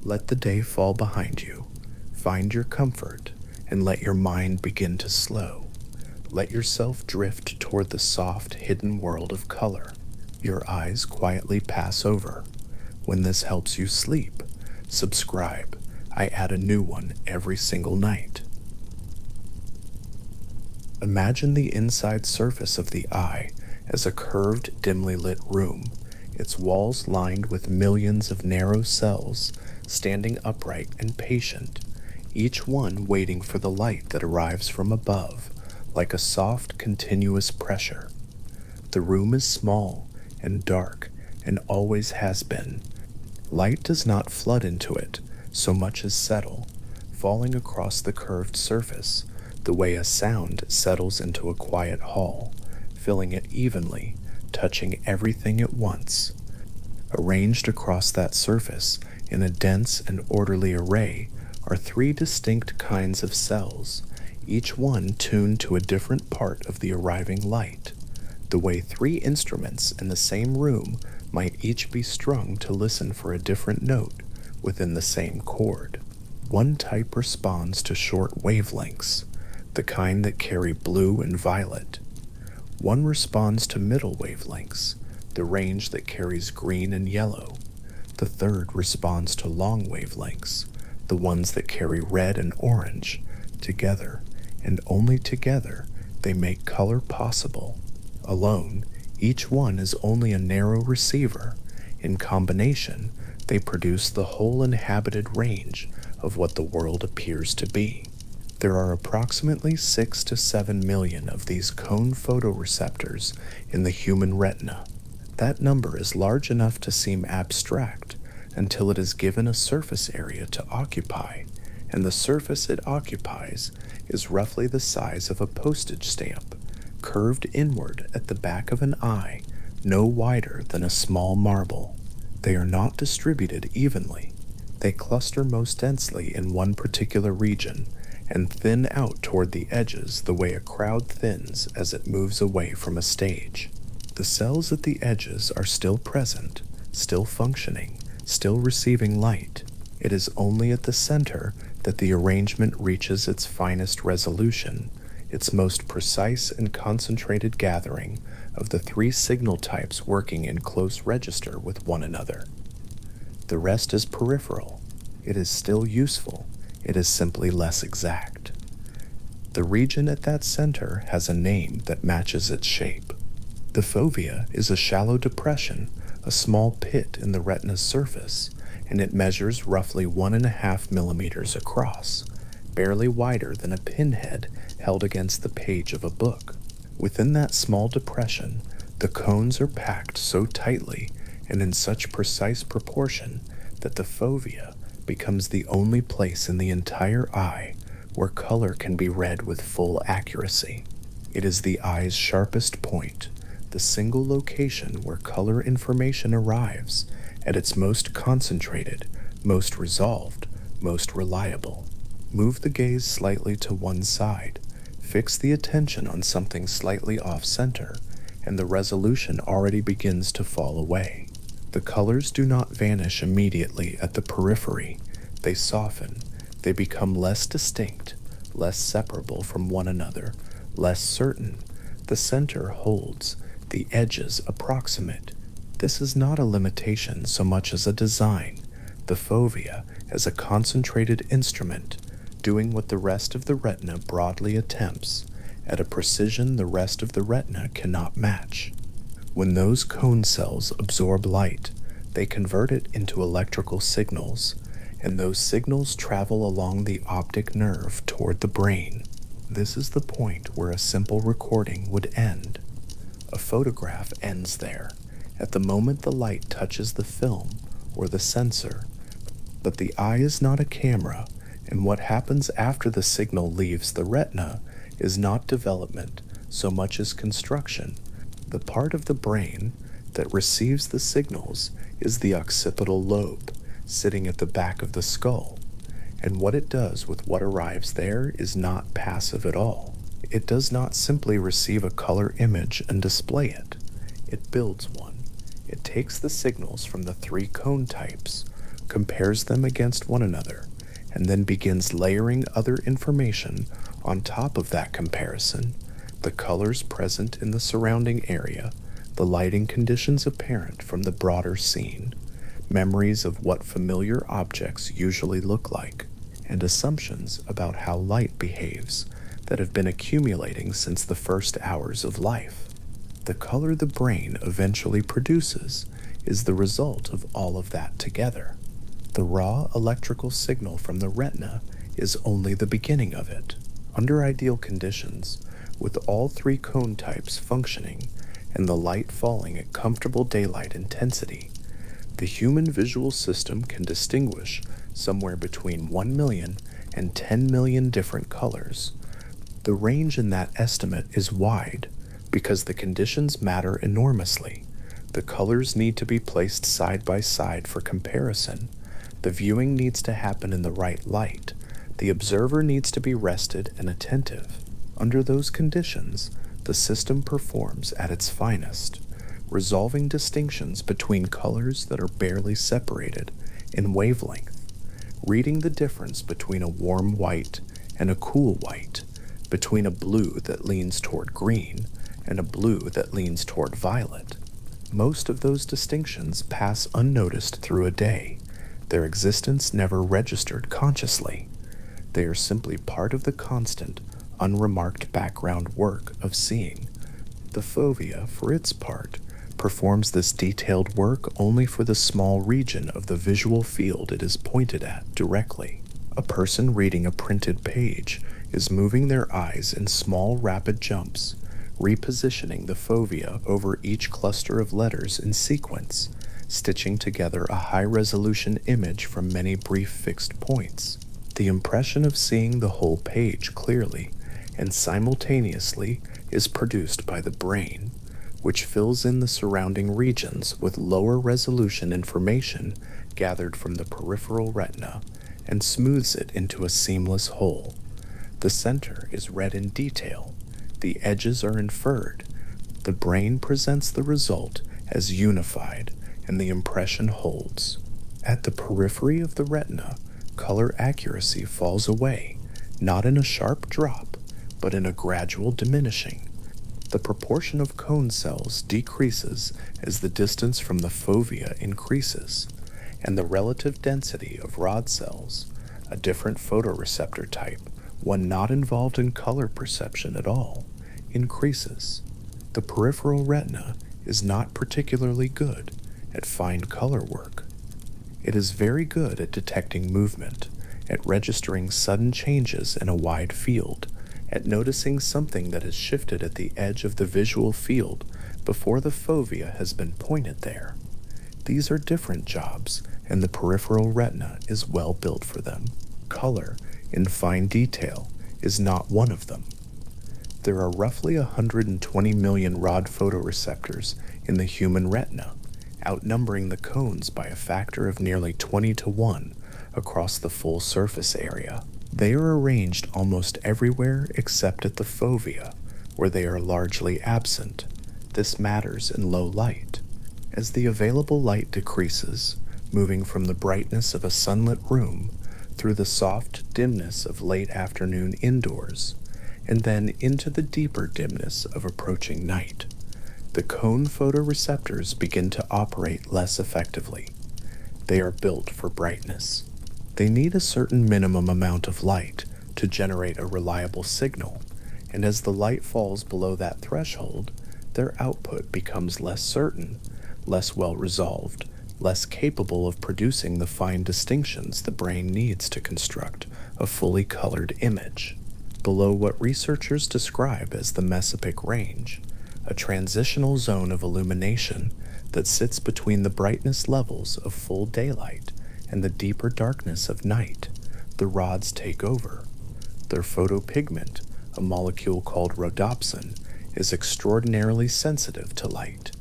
Let the day fall behind you. Find your comfort and let your mind begin to slow. Let yourself drift toward the soft, hidden world of color. Your eyes quietly pass over. When this helps you sleep, subscribe. I add a new one every single night. Imagine the inside surface of the eye as a curved, dimly lit room, its walls lined with millions of narrow cells standing upright and patient, each one waiting for the light that arrives from above, like a soft, continuous pressure. The room is small and dark and always has been. Light does not flood into it so much as settle, falling across the curved surface the way a sound settles into a quiet hall, filling it evenly, touching everything at once. Arranged across that surface in a dense and orderly array are three distinct kinds of cells, each one tuned to a different part of the arriving light, the way three instruments in the same room might each be strung to listen for a different note within the same chord. One type responds to short wavelengths, the kind that carry blue and violet. One responds to middle wavelengths, the range that carries green and yellow. The third responds to long wavelengths, the ones that carry red and orange. Together, and only together, they make color possible. Alone, each one is only a narrow receiver. In combination, they produce the whole inhabited range of what the world appears to be. There are approximately 6 to 7 million of these cone photoreceptors in the human retina. That number is large enough to seem abstract until it is given a surface area to occupy, and the surface it occupies is roughly the size of a postage stamp, curved inward at the back of an eye, no wider than a small marble. They are not distributed evenly. They cluster most densely in one particular region and thin out toward the edges the way a crowd thins as it moves away from a stage. The cells at the edges are still present, still functioning, still receiving light. It is only at the center that the arrangement reaches its finest resolution, its most precise and concentrated gathering of the three signal types working in close register with one another. The rest is peripheral. It is still useful. It is simply less exact. The region at that center has a name that matches its shape. The fovea is a shallow depression, a small pit in the retina's surface, and it measures roughly 1.5 millimeters across, barely wider than a pinhead held against the page of a book. Within that small depression, the cones are packed so tightly and in such precise proportion that the fovea becomes the only place in the entire eye where color can be read with full accuracy. It is the eye's sharpest point, the single location where color information arrives at its most concentrated, most resolved, most reliable. Move the gaze slightly to one side, fix the attention on something slightly off-center, and the resolution already begins to fall away. The colors do not vanish immediately at the periphery. They soften. They become less distinct, less separable from one another, less certain. The center holds, the edges approximate. This is not a limitation so much as a design. The fovea as a concentrated instrument, doing what the rest of the retina broadly attempts, at a precision the rest of the retina cannot match. When those cone cells absorb light, they convert it into electrical signals, and those signals travel along the optic nerve toward the brain. This is the point where a simple recording would end. A photograph ends there, at the moment the light touches the film or the sensor. But the eye is not a camera, and what happens after the signal leaves the retina is not development so much as construction. The part of the brain that receives the signals is the occipital lobe, sitting at the back of the skull, and what it does with what arrives there is not passive at all. It does not simply receive a color image and display it. It builds one. It takes the signals from the three cone types, compares them against one another, and then begins layering other information on top of that comparison: the colors present in the surrounding area, the lighting conditions apparent from the broader scene, memories of what familiar objects usually look like, and assumptions about how light behaves that have been accumulating since the first hours of life. The color the brain eventually produces is the result of all of that together. The raw electrical signal from the retina is only the beginning of it. Under ideal conditions, with all three cone types functioning and the light falling at comfortable daylight intensity, the human visual system can distinguish somewhere between 1 million and 10 million different colors. The range in that estimate is wide because the conditions matter enormously. The colors need to be placed side by side for comparison. The viewing needs to happen in the right light. The observer needs to be rested and attentive. Under those conditions, the system performs at its finest, resolving distinctions between colors that are barely separated in wavelength, reading the difference between a warm white and a cool white, between a blue that leans toward green and a blue that leans toward violet. Most of those distinctions pass unnoticed through a day, their existence never registered consciously. They are simply part of the constant, unremarked background work of seeing. The fovea, for its part, performs this detailed work only for the small region of the visual field it is pointed at directly. A person reading a printed page is moving their eyes in small, rapid jumps, repositioning the fovea over each cluster of letters in sequence, stitching together a high-resolution image from many brief fixed points. The impression of seeing the whole page clearly and simultaneously is produced by the brain, which fills in the surrounding regions with lower resolution information gathered from the peripheral retina and smooths it into a seamless whole. The center is read in detail, the edges are inferred, the brain presents the result as unified, and the impression holds. At the periphery of the retina, color accuracy falls away, not in a sharp drop, but in a gradual diminishing. The proportion of cone cells decreases as the distance from the fovea increases, and the relative density of rod cells, a different photoreceptor type, one not involved in color perception at all, increases. The peripheral retina is not particularly good at fine color work. It is very good at detecting movement, at registering sudden changes in a wide field, at noticing something that has shifted at the edge of the visual field before the fovea has been pointed there. These are different jobs, and the peripheral retina is well built for them. Color, in fine detail, is not one of them. There are roughly 120 million rod photoreceptors in the human retina, outnumbering the cones by a factor of nearly 20 to 1 across the full surface area. They are arranged almost everywhere except at the fovea, where they are largely absent. This matters in low light. As the available light decreases, moving from the brightness of a sunlit room through the soft dimness of late afternoon indoors, and then into the deeper dimness of approaching night, the cone photoreceptors begin to operate less effectively. They are built for brightness. They need a certain minimum amount of light to generate a reliable signal, and as the light falls below that threshold, their output becomes less certain, less well resolved, less capable of producing the fine distinctions the brain needs to construct a fully colored image. Below what researchers describe as the mesopic range, a transitional zone of illumination that sits between the brightness levels of full daylight and the deeper darkness of night, the rods take over. Their photopigment, a molecule called rhodopsin, is extraordinarily sensitive to light.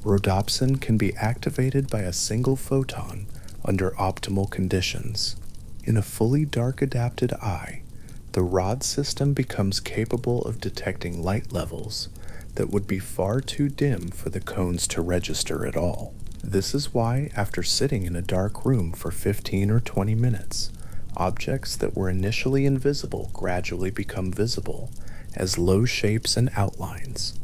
Rhodopsin can be activated by a single photon under optimal conditions. In a fully dark adapted eye, the rod system becomes capable of detecting light levels that would be far too dim for the cones to register at all. This is why, after sitting in a dark room for 15 or 20 minutes, objects that were initially invisible gradually become visible as low shapes and outlines.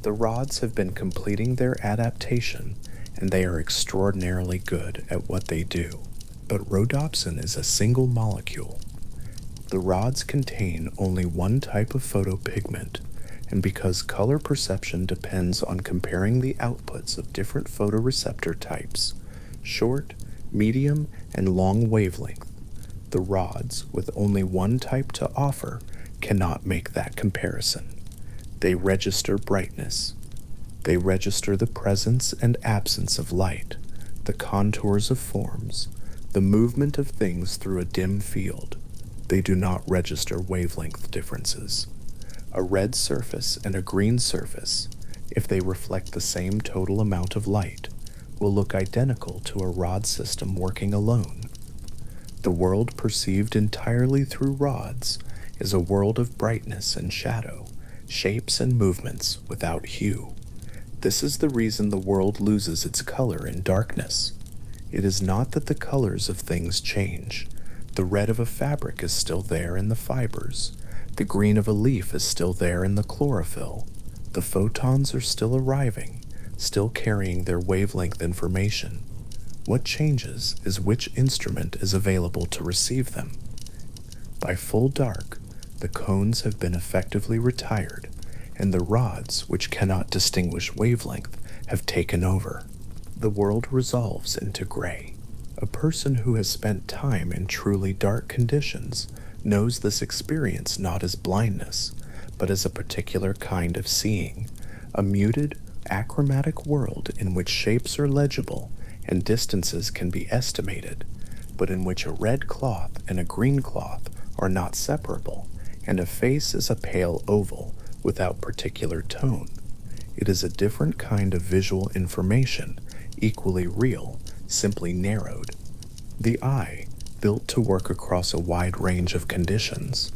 The rods have been completing their adaptation, and they are extraordinarily good at what they do. But rhodopsin is a single molecule. The rods contain only one type of photopigment, and because color perception depends on comparing the outputs of different photoreceptor types, short, medium, and long wavelength, the rods, with only one type to offer, cannot make that comparison. They register brightness. They register the presence and absence of light, the contours of forms, the movement of things through a dim field. They do not register wavelength differences. A red surface and a green surface, if they reflect the same total amount of light, will look identical to a rod system working alone. The world perceived entirely through rods is a world of brightness and shadow, shapes and movements without hue. This is the reason the world loses its color in darkness. It is not that the colors of things change. The red of a fabric is still there in the fibers. The green of a leaf is still there in the chlorophyll. The photons are still arriving, still carrying their wavelength information. What changes is which instrument is available to receive them. By full dark, the cones have been effectively retired, and the rods, which cannot distinguish wavelength, have taken over. The world resolves into gray. A person who has spent time in truly dark conditions knows this experience not as blindness, but as a particular kind of seeing, a muted, achromatic world in which shapes are legible and distances can be estimated, but in which a red cloth and a green cloth are not separable, and a face is a pale oval without particular tone. It is a different kind of visual information, equally real, simply narrowed. The eye, built to work across a wide range of conditions,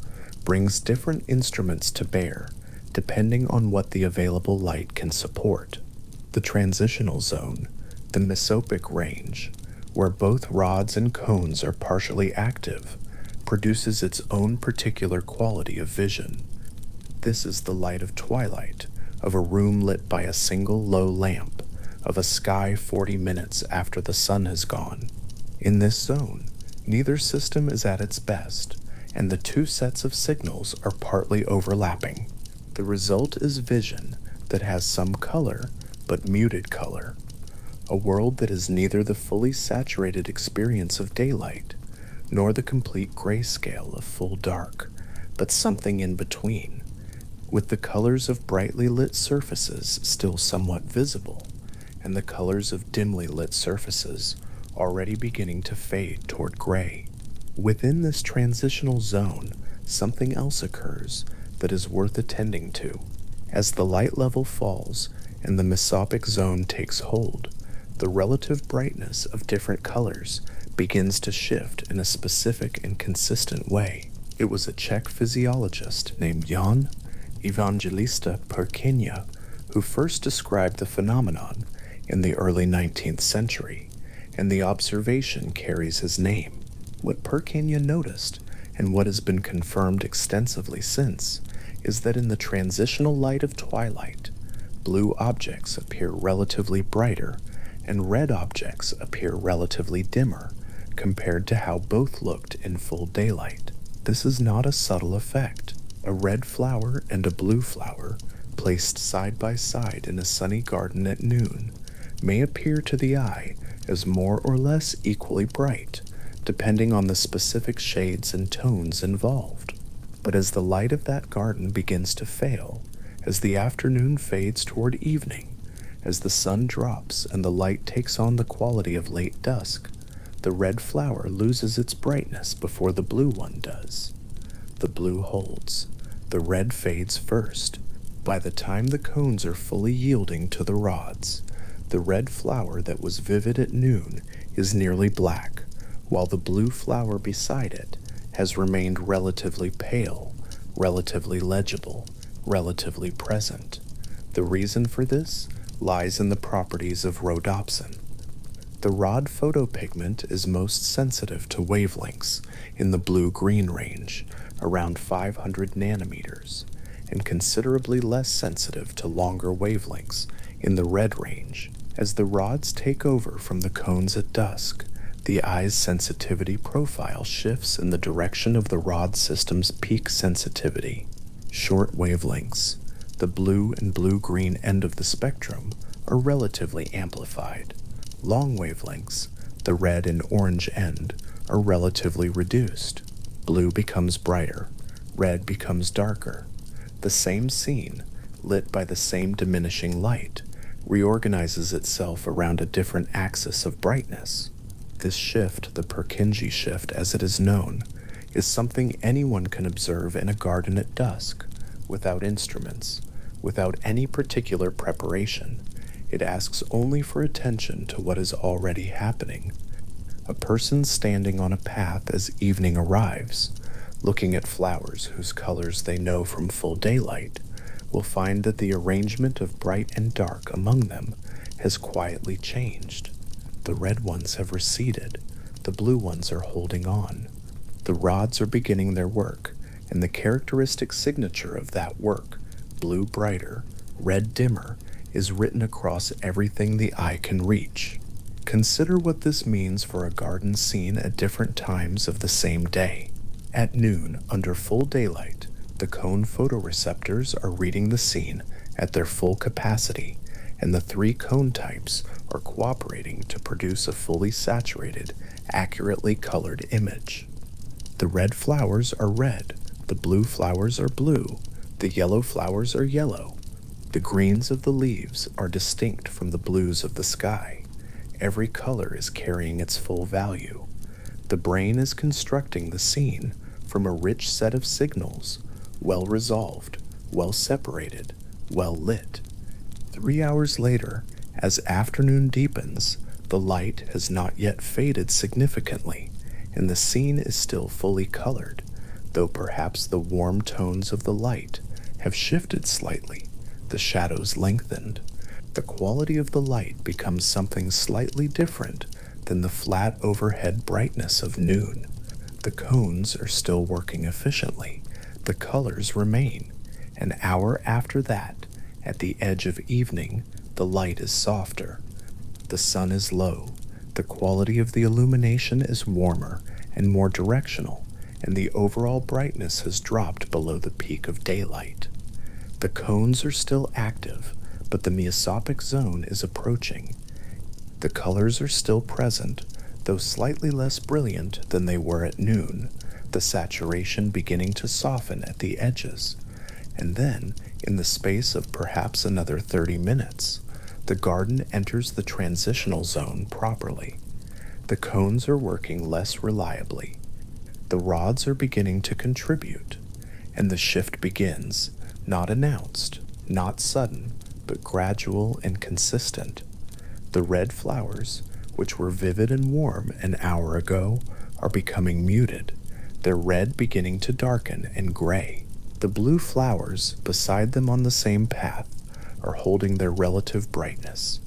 brings different instruments to bear, depending on what the available light can support. The transitional zone, the mesopic range, where both rods and cones are partially active, produces its own particular quality of vision. This is the light of twilight, of a room lit by a single low lamp, of a sky 40 minutes after the sun has gone. In this zone, neither system is at its best, and the two sets of signals are partly overlapping. The result is vision that has some color, but muted color. A world that is neither the fully saturated experience of daylight, nor the complete grayscale of full dark, but something in between, with the colors of brightly lit surfaces still somewhat visible, and the colors of dimly lit surfaces already beginning to fade toward gray. Within this transitional zone, something else occurs that is worth attending to. As the light level falls and the mesopic zone takes hold, the relative brightness of different colors begins to shift in a specific and consistent way. It was a Czech physiologist named Jan Evangelista Perkina who first described the phenomenon in the early 19th century, and the observation carries his name. What Perkina noticed, and what has been confirmed extensively since, is that in the transitional light of twilight, blue objects appear relatively brighter, and red objects appear relatively dimmer, compared to how both looked in full daylight. This is not a subtle effect. A red flower and a blue flower, placed side by side in a sunny garden at noon, may appear to the eye as more or less equally bright, depending on the specific shades and tones involved. But as the light of that garden begins to fail, as the afternoon fades toward evening, as the sun drops and the light takes on the quality of late dusk, the red flower loses its brightness before the blue one does. The blue holds. The red fades first. By the time the cones are fully yielding to the rods, the red flower that was vivid at noon is nearly black, while the blue flower beside it has remained relatively pale, relatively legible, relatively present. The reason for this lies in the properties of rhodopsin. The rod photopigment is most sensitive to wavelengths in the blue-green range, around 500 nanometers, and considerably less sensitive to longer wavelengths in the red range. As the rods take over from the cones at dusk, the eye's sensitivity profile shifts in the direction of the rod system's peak sensitivity. Short wavelengths, the blue and blue-green end of the spectrum, are relatively amplified. Long wavelengths, the red and orange end, are relatively reduced. Blue becomes brighter, red becomes darker. The same scene, lit by the same diminishing light, reorganizes itself around a different axis of brightness. This shift, the Purkinje shift as it is known, is something anyone can observe in a garden at dusk, without instruments, without any particular preparation. It asks only for attention to what is already happening. A person standing on a path as evening arrives, looking at flowers whose colors they know from full daylight, will find that the arrangement of bright and dark among them has quietly changed. The red ones have receded, the blue ones are holding on. The rods are beginning their work, and the characteristic signature of that work, blue brighter, red dimmer, is written across everything the eye can reach. Consider what this means for a garden scene at different times of the same day. At noon, under full daylight, the cone photoreceptors are reading the scene at their full capacity, and the three cone types are cooperating to produce a fully saturated, accurately colored image. The red flowers are red, the blue flowers are blue, the yellow flowers are yellow. The greens of the leaves are distinct from the blues of the sky. Every color is carrying its full value. The brain is constructing the scene from a rich set of signals, well resolved, well separated, well lit. 3 hours later, as afternoon deepens, the light has not yet faded significantly, and the scene is still fully colored, though perhaps the warm tones of the light have shifted slightly, the shadows lengthened. The quality of the light becomes something slightly different than the flat overhead brightness of noon. The cones are still working efficiently. The colors remain. An hour after that, at the edge of evening, the light is softer. The sun is low. The quality of the illumination is warmer and more directional, and the overall brightness has dropped below the peak of daylight. The cones are still active, but the mesopic zone is approaching. The colors are still present, though slightly less brilliant than they were at noon, the saturation beginning to soften at the edges. And then, in the space of perhaps another 30 minutes, the garden enters the transitional zone properly. The cones are working less reliably. The rods are beginning to contribute, and the shift begins, not announced, not sudden, but gradual and consistent. The red flowers, which were vivid and warm an hour ago, are becoming muted, their red beginning to darken and gray. The blue flowers beside them on the same path are holding their relative brightness,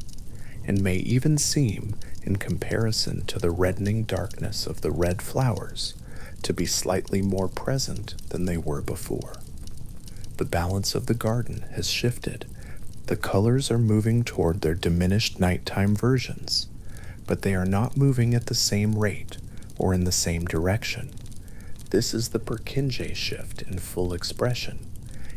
and may even seem, in comparison to the reddening darkness of the red flowers, to be slightly more present than they were before. The balance of the garden has shifted. The colors are moving toward their diminished nighttime versions, but they are not moving at the same rate or in the same direction. This is the Purkinje shift in full expression.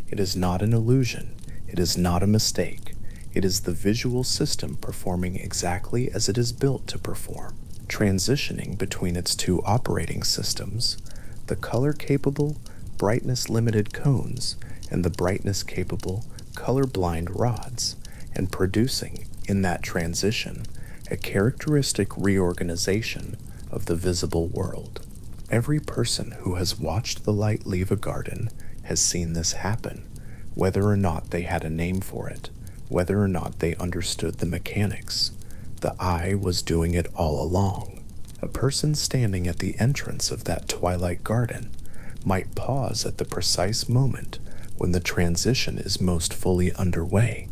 It is not an illusion. It is not a mistake. It is the visual system performing exactly as it is built to perform, transitioning between its two operating systems, the color-capable, brightness-limited cones and the brightness-capable, color-blind rods, and producing, in that transition, a characteristic reorganization of the visible world. Every person who has watched the light leave a garden has seen this happen, whether or not they had a name for it, whether or not they understood the mechanics. The eye was doing it all along. A person standing at the entrance of that twilight garden might pause at the precise moment when the transition is most fully underway,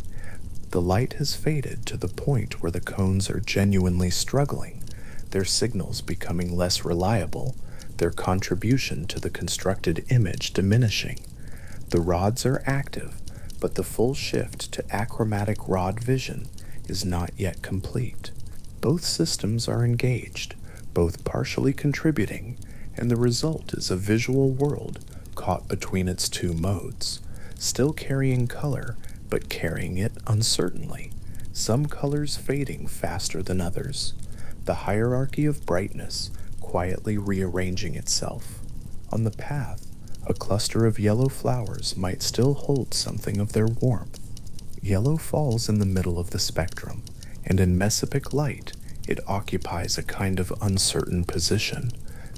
The light has faded to the point where the cones are genuinely struggling, their signals becoming less reliable, their contribution to the constructed image diminishing. The rods are active, but the full shift to achromatic rod vision is not yet complete. Both systems are engaged, both partially contributing, and the result is a visual world caught between its two modes, still carrying color, but carrying it uncertainly, some colors fading faster than others, the hierarchy of brightness quietly rearranging itself. On the path, a cluster of yellow flowers might still hold something of their warmth. Yellow falls in the middle of the spectrum, and in mesopic light, it occupies a kind of uncertain position,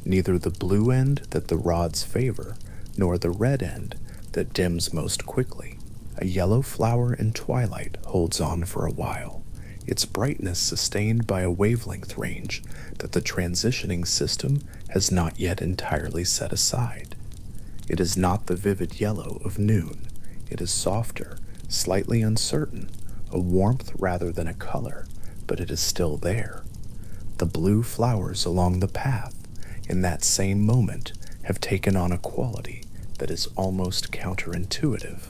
neither the blue end that the rods favor, nor the red end that dims most quickly. A yellow flower in twilight holds on for a while, its brightness sustained by a wavelength range that the transitioning system has not yet entirely set aside. It is not the vivid yellow of noon. It is softer, slightly uncertain, a warmth rather than a color, but it is still there. The blue flowers along the path, in that same moment, have taken on a quality that is almost counterintuitive.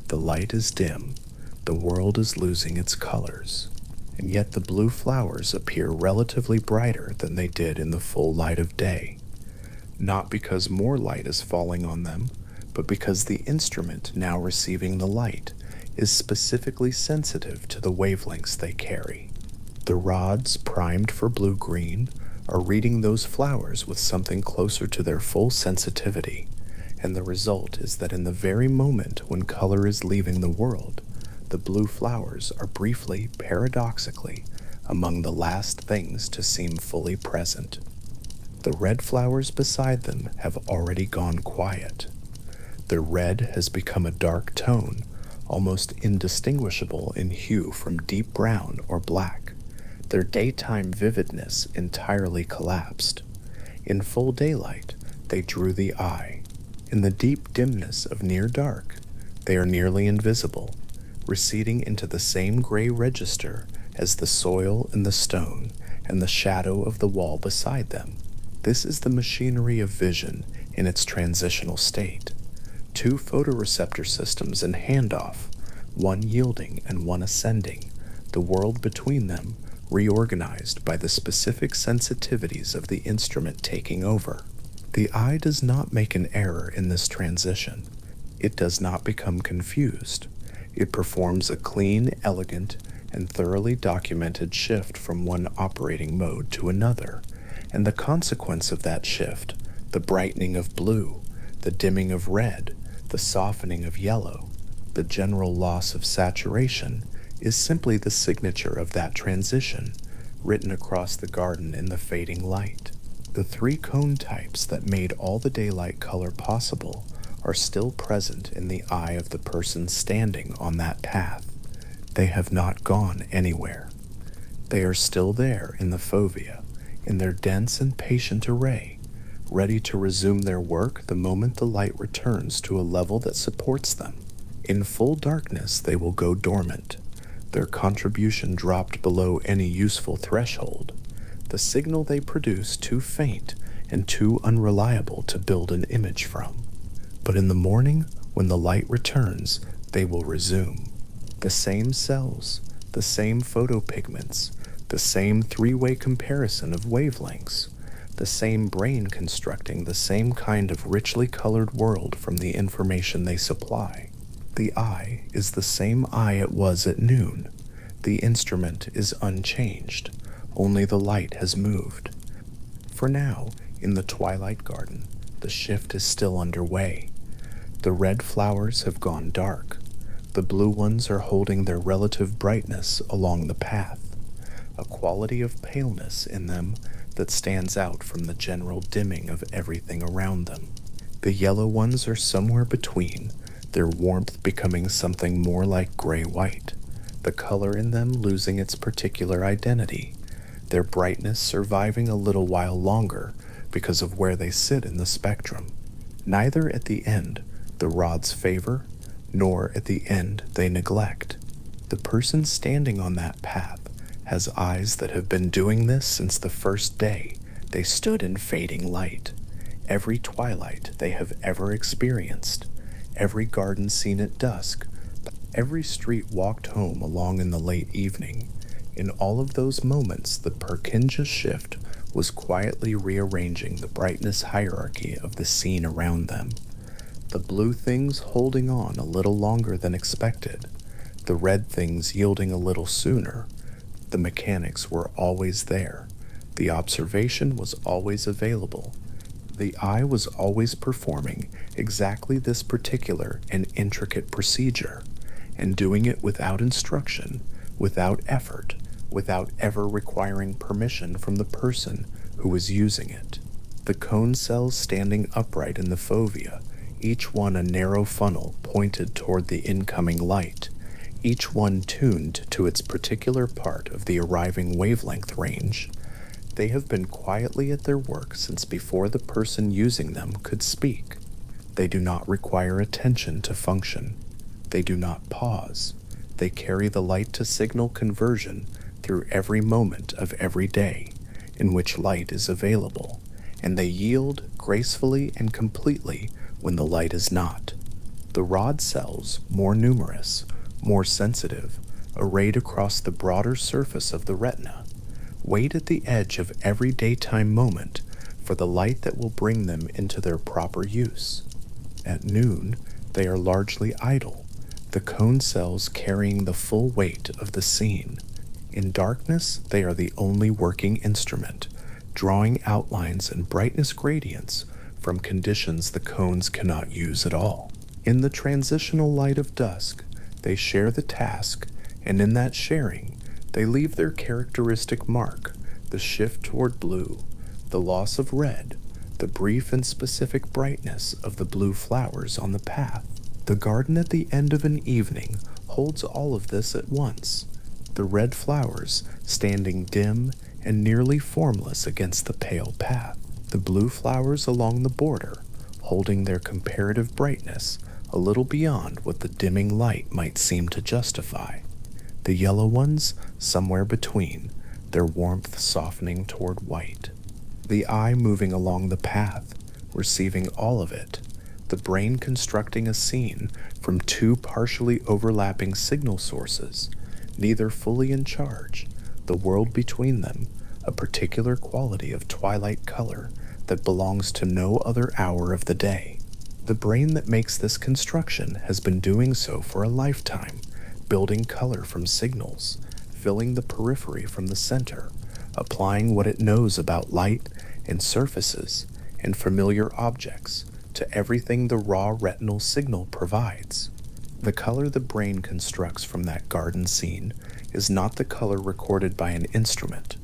The light is dim, the world is losing its colors, and yet the blue flowers appear relatively brighter than they did in the full light of day. Not because more light is falling on them, but because the instrument now receiving the light is specifically sensitive to the wavelengths they carry. The rods, primed for blue-green, are reading those flowers with something closer to their full sensitivity, and the result is that in the very moment when color is leaving the world, the blue flowers are briefly, paradoxically, among the last things to seem fully present. The red flowers beside them have already gone quiet. The red has become a dark tone, almost indistinguishable in hue from deep brown or black. Their daytime vividness entirely collapsed. In full daylight, they drew the eye. In the deep dimness of near dark, they are nearly invisible, receding into the same gray register as the soil and the stone and the shadow of the wall beside them. This is the machinery of vision in its transitional state. Two photoreceptor systems in handoff, one yielding and one ascending, the world between them reorganized by the specific sensitivities of the instrument taking over. The eye does not make an error in this transition. It does not become confused. It performs a clean, elegant, and thoroughly documented shift from one operating mode to another, and the consequence of that shift, the brightening of blue, the dimming of red, the softening of yellow, the general loss of saturation, is simply the signature of that transition, written across the garden in the fading light. The three cone types that made all the daylight color possible are still present in the eye of the person standing on that path. They have not gone anywhere. They are still there in the fovea, in their dense and patient array, ready to resume their work the moment the light returns to a level that supports them. In full darkness they will go dormant, their contribution dropped below any useful threshold, the signal they produce too faint and too unreliable to build an image from. But in the morning, when the light returns, they will resume. The same cells, the same photopigments, the same three-way comparison of wavelengths, the same brain constructing the same kind of richly colored world from the information they supply. The eye is the same eye it was at noon. The instrument is unchanged, only the light has moved. For now, in the twilight garden, the shift is still underway. The red flowers have gone dark. The blue ones are holding their relative brightness along the path, a quality of paleness in them that stands out from the general dimming of everything around them. The yellow ones are somewhere between, their warmth becoming something more like gray-white, the color in them losing its particular identity, their brightness surviving a little while longer because of where they sit in the spectrum. Neither at the end the rods favor, nor at the end they neglect. The person standing on that path has eyes that have been doing this since the first day they stood in fading light, every twilight they have ever experienced, every garden scene at dusk, every street walked home along in the late evening. In all of those moments, the Purkinje shift was quietly rearranging the brightness hierarchy of the scene around them. The blue things holding on a little longer than expected, the red things yielding a little sooner. The mechanics were always there. The observation was always available. The eye was always performing exactly this particular and intricate procedure, and doing it without instruction, without effort, without ever requiring permission from the person who was using it. The cone cells standing upright in the fovea, each one a narrow funnel pointed toward the incoming light, each one tuned to its particular part of the arriving wavelength range. They have been quietly at their work since before the person using them could speak. They do not require attention to function. They do not pause. They carry the light to signal conversion through every moment of every day in which light is available, and they yield gracefully and completely when the light is not. The rod cells, more numerous, more sensitive, arrayed across the broader surface of the retina, wait at the edge of every daytime moment for the light that will bring them into their proper use. At noon, they are largely idle, the cone cells carrying the full weight of the scene. In darkness, they are the only working instrument, drawing outlines and brightness gradients from conditions the cones cannot use at all. In the transitional light of dusk, they share the task, and in that sharing, they leave their characteristic mark, the shift toward blue, the loss of red, the brief and specific brightness of the blue flowers on the path. The garden at the end of an evening holds all of this at once, the red flowers standing dim and nearly formless against the pale path, the blue flowers along the border holding their comparative brightness a little beyond what the dimming light might seem to justify, the yellow ones somewhere between, their warmth softening toward white. The eye moving along the path, receiving all of it, the brain constructing a scene from two partially overlapping signal sources, neither fully in charge, the world between them, a particular quality of twilight color that belongs to no other hour of the day. The brain that makes this construction has been doing so for a lifetime, building color from signals, filling the periphery from the center, applying what it knows about light and surfaces and familiar objects to everything the raw retinal signal provides. The color the brain constructs from that garden scene is not the color recorded by an instrument.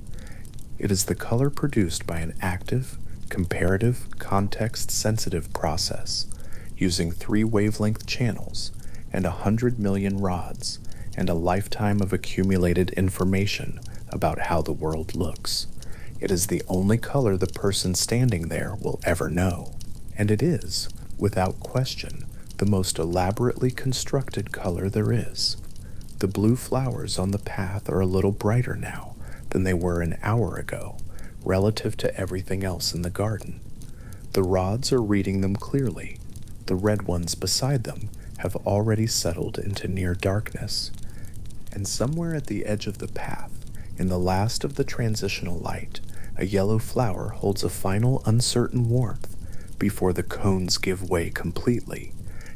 It is the color produced by an active, comparative, context-sensitive process using 3 wavelength channels and 100 million rods, and a lifetime of accumulated information about how the world looks. It is the only color the person standing there will ever know, and it is, without question, the most elaborately constructed color there is. The blue flowers on the path are a little brighter now than they were an hour ago, relative to everything else in the garden. The rods are reading them clearly. The red ones beside them have already settled into near darkness, and somewhere at the edge of the path, in the last of the transitional light, a yellow flower holds a final uncertain warmth before the cones give way completely,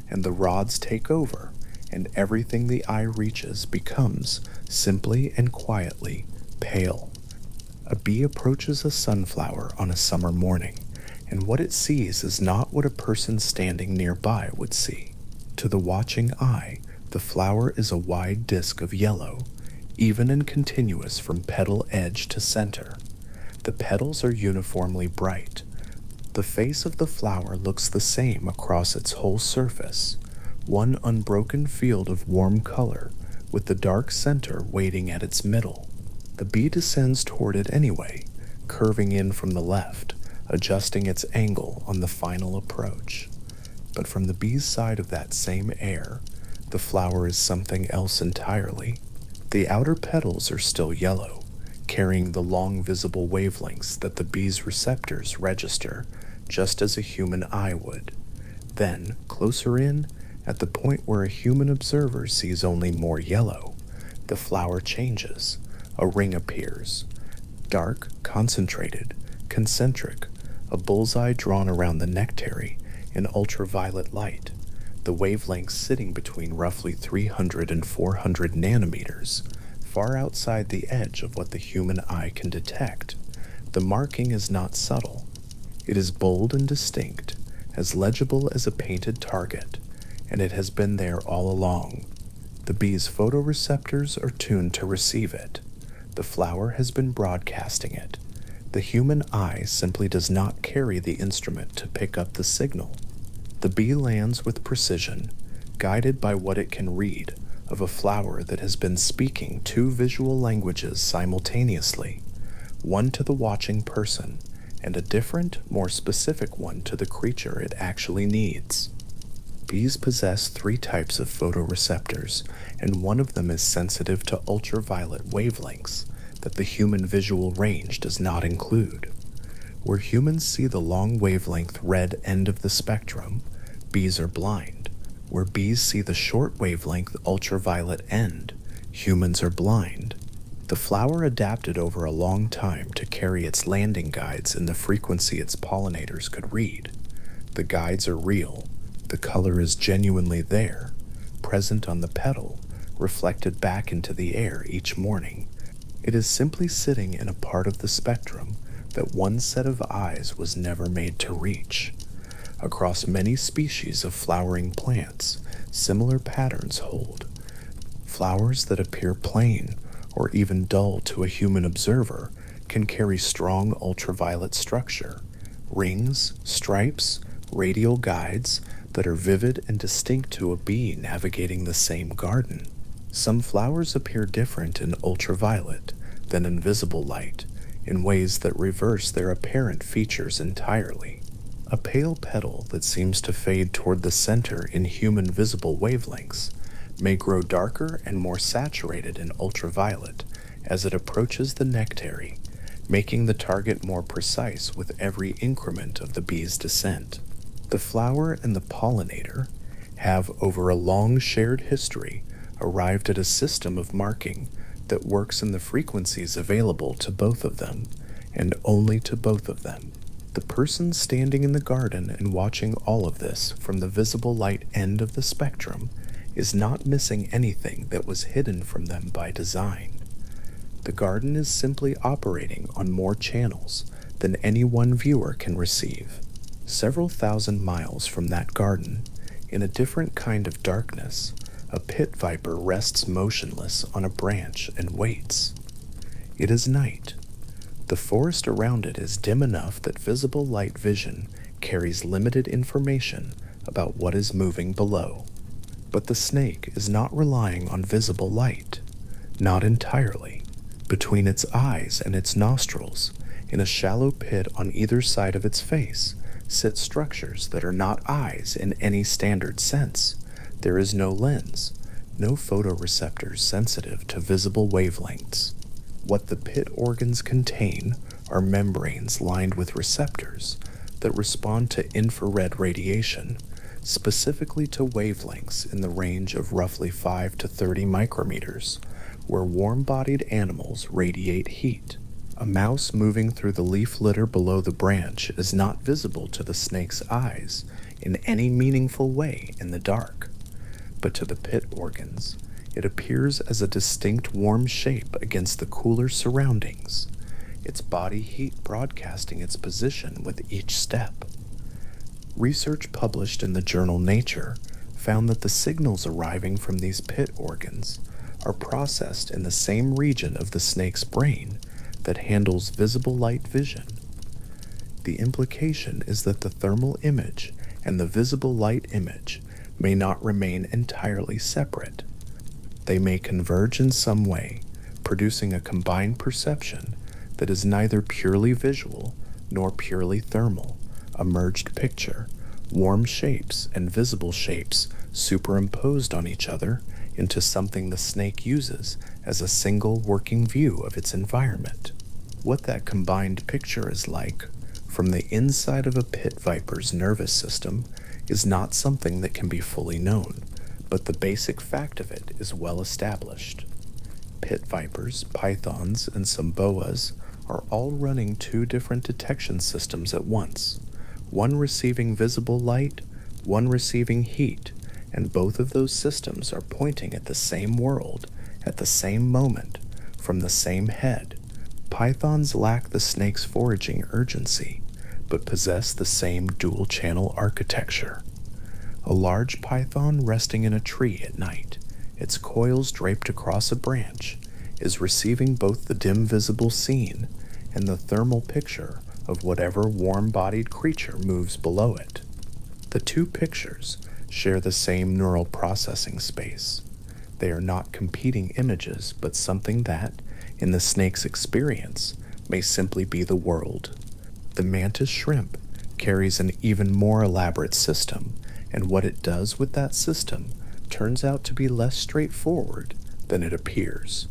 and the rods take over, and everything the eye reaches becomes, simply and quietly, pale. A bee approaches a sunflower on a summer morning, and what it sees is not what a person standing nearby would see. To the watching eye, the flower is a wide disk of yellow, even and continuous from petal edge to center. The petals are uniformly bright. The face of the flower looks the same across its whole surface, one unbroken field of warm color, with the dark center waiting at its middle. The bee descends toward it anyway, curving in from the left, adjusting its angle on the final approach. But from the bee's side of that same air, The flower is something else entirely. The outer petals are still yellow, carrying the long visible wavelengths that the bee's receptors register, just as a human eye would. Then, closer in, at the point where a human observer sees only more yellow, the flower changes. A ring appears. Dark, concentrated, concentric, a bullseye drawn around the nectary in ultraviolet light, the wavelengths sitting between roughly 300 and 400 nanometers, far outside the edge of what the human eye can detect. The marking is not subtle. It is bold and distinct, as legible as a painted target, and it has been there all along. The bee's photoreceptors are tuned to receive it. The flower has been broadcasting it. The human eye simply does not carry the instrument to pick up the signal. The bee lands with precision, guided by what it can read of a flower that has been speaking two visual languages simultaneously, one to the watching person, and a different, more specific one to the creature it actually needs. Bees possess three types of photoreceptors, and one of them is sensitive to ultraviolet wavelengths that the human visual range does not include. Where humans see the long wavelength red end of the spectrum, bees are blind. Where bees see the short wavelength ultraviolet end, humans are blind. The flower adapted over a long time to carry its landing guides in the frequency its pollinators could read. The guides are real. The color is genuinely there, present on the petal, reflected back into the air each morning. It is simply sitting in a part of the spectrum that one set of eyes was never made to reach. Across many species of flowering plants, similar patterns hold. Flowers that appear plain or even dull to a human observer can carry strong ultraviolet structure, rings, stripes, radial guides that are vivid and distinct to a bee navigating the same garden. Some flowers appear different in ultraviolet than in visible light, in ways that reverse their apparent features entirely. A pale petal that seems to fade toward the center in human visible wavelengths may grow darker and more saturated in ultraviolet as it approaches the nectary, making the target more precise with every increment of the bee's descent. The flower and the pollinator have, over a long shared history, arrived at a system of marking that works in the frequencies available to both of them, and only to both of them. The person standing in the garden and watching all of this from the visible light end of the spectrum is not missing anything that was hidden from them by design. The garden is simply operating on more channels than any one viewer can receive. Several thousand miles from that garden, in a different kind of darkness, a pit viper rests motionless on a branch and waits. It is night. The forest around it is dim enough that visible light vision carries limited information about what is moving below. But the snake is not relying on visible light. Not entirely. Between its eyes and its nostrils, in a shallow pit on either side of its face, sit structures that are not eyes in any standard sense. There is no lens, no photoreceptors sensitive to visible wavelengths. What the pit organs contain are membranes lined with receptors that respond to infrared radiation, specifically to wavelengths in the range of roughly 5 to 30 micrometers, where warm-bodied animals radiate heat. A mouse moving through the leaf litter below the branch is not visible to the snake's eyes in any meaningful way in the dark, but to the pit organs, it appears as a distinct warm shape against the cooler surroundings, its body heat broadcasting its position with each step. Research published in the journal Nature found that the signals arriving from these pit organs are processed in the same region of the snake's brain that handles visible light vision. The implication is that the thermal image and the visible light image may not remain entirely separate. They may converge in some way, producing a combined perception that is neither purely visual nor purely thermal, a merged picture, warm shapes and visible shapes superimposed on each other into something the snake uses as a single working view of its environment. What that combined picture is like from the inside of a pit viper's nervous system is not something that can be fully known, but the basic fact of it is well established. Pit vipers, pythons, and some boas are all running two different detection systems at once, one receiving visible light, one receiving heat, and both of those systems are pointing at the same world at the same moment from the same head. Pythons lack the snake's foraging urgency, but possess the same dual-channel architecture. A large python resting in a tree at night, its coils draped across a branch, is receiving both the dim visible scene and the thermal picture of whatever warm-bodied creature moves below it. The two pictures share the same neural processing space. They are not competing images, but something that, in the snake's experience, may simply be the world. The mantis shrimp carries an even more elaborate system, and what it does with that system turns out to be less straightforward than it appears.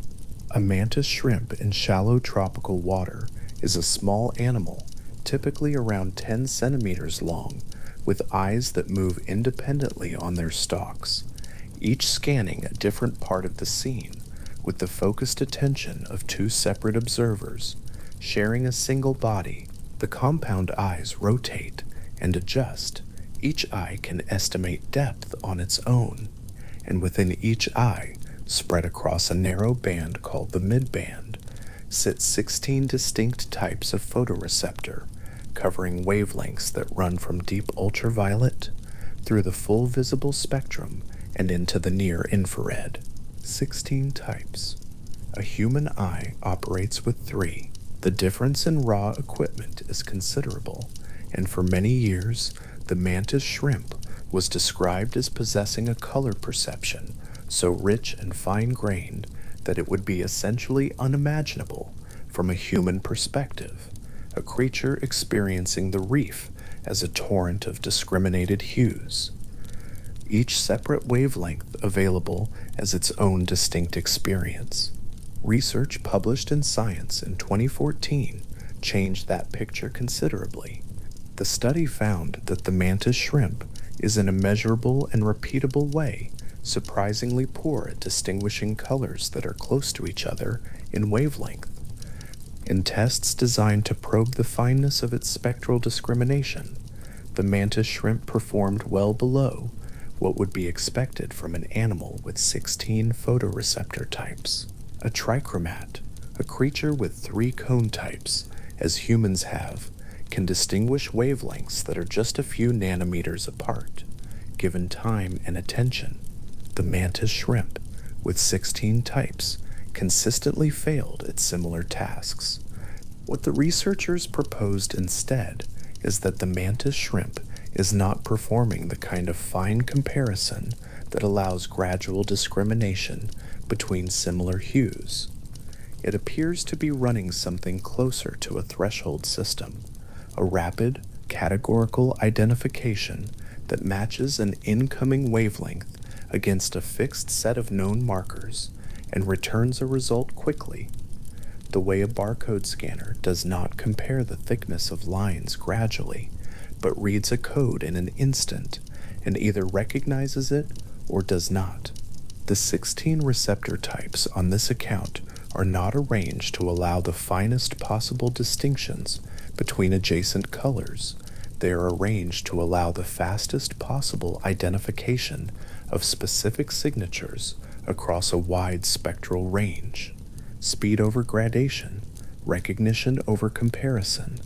A mantis shrimp in shallow tropical water is a small animal, typically around 10 centimeters long, with eyes that move independently on their stalks, each scanning a different part of the scene with the focused attention of two separate observers, sharing a single body. The compound eyes rotate and adjust. Each eye can estimate depth on its own, and within each eye, spread across a narrow band called the midband, sit 16 distinct types of photoreceptor, covering wavelengths that run from deep ultraviolet through the full visible spectrum and into the near infrared. 16 types. A human eye operates with 3. The difference in raw equipment is considerable, and for many years, the mantis shrimp was described as possessing a color perception so rich and fine-grained that it would be essentially unimaginable from a human perspective, a creature experiencing the reef as a torrent of discriminated hues, each separate wavelength available as its own distinct experience. Research published in Science in 2014 changed that picture considerably. The study found that the mantis shrimp is in a measurable and repeatable way surprisingly poor at distinguishing colors that are close to each other in wavelength. In tests designed to probe the fineness of its spectral discrimination, the mantis shrimp performed well below what would be expected from an animal with 16 photoreceptor types. A trichromat, a creature with 3 cone types, as humans have, can distinguish wavelengths that are just a few nanometers apart, given time and attention. The mantis shrimp, with 16 types, consistently failed at similar tasks. What the researchers proposed instead is that the mantis shrimp is not performing the kind of fine comparison that allows gradual discrimination between similar hues. It appears to be running something closer to a threshold system, a rapid, categorical identification that matches an incoming wavelength against a fixed set of known markers and returns a result quickly. The way a barcode scanner does not compare the thickness of lines gradually, but reads a code in an instant and either recognizes it or does not. The 16 receptor types on this account are not arranged to allow the finest possible distinctions between adjacent colors. They are arranged to allow the fastest possible identification of specific signatures across a wide spectral range. Speed over gradation, recognition over comparison.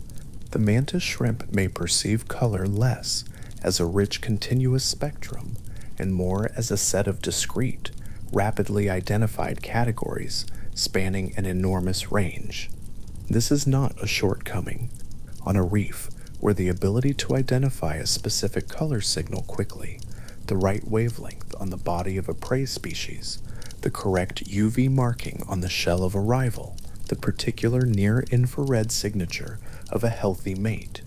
The mantis shrimp may perceive color less as a rich continuous spectrum and more as a set of discrete, rapidly identified categories spanning an enormous range. This is not a shortcoming. On a reef, where the ability to identify a specific color signal quickly, the right wavelength on the body of a prey species, the correct UV marking on the shell of a rival, the particular near-infrared signature of a healthy mate,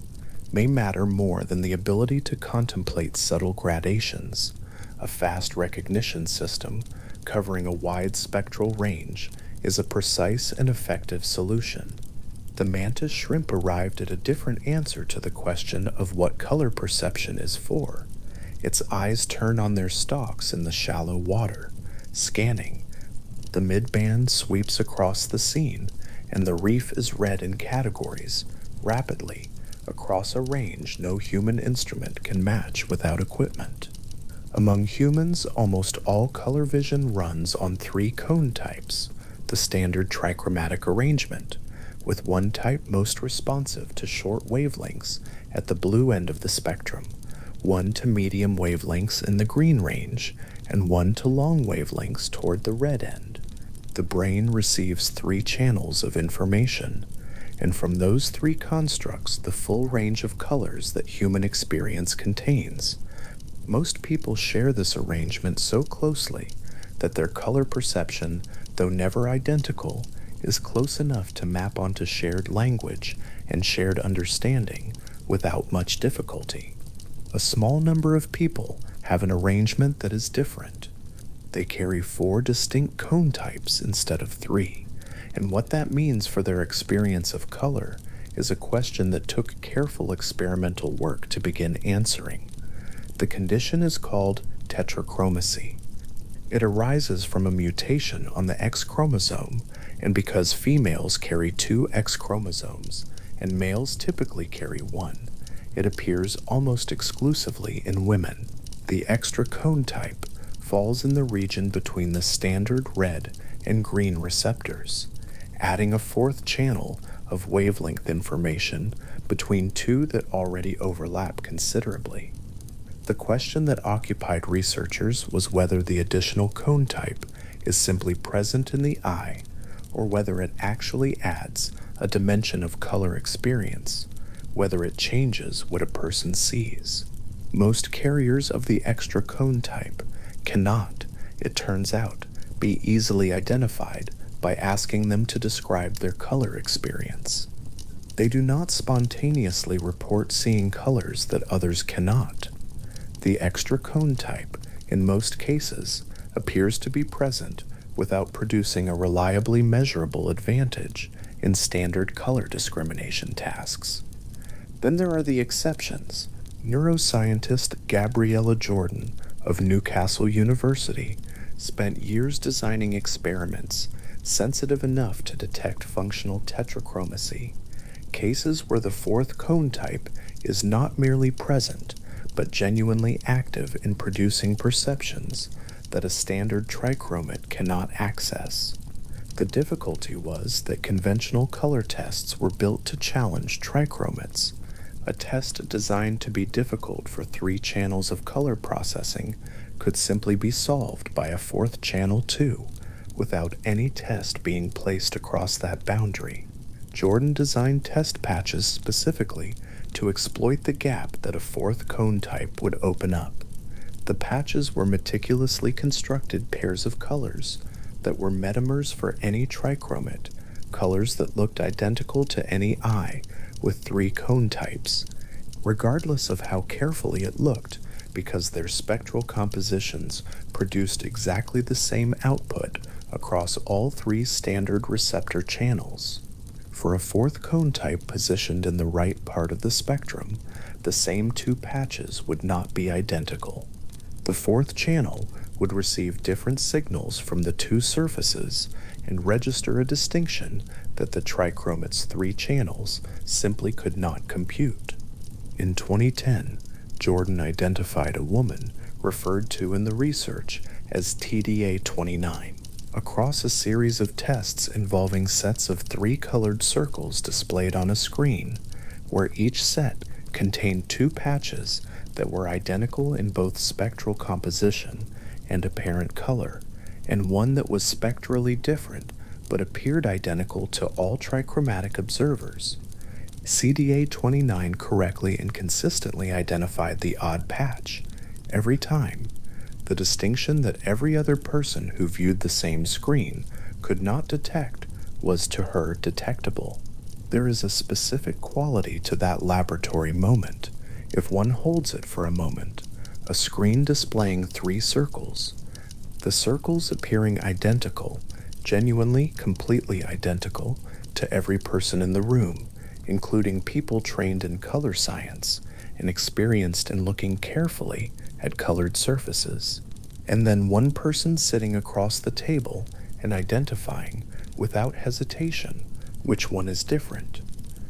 may matter more than the ability to contemplate subtle gradations. A fast recognition system covering a wide spectral range is a precise and effective solution. The mantis shrimp arrived at a different answer to the question of what color perception is for. Its eyes turn on their stalks in the shallow water, scanning. The midband sweeps across the scene, and the reef is read in categories, rapidly, across a range no human instrument can match without equipment. Among humans, almost all color vision runs on three cone types, the standard trichromatic arrangement, with one type most responsive to short wavelengths at the blue end of the spectrum, one to medium wavelengths in the green range, and one to long wavelengths toward the red end. The brain receives three channels of information, and from those three constructs the full range of colors that human experience contains. Most people share this arrangement so closely that their color perception, though never identical, is close enough to map onto shared language and shared understanding without much difficulty. A small number of people have an arrangement that is different. They carry four distinct cone types instead of three, and what that means for their experience of color is a question that took careful experimental work to begin answering. The condition is called tetrachromacy. It arises from a mutation on the X chromosome, and because females carry two X chromosomes and males typically carry one, it appears almost exclusively in women. The extra cone type falls in the region between the standard red and green receptors, adding a fourth channel of wavelength information between two that already overlap considerably. The question that occupied researchers was whether the additional cone type is simply present in the eye or whether it actually adds a dimension of color experience, whether it changes what a person sees. Most carriers of the extra cone type cannot, it turns out, be easily identified by asking them to describe their color experience. They do not spontaneously report seeing colors that others cannot. The extra cone type, in most cases, appears to be present without producing a reliably measurable advantage in standard color discrimination tasks. Then there are the exceptions. Neuroscientist Gabriella Jordan of Newcastle University spent years designing experiments sensitive enough to detect functional tetrachromacy, cases where the fourth cone type is not merely present, but genuinely active in producing perceptions that a standard trichromate cannot access. The difficulty was that conventional color tests were built to challenge trichromates. A test designed to be difficult for three channels of color processing could simply be solved by a fourth channel too, without any test being placed across that boundary. Jordan designed test patches specifically to exploit the gap that a fourth cone type would open up. The patches were meticulously constructed pairs of colors that were metamers for any trichromate, colors that looked identical to any eye with three cone types, regardless of how carefully it looked, because their spectral compositions produced exactly the same output across all three standard receptor channels. For a fourth cone type positioned in the right part of the spectrum, the same two patches would not be identical. The fourth channel would receive different signals from the two surfaces and register a distinction that the trichromate's three channels simply could not compute. In 2010, Jordan identified a woman referred to in the research as TDA29. Across a series of tests involving sets of three colored circles displayed on a screen, where each set contained two patches that were identical in both spectral composition and apparent color, and one that was spectrally different but appeared identical to all trichromatic observers. CDA29 correctly and consistently identified the odd patch every time, the distinction that every other person who viewed the same screen could not detect was to her detectable. There is a specific quality to that laboratory moment. If one holds it for a moment, a screen displaying 3 circles, the circles appearing identical, genuinely completely identical, to every person in the room, including people trained in color science and experienced in looking carefully at colored surfaces. And then one person sitting across the table and identifying, without hesitation, which one is different.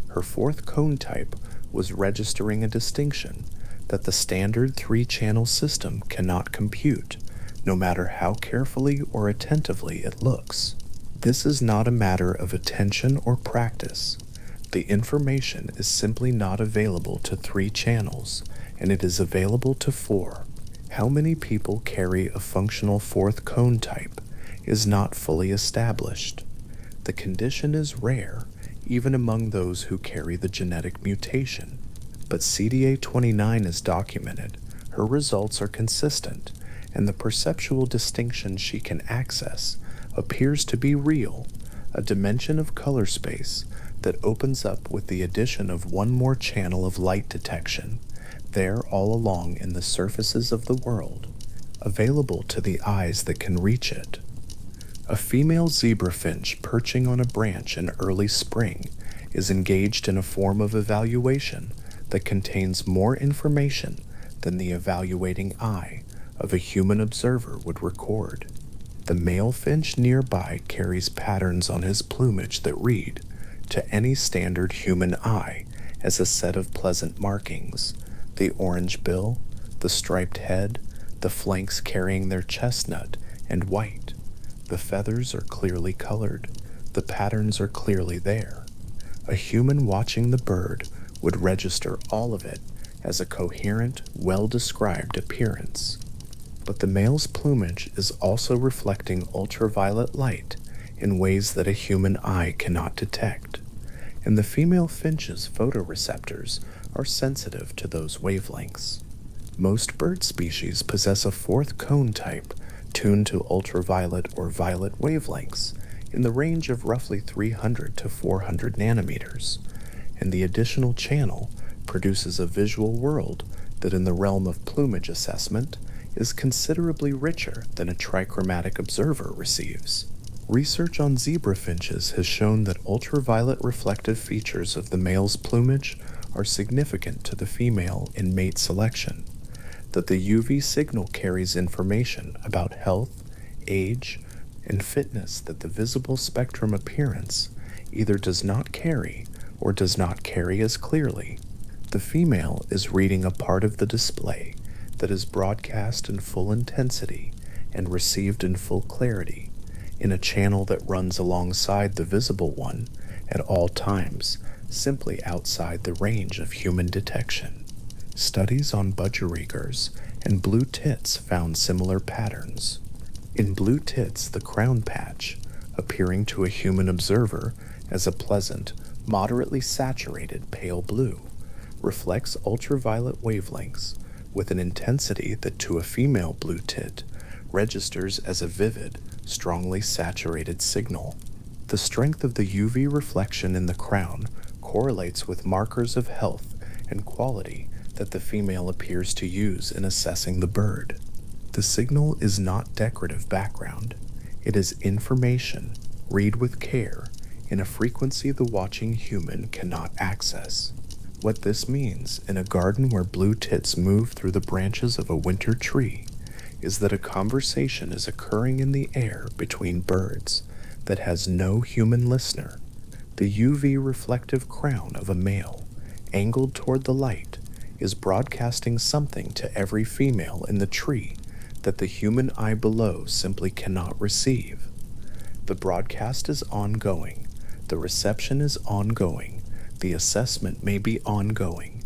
Her 4th cone type was registering a distinction that the standard 3-channel system cannot compute, no matter how carefully or attentively it looks. This is not a matter of attention or practice. The information is simply not available to 3 channels, and it is available to 4. How many people carry a functional 4th cone type is not fully established. The condition is rare, even among those who carry the genetic mutation. But CDA29 is documented, her results are consistent, and the perceptual distinction she can access appears to be real, a dimension of color space that opens up with the addition of one more channel of light detection, there all along in the surfaces of the world, available to the eyes that can reach it. A female zebrafinch perching on a branch in early spring is engaged in a form of evaluation that contains more information than the evaluating eye of a human observer would record. The male finch nearby carries patterns on his plumage that read, to any standard human eye, as a set of pleasant markings: the orange bill, the striped head, the flanks carrying their chestnut and white. The feathers are clearly colored. The patterns are clearly there. A human watching the bird would register all of it as a coherent, well-described appearance. But the male's plumage is also reflecting ultraviolet light in ways that a human eye cannot detect, and the female finch's photoreceptors are sensitive to those wavelengths. Most bird species possess a 4th cone type tuned to ultraviolet or violet wavelengths in the range of roughly 300 to 400 nanometers, and the additional channel produces a visual world that in the realm of plumage assessment is considerably richer than a trichromatic observer receives. Research on zebra finches has shown that ultraviolet reflective features of the male's plumage are significant to the female in mate selection, that the UV signal carries information about health, age, and fitness that the visible spectrum appearance either does not carry or does not carry as clearly. The female is reading a part of the display that is broadcast in full intensity and received in full clarity in a channel that runs alongside the visible one at all times, simply outside the range of human detection. Studies on budgerigars and blue tits found similar patterns. In blue tits, the crown patch, appearing to a human observer as a pleasant, moderately saturated pale blue, reflects ultraviolet wavelengths with an intensity that to a female blue tit registers as a vivid, strongly saturated signal. The strength of the UV reflection in the crown correlates with markers of health and quality that the female appears to use in assessing the bird. The signal is not decorative background. It is information, read with care, in a frequency the watching human cannot access. What this means in a garden where blue tits move through the branches of a winter tree is that a conversation is occurring in the air between birds that has no human listener. The UV reflective crown of a male, angled toward the light, is broadcasting something to every female in the tree that the human eye below simply cannot receive. The broadcast is ongoing. The reception is ongoing. The assessment may be ongoing.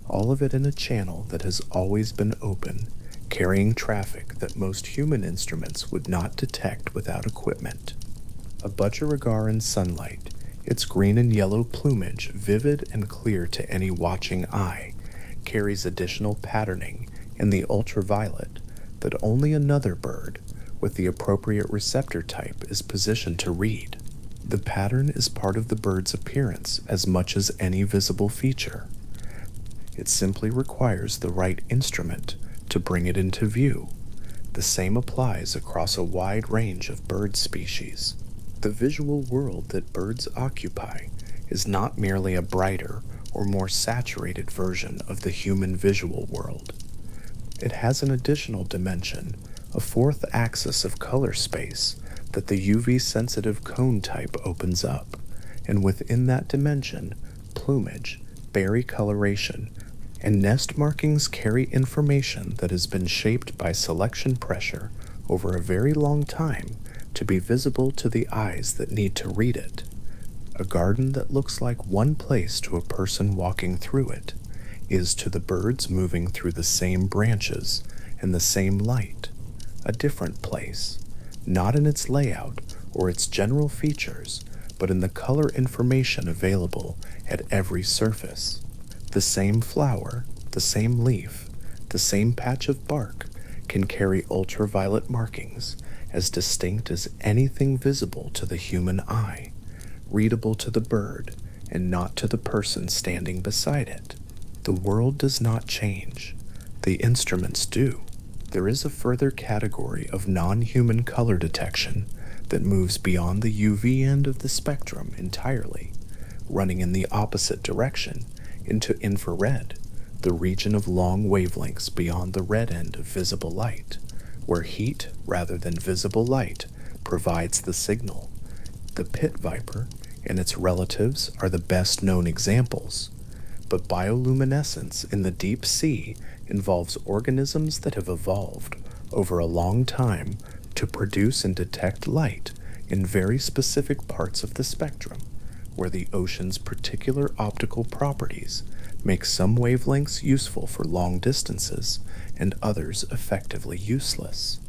All of it in a channel that has always been open, carrying traffic that most human instruments would not detect without equipment. A budgerigar in sunlight, its green and yellow plumage vivid and clear to any watching eye, carries additional patterning in the ultraviolet that only another bird with the appropriate receptor type is positioned to read. The pattern is part of the bird's appearance as much as any visible feature. It simply requires the right instrument to bring it into view. The same applies across a wide range of bird species. The visual world that birds occupy is not merely a brighter or more saturated version of the human visual world. It has an additional dimension, a fourth axis of color space that the UV-sensitive cone type opens up, and within that dimension, plumage, berry coloration, and nest markings carry information that has been shaped by selection pressure over a very long time to be visible to the eyes that need to read it. A garden that looks like one place to a person walking through it is to the birds moving through the same branches and the same light, a different place, not in its layout or its general features, but in the color information available at every surface. The same flower, the same leaf, the same patch of bark can carry ultraviolet markings as distinct as anything visible to the human eye, readable to the bird and not to the person standing beside it. The world does not change. The instruments do. There is a further category of non-human color detection that moves beyond the UV end of the spectrum entirely, running in the opposite direction into infrared, the region of long wavelengths beyond the red end of visible light, where heat rather than visible light provides the signal. The pit viper and its relatives are the best known examples, but bioluminescence in the deep sea involves organisms that have evolved over a long time to produce and detect light in very specific parts of the spectrum, where the ocean's particular optical properties make some wavelengths useful for long distances and others effectively useless.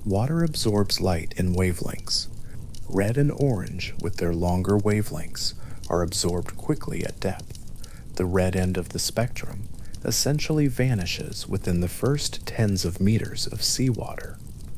Water absorbs light in wavelengths. Red and orange, with their longer wavelengths, are absorbed quickly at depth. The red end of the spectrum essentially vanishes within the first tens of meters of seawater.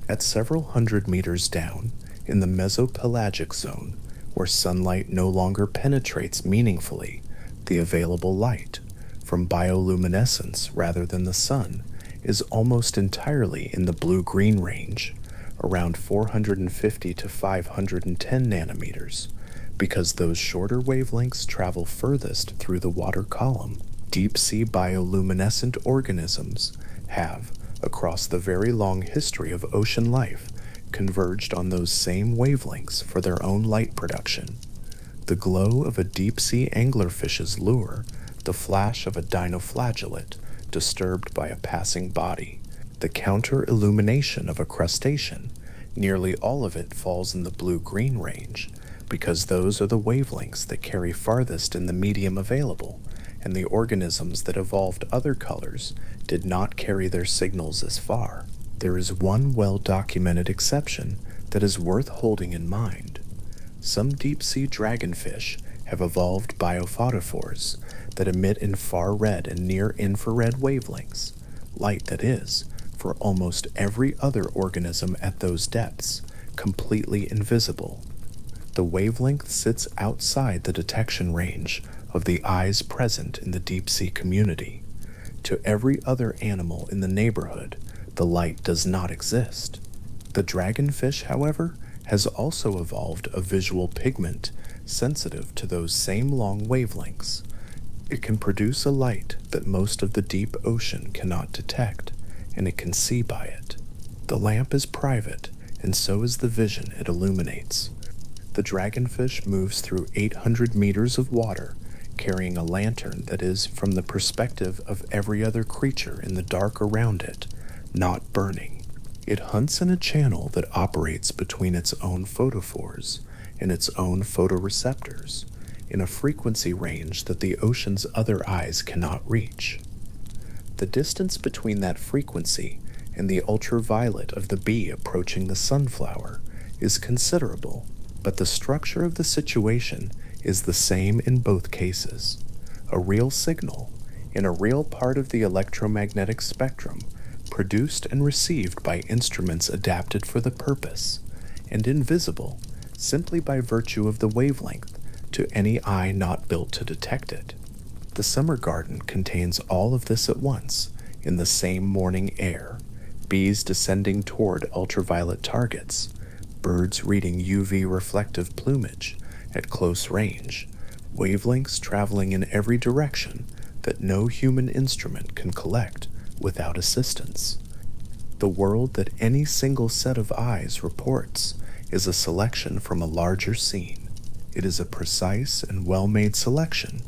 At several hundred meters down, in the mesopelagic zone, where sunlight no longer penetrates meaningfully, the available light, from bioluminescence rather than the sun, is almost entirely in the blue-green range, around 450 to 510 nanometers, because those shorter wavelengths travel furthest through the water column. Deep-sea bioluminescent organisms have, across the very long history of ocean life, converged on those same wavelengths for their own light production. The glow of a deep-sea anglerfish's lure, the flash of a dinoflagellate disturbed by a passing body, the counter-illumination of a crustacean, nearly all of it falls in the blue-green range, because those are the wavelengths that carry farthest in the medium available, and the organisms that evolved other colors did not carry their signals as far. There is one well-documented exception that is worth holding in mind. Some deep-sea dragonfish have evolved biophotophores that emit in far-red and near-infrared wavelengths, light that is, for almost every other organism at those depths, completely invisible. The wavelength sits outside the detection range of the eyes present in the deep-sea community. To every other animal in the neighborhood, the light does not exist. The dragonfish, however, has also evolved a visual pigment sensitive to those same long wavelengths. It can produce a light that most of the deep ocean cannot detect, and it can see by it. The lamp is private, and so is the vision it illuminates. The dragonfish moves through 800 meters of water, carrying a lantern that is from the perspective of every other creature in the dark around it, not burning. It hunts in a channel that operates between its own photophores and its own photoreceptors, in a frequency range that the ocean's other eyes cannot reach. The distance between that frequency and the ultraviolet of the bee approaching the sunflower is considerable, but the structure of the situation is the same in both cases. A real signal, in a real part of the electromagnetic spectrum, produced and received by instruments adapted for the purpose, and invisible, simply by virtue of the wavelength, to any eye not built to detect it. The summer garden contains all of this at once, in the same morning air, bees descending toward ultraviolet targets, birds reading UV reflective plumage at close range, wavelengths traveling in every direction that no human instrument can collect without assistance. The world that any single set of eyes reports is a selection from a larger scene. It is a precise and well-made selection,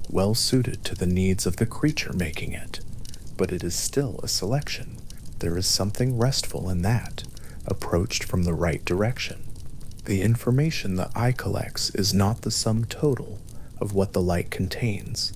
well suited to the needs of the creature making it. But it is still a selection. There is something restful in that, approached from the right direction. The information the eye collects is not the sum total of what the light contains.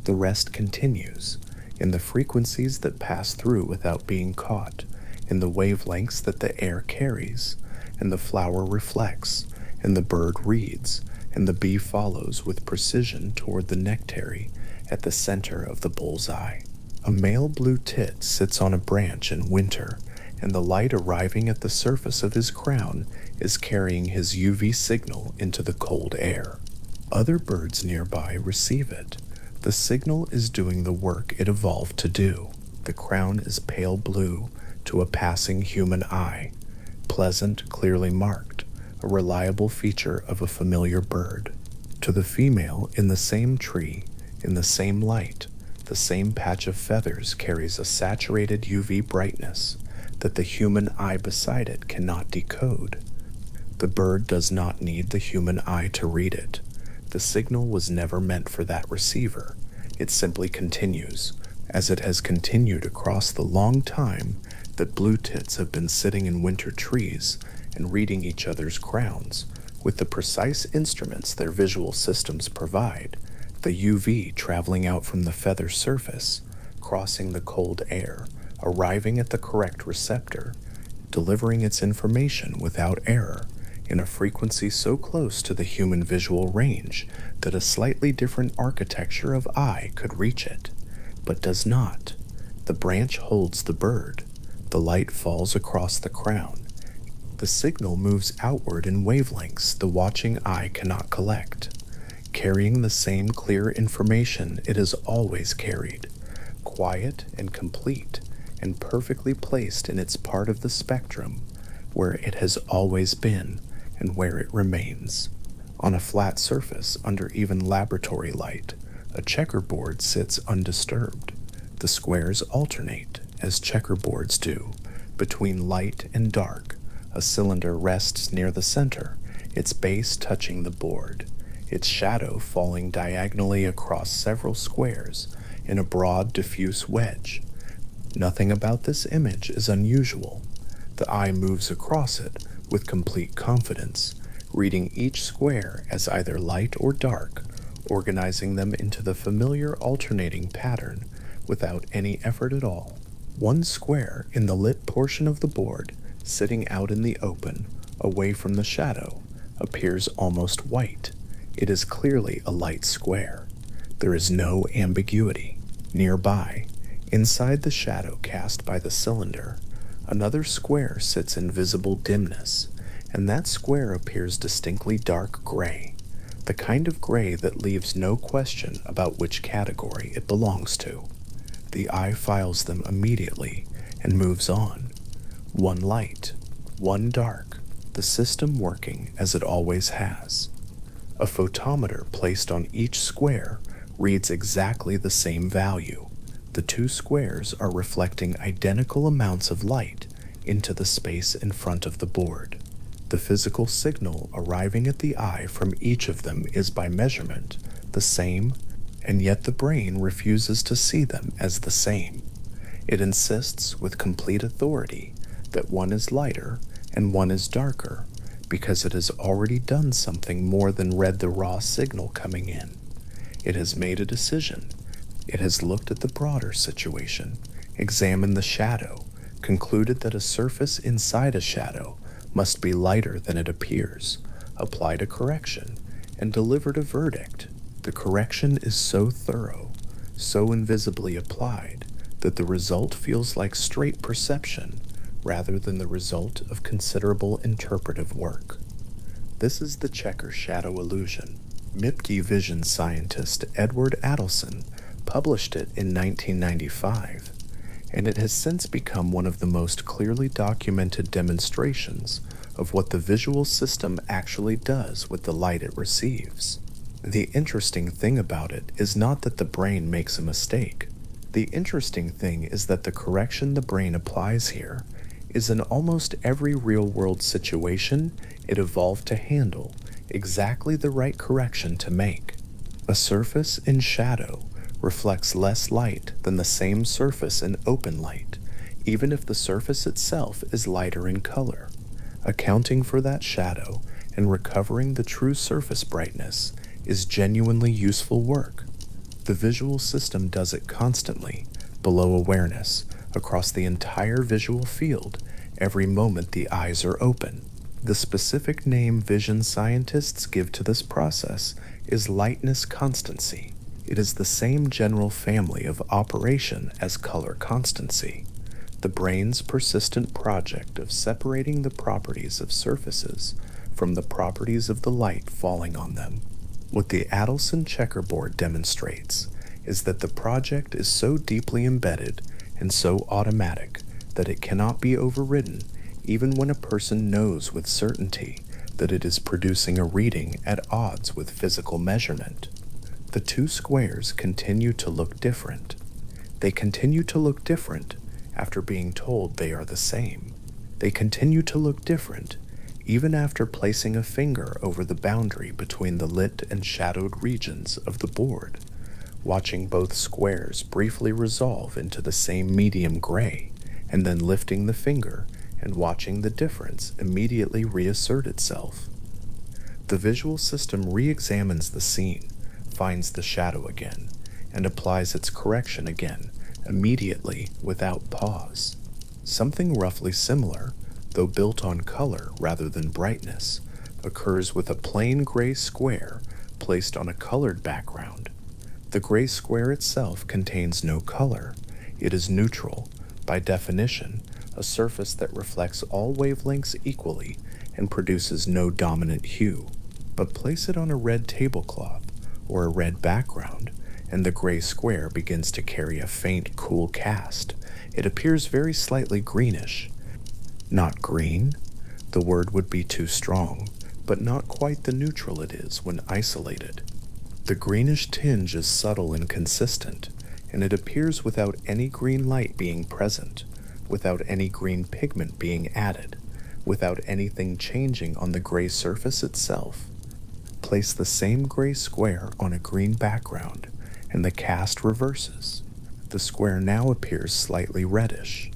The rest continues, in the frequencies that pass through without being caught, in the wavelengths that the air carries, and the flower reflects, and the bird reads, and the bee follows with precision toward the nectary at the center of the bullseye. A male blue tit sits on a branch in winter, and the light arriving at the surface of his crown is carrying his UV signal into the cold air. Other birds nearby receive it. The signal is doing the work it evolved to do. The crown is pale blue to a passing human eye, pleasant, clearly marked, a reliable feature of a familiar bird. To the female in the same tree, in the same light, the same patch of feathers carries a saturated UV brightness that the human eye beside it cannot decode. The bird does not need the human eye to read it. The signal was never meant for that receiver. It simply continues, as it has continued across the long time that blue tits have been sitting in winter trees and reading each other's crowns, with the precise instruments their visual systems provide, the UV traveling out from the feather surface, crossing the cold air, arriving at the correct receptor, delivering its information without error, in a frequency so close to the human visual range that a slightly different architecture of eye could reach it, but does not. The branch holds the bird. The light falls across the crown. The signal moves outward in wavelengths the watching eye cannot collect, carrying the same clear information it has always carried, quiet and complete, and perfectly placed in its part of the spectrum, where it has always been and where it remains. On a flat surface under even laboratory light, a checkerboard sits undisturbed. The squares alternate, as checkerboards do, between light and dark. A cylinder rests near the center, its base touching the board, its shadow falling diagonally across several squares in a broad, diffuse wedge. Nothing about this image is unusual. The eye moves across it with complete confidence, reading each square as either light or dark, organizing them into the familiar alternating pattern without any effort at all. One square in the lit portion of the board, sitting out in the open, away from the shadow, appears almost white. It is clearly a light square. There is no ambiguity. Nearby, inside the shadow cast by the cylinder, another square sits in visible dimness, and that square appears distinctly dark gray, the kind of gray that leaves no question about which category it belongs to. The eye files them immediately and moves on. One light, one dark, the system working as it always has. A photometer placed on each square reads exactly the same value. The two squares are reflecting identical amounts of light into the space in front of the board. The physical signal arriving at the eye from each of them is by measurement the same, and yet the brain refuses to see them as the same. It insists with complete authority that one is lighter and one is darker because it has already done something more than read the raw signal coming in. It has made a decision. It has looked at the broader situation, examined the shadow, concluded that a surface inside a shadow must be lighter than it appears, applied a correction, and delivered a verdict. The correction is so thorough, so invisibly applied, that the result feels like straight perception rather than the result of considerable interpretive work. This is the checker shadow illusion. MIPKE vision scientist Edward Adelson published it in 1995, and it has since become one of the most clearly documented demonstrations of what the visual system actually does with the light it receives. The interesting thing about it is not that the brain makes a mistake. The interesting thing is that the correction the brain applies here is in almost every real-world situation it evolved to handle exactly the right correction to make. A surface in shadow reflects less light than the same surface in open light, even if the surface itself is lighter in color. Accounting for that shadow and recovering the true surface brightness is genuinely useful work. The visual system does it constantly, below awareness, across the entire visual field, every moment the eyes are open. The specific name vision scientists give to this process is lightness constancy. It is the same general family of operation as color constancy, the brain's persistent project of separating the properties of surfaces from the properties of the light falling on them. What the Adelson checkerboard demonstrates is that the project is so deeply embedded and so automatic that it cannot be overridden even when a person knows with certainty that it is producing a reading at odds with physical measurement. The two squares continue to look different. They continue to look different after being told they are the same. They continue to look different even after placing a finger over the boundary between the lit and shadowed regions of the board, watching both squares briefly resolve into the same medium gray, and then lifting the finger and watching the difference immediately reassert itself. The visual system re-examines the scene, finds the shadow again, and applies its correction again, immediately without pause. Something roughly similar, though built on color rather than brightness, occurs with a plain gray square placed on a colored background. The gray square itself contains no color. It is neutral, by definition, a surface that reflects all wavelengths equally and produces no dominant hue. But place it on a red tablecloth or a red background, and the gray square begins to carry a faint, cool cast. It appears very slightly greenish. Not green, the word would be too strong, but not quite the neutral it is when isolated. The greenish tinge is subtle and consistent, and it appears without any green light being present, without any green pigment being added, without anything changing on the gray surface itself. Place the same gray square on a green background, and the cast reverses. The square now appears slightly reddish.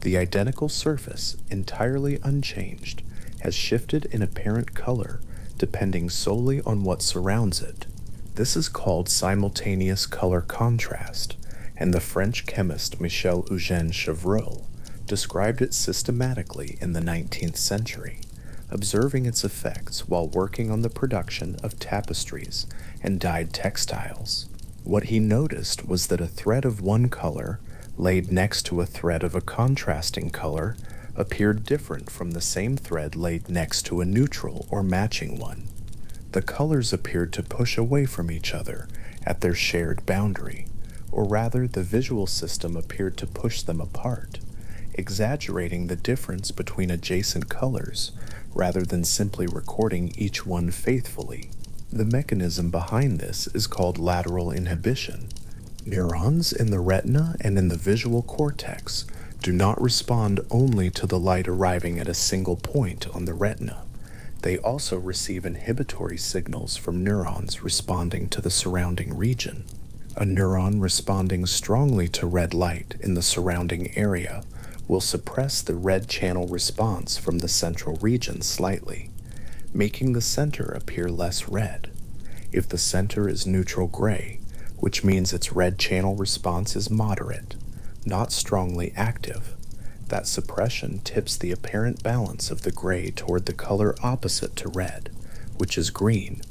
The identical surface, entirely unchanged, has shifted in apparent color depending solely on what surrounds it. This is called simultaneous color contrast, and the French chemist Michel-Eugène Chevreul described it systematically in the 19th century, observing its effects while working on the production of tapestries and dyed textiles. What he noticed was that a thread of one color laid next to a thread of a contrasting color appeared different from the same thread laid next to a neutral or matching one. The colors appeared to push away from each other at their shared boundary, or rather the visual system appeared to push them apart, exaggerating the difference between adjacent colors rather than simply recording each one faithfully. The mechanism behind this is called lateral inhibition. Neurons in the retina and in the visual cortex do not respond only to the light arriving at a single point on the retina. They also receive inhibitory signals from neurons responding to the surrounding region. A neuron responding strongly to red light in the surrounding area will suppress the red channel response from the central region slightly, making the center appear less red. If the center is neutral gray, which means its red channel response is moderate, not strongly active, that suppression tips the apparent balance of the gray toward the color opposite to red, which is green.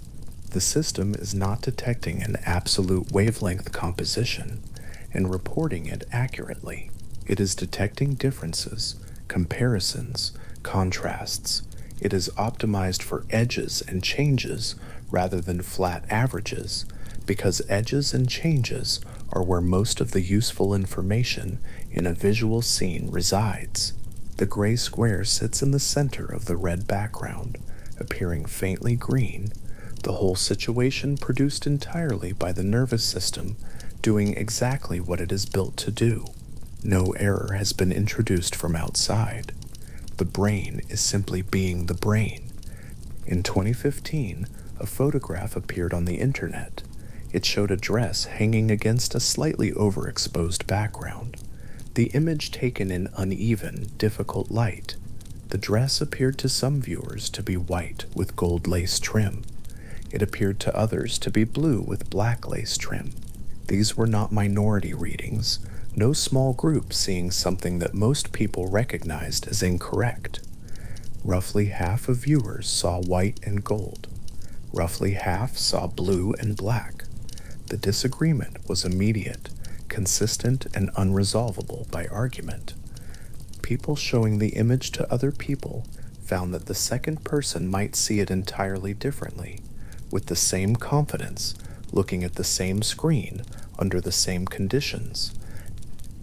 The system is not detecting an absolute wavelength composition and reporting it accurately. It is detecting differences, comparisons, contrasts, It is optimized for edges and changes rather than flat averages, because edges and changes are where most of the useful information in a visual scene resides. The gray square sits in the center of the red background, appearing faintly green, the whole situation produced entirely by the nervous system doing exactly what it is built to do. No error has been introduced from outside. The brain is simply being the brain. In 2015, a photograph appeared on the internet. It showed a dress hanging against a slightly overexposed background. The image taken in uneven, difficult light. The dress appeared to some viewers to be white with gold lace trim. It appeared to others to be blue with black lace trim. These were not minority readings, no small group seeing something that most people recognized as incorrect. Roughly half of viewers saw white and gold. Roughly half saw blue and black. The disagreement was immediate, consistent, and unresolvable by argument. People showing the image to other people found that the second person might see it entirely differently, with the same confidence, looking at the same screen under the same conditions.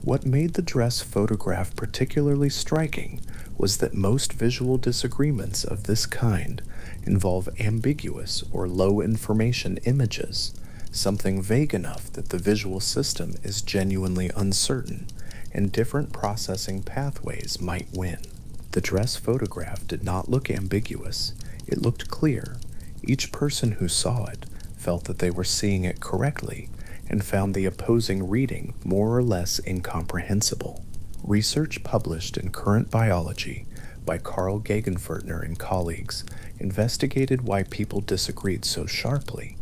What made the dress photograph particularly striking was that most visual disagreements of this kind involve ambiguous or low information images, something vague enough that the visual system is genuinely uncertain, and different processing pathways might win. The dress photograph did not look ambiguous. It looked clear. Each person who saw it felt that they were seeing it correctly and found the opposing reading more or less incomprehensible. Research published in Current Biology by Carl Gegenfertner and colleagues investigated why people disagreed so sharply,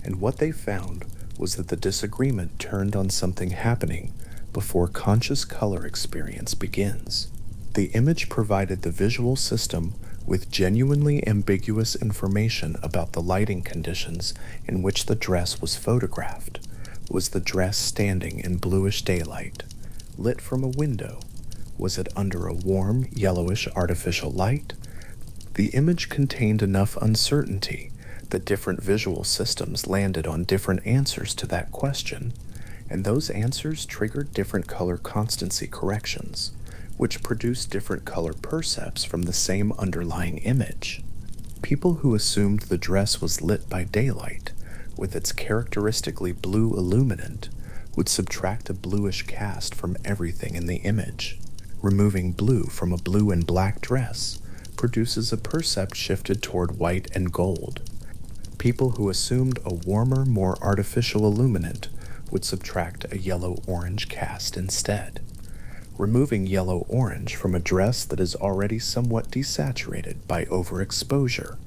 and what they found was that the disagreement turned on something happening before conscious color experience begins. The image provided the visual system with genuinely ambiguous information about the lighting conditions in which the dress was photographed. Was the dress standing in bluish daylight, lit from a window? Was it under a warm, yellowish artificial light? The image contained enough uncertainty that different visual systems landed on different answers to that question, and those answers triggered different color constancy corrections, which produced different color percepts from the same underlying image. People who assumed the dress was lit by daylight, with its characteristically blue illuminant, would subtract a bluish cast from everything in the image. Removing blue from a blue and black dress produces a percept shifted toward white and gold. People who assumed a warmer, more artificial illuminant would subtract a yellow-orange cast instead. Removing yellow-orange from a dress that is already somewhat desaturated by overexposure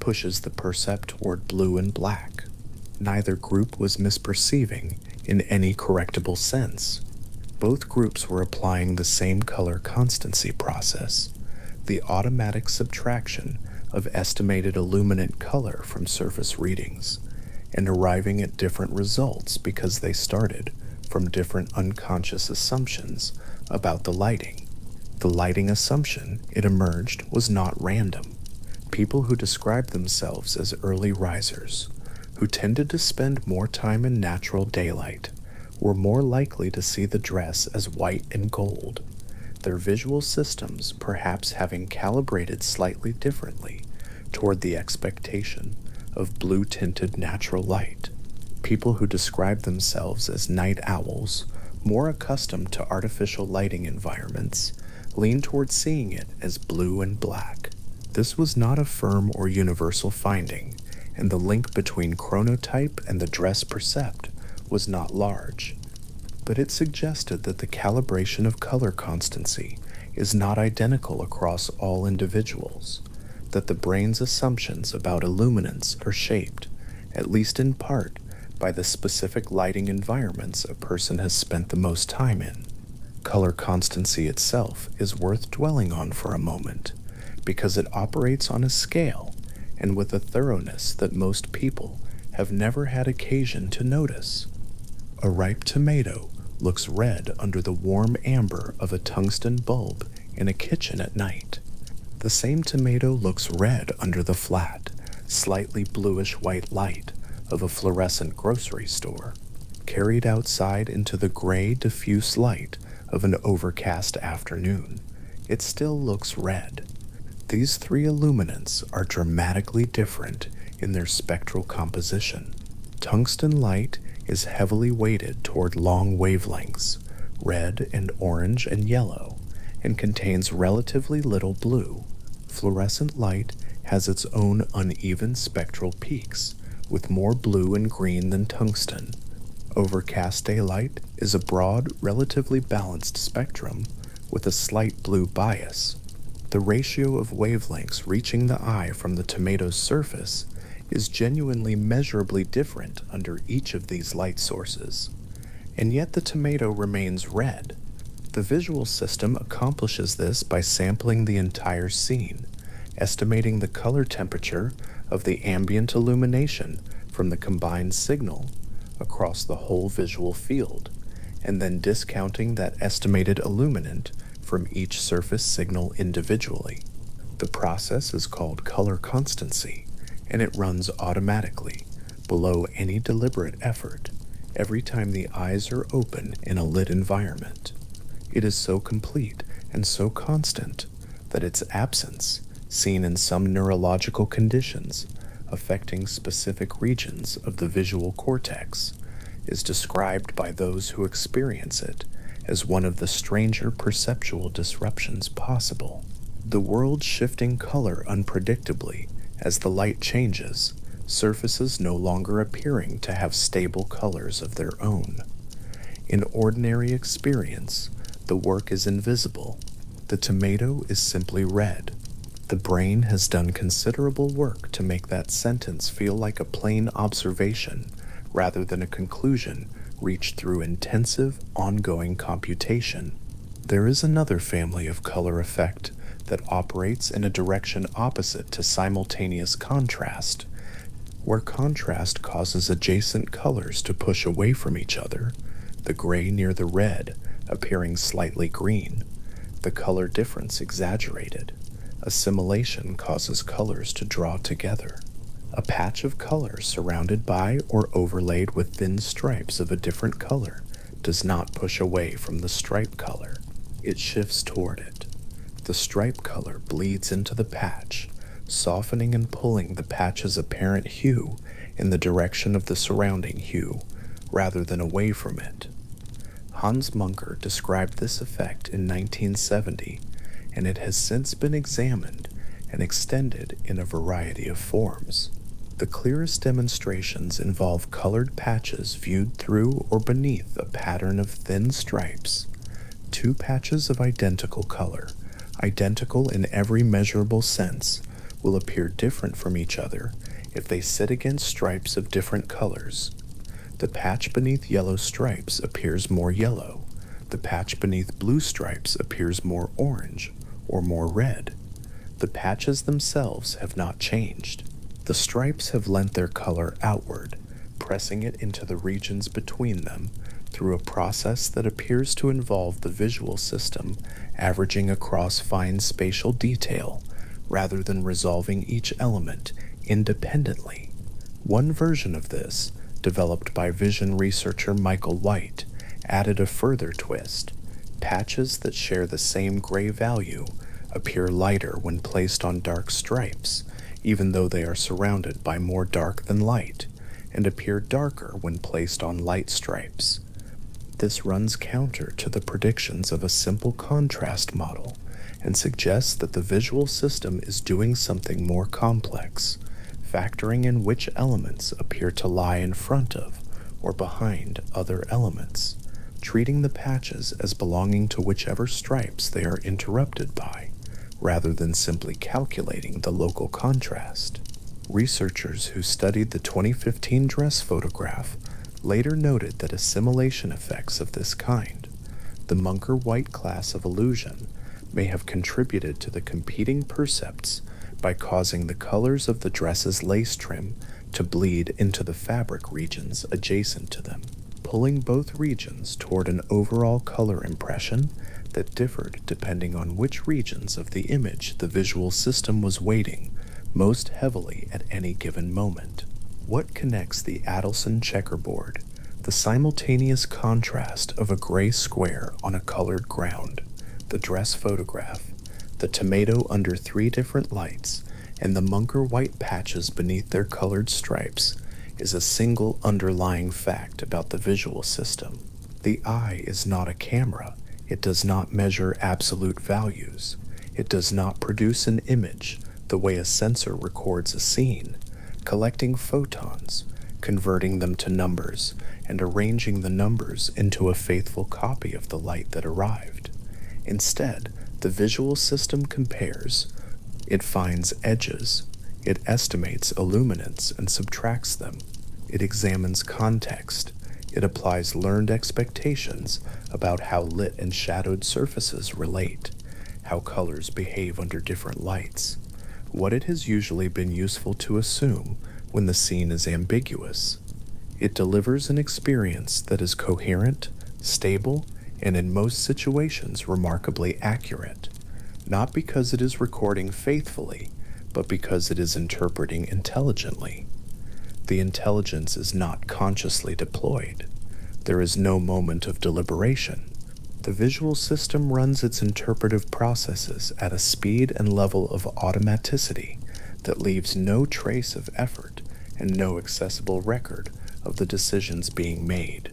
pushes the percept toward blue and black. Neither group was misperceiving in any correctable sense. Both groups were applying the same color constancy process, the automatic subtraction of estimated illuminant color from surface readings, and arriving at different results because they started from different unconscious assumptions about the lighting. The lighting assumption, it emerged, was not random. People who described themselves as early risers, who tended to spend more time in natural daylight, were more likely to see the dress as white and gold, their visual systems perhaps having calibrated slightly differently toward the expectation of blue-tinted natural light. People who described themselves as night owls, more accustomed to artificial lighting environments, leaned toward seeing it as blue and black. This was not a firm or universal finding, and the link between chronotype and the dress percept was not large, but it suggested that the calibration of color constancy is not identical across all individuals, that the brain's assumptions about illuminance are shaped, at least in part, by the specific lighting environments a person has spent the most time in. Color constancy itself is worth dwelling on for a moment, because it operates on a scale and with a thoroughness that most people have never had occasion to notice. A ripe tomato looks red under the warm amber of a tungsten bulb in a kitchen at night. The same tomato looks red under the flat, slightly bluish-white light of a fluorescent grocery store. Carried outside into the gray, diffuse light of an overcast afternoon, it still looks red. These three illuminants are dramatically different in their spectral composition. Tungsten light is heavily weighted toward long wavelengths, red and orange and yellow, and contains relatively little blue. Fluorescent light has its own uneven spectral peaks, with more blue and green than tungsten. Overcast daylight is a broad, relatively balanced spectrum with a slight blue bias. The ratio of wavelengths reaching the eye from the tomato's surface is genuinely measurably different under each of these light sources. And yet the tomato remains red. The visual system accomplishes this by sampling the entire scene, estimating the color temperature of the ambient illumination from the combined signal across the whole visual field, and then discounting that estimated illuminant from each surface signal individually. The process is called color constancy, and it runs automatically, below any deliberate effort, every time the eyes are open in a lit environment. It is so complete and so constant that its absence, seen in some neurological conditions affecting specific regions of the visual cortex, is described by those who experience it as one of the stranger perceptual disruptions possible. The world shifting color unpredictably as the light changes, surfaces no longer appearing to have stable colors of their own. In ordinary experience, the work is invisible. The tomato is simply red. The brain has done considerable work to make that sentence feel like a plain observation rather than a conclusion reached through intensive, ongoing computation. There is another family of color effect that operates in a direction opposite to simultaneous contrast, where contrast causes adjacent colors to push away from each other, the gray near the red appearing slightly green, the color difference exaggerated. Assimilation causes colors to draw together. A patch of color surrounded by or overlaid with thin stripes of a different color does not push away from the stripe color. It shifts toward it. The stripe color bleeds into the patch, softening and pulling the patch's apparent hue in the direction of the surrounding hue, rather than away from it. Hans Munker described this effect in 1970, and it has since been examined and extended in a variety of forms. The clearest demonstrations involve colored patches viewed through or beneath a pattern of thin stripes. Two patches of identical color, identical in every measurable sense, will appear different from each other if they sit against stripes of different colors. The patch beneath yellow stripes appears more yellow. The patch beneath blue stripes appears more orange or more red. The patches themselves have not changed. The stripes have lent their color outward, pressing it into the regions between them through a process that appears to involve the visual system averaging across fine spatial detail rather than resolving each element independently. One version of this, developed by vision researcher Michael White, added a further twist. Patches that share the same gray value appear lighter when placed on dark stripes, even though they are surrounded by more dark than light, and appear darker when placed on light stripes. This runs counter to the predictions of a simple contrast model and suggests that the visual system is doing something more complex, factoring in which elements appear to lie in front of or behind other elements, treating the patches as belonging to whichever stripes they are interrupted by, rather than simply calculating the local contrast. Researchers who studied the 2015 dress photograph later noted that assimilation effects of this kind, the Munker-White class of illusion, may have contributed to the competing percepts by causing the colors of the dress's lace trim to bleed into the fabric regions adjacent to them. Pulling both regions toward an overall color impression that differed depending on which regions of the image the visual system was weighting most heavily at any given moment. What connects the Adelson checkerboard, the simultaneous contrast of a gray square on a colored ground, the dress photograph, the tomato under 3 different lights, and the Munker white patches beneath their colored stripes, is a single underlying fact about the visual system. The eye is not a camera. It does not measure absolute values. It does not produce an image the way a sensor records a scene, collecting photons, converting them to numbers, and arranging the numbers into a faithful copy of the light that arrived. Instead, the visual system compares. It finds edges. It estimates illuminance and subtracts them. It examines context. It applies learned expectations about how lit and shadowed surfaces relate, how colors behave under different lights, what it has usually been useful to assume when the scene is ambiguous. It delivers an experience that is coherent, stable, and in most situations remarkably accurate, not because it is recording faithfully, but because it is interpreting intelligently. The intelligence is not consciously deployed. There is no moment of deliberation. The visual system runs its interpretive processes at a speed and level of automaticity that leaves no trace of effort and no accessible record of the decisions being made.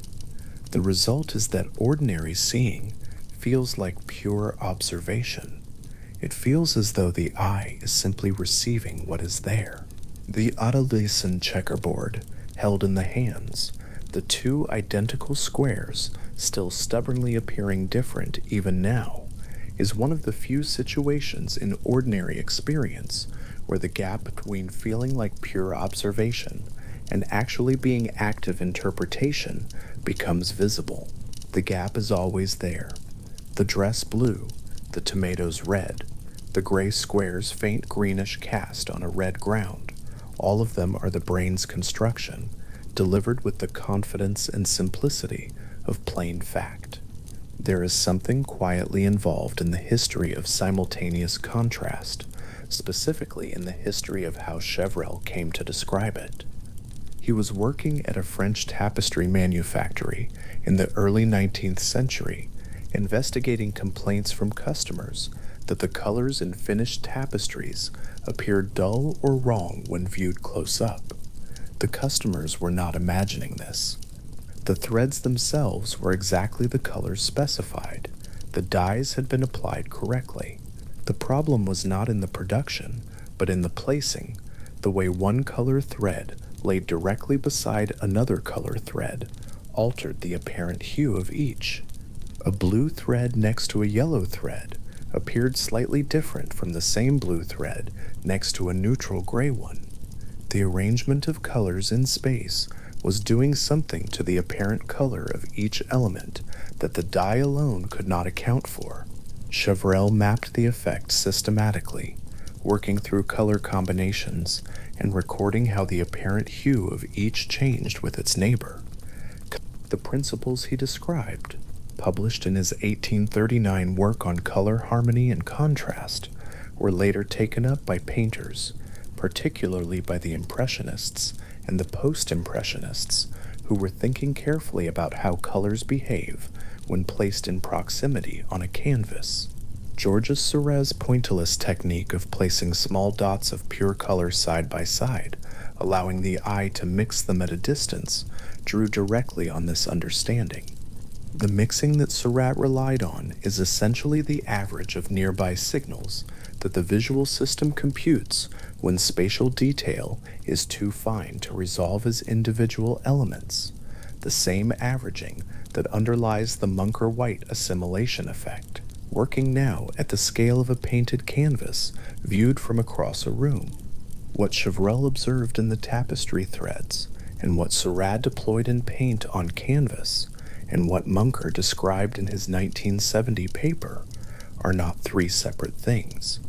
The result is that ordinary seeing feels like pure observation. It feels as though the eye is simply receiving what is there. The Adelson checkerboard, held in the hands, the 2 identical squares still stubbornly appearing different even now, is one of the few situations in ordinary experience where the gap between feeling like pure observation and actually being active interpretation becomes visible. The gap is always there. The dress blue, the tomatoes red, the gray squares faint greenish cast on a red ground. All of them are the brain's construction, delivered with the confidence and simplicity of plain fact. There is something quietly involved in the history of simultaneous contrast, specifically in the history of how Chevreul came to describe it. He was working at a French tapestry manufactory in the early 19th century, investigating complaints from customers that the colors in finished tapestries appeared dull or wrong when viewed close up. The customers were not imagining this. The threads themselves were exactly the colors specified. The dyes had been applied correctly. The problem was not in the production, but in the placing, the way one color thread laid directly beside another color thread altered the apparent hue of each. A blue thread next to a yellow thread appeared slightly different from the same blue thread next to a neutral gray one. The arrangement of colors in space was doing something to the apparent color of each element that the dye alone could not account for. Chevreul mapped the effect systematically, working through color combinations and recording how the apparent hue of each changed with its neighbor. The principles he described, published in his 1839 work on color harmony and contrast, were later taken up by painters, particularly by the Impressionists and the Post-Impressionists, who were thinking carefully about how colors behave when placed in proximity on a canvas. Georges Seurat's pointillist technique of placing small dots of pure color side by side, allowing the eye to mix them at a distance, drew directly on this understanding. The mixing that Seurat relied on is essentially the average of nearby signals that the visual system computes when spatial detail is too fine to resolve as individual elements, the same averaging that underlies the Munker white assimilation effect, working now at the scale of a painted canvas viewed from across a room. What Chevreul observed in the tapestry threads, and what Seurat deployed in paint on canvas, and what Munker described in his 1970 paper, are not 3 separate things.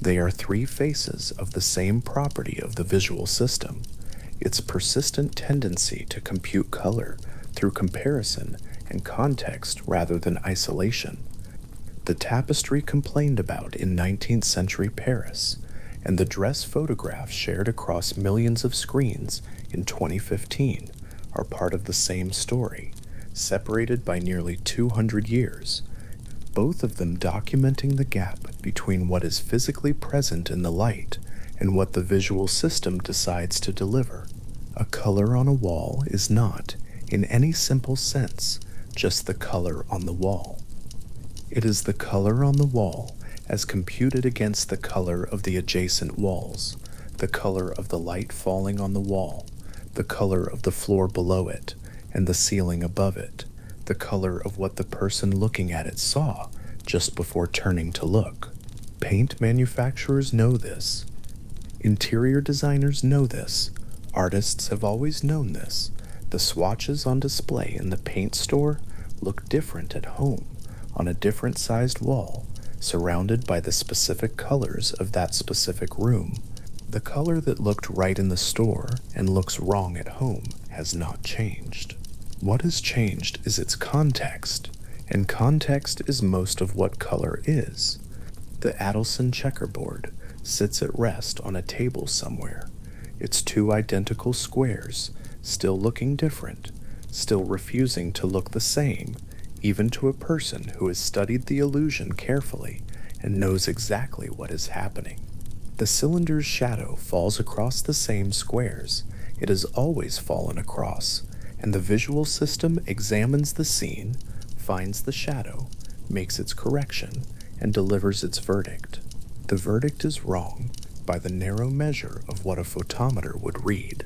They are 3 faces of the same property of the visual system, its persistent tendency to compute color through comparison and context rather than isolation. the tapestry complained about in 19th century Paris, and the dress photographs shared across millions of screens in 2015 are part of the same story, separated by nearly 200 years, both of them documenting the gap between what is physically present in the light and what the visual system decides to deliver. A color on a wall is not, in any simple sense, just the color on the wall. It is the color on the wall as computed against the color of the adjacent walls, the color of the light falling on the wall, the color of the floor below it, and the ceiling above it, the color of what the person looking at it saw just before turning to look. Paint manufacturers know this. Interior designers know this. Artists have always known this. The swatches on display in the paint store look different at home, on a different sized wall, surrounded by the specific colors of that specific room. The color that looked right in the store and looks wrong at home has not changed. What has changed is its context, and context is most of what color is. The Adelson checkerboard sits at rest on a table somewhere. Its two identical squares, still looking different, still refusing to look the same, even to a person who has studied the illusion carefully and knows exactly what is happening. The cylinder's shadow falls across the same squares it has always fallen across, and the visual system examines the scene, finds the shadow, makes its correction, and delivers its verdict. The verdict is wrong by the narrow measure of what a photometer would read.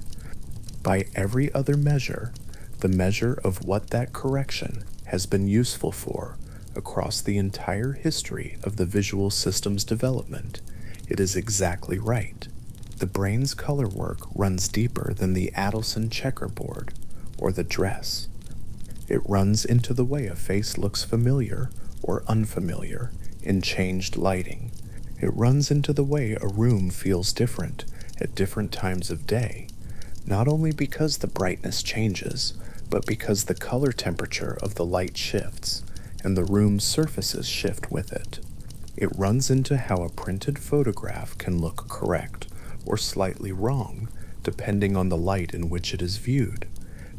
By every other measure, the measure of what that correction has been useful for across the entire history of the visual system's development, it is exactly right. The brain's color work runs deeper than the Adelson checkerboard or the dress. It runs into the way a face looks familiar or unfamiliar in changed lighting. It runs into the way a room feels different at different times of day, not only because the brightness changes, but because the color temperature of the light shifts and the room's surfaces shift with it. It runs into how a printed photograph can look correct or slightly wrong depending on the light in which it is viewed,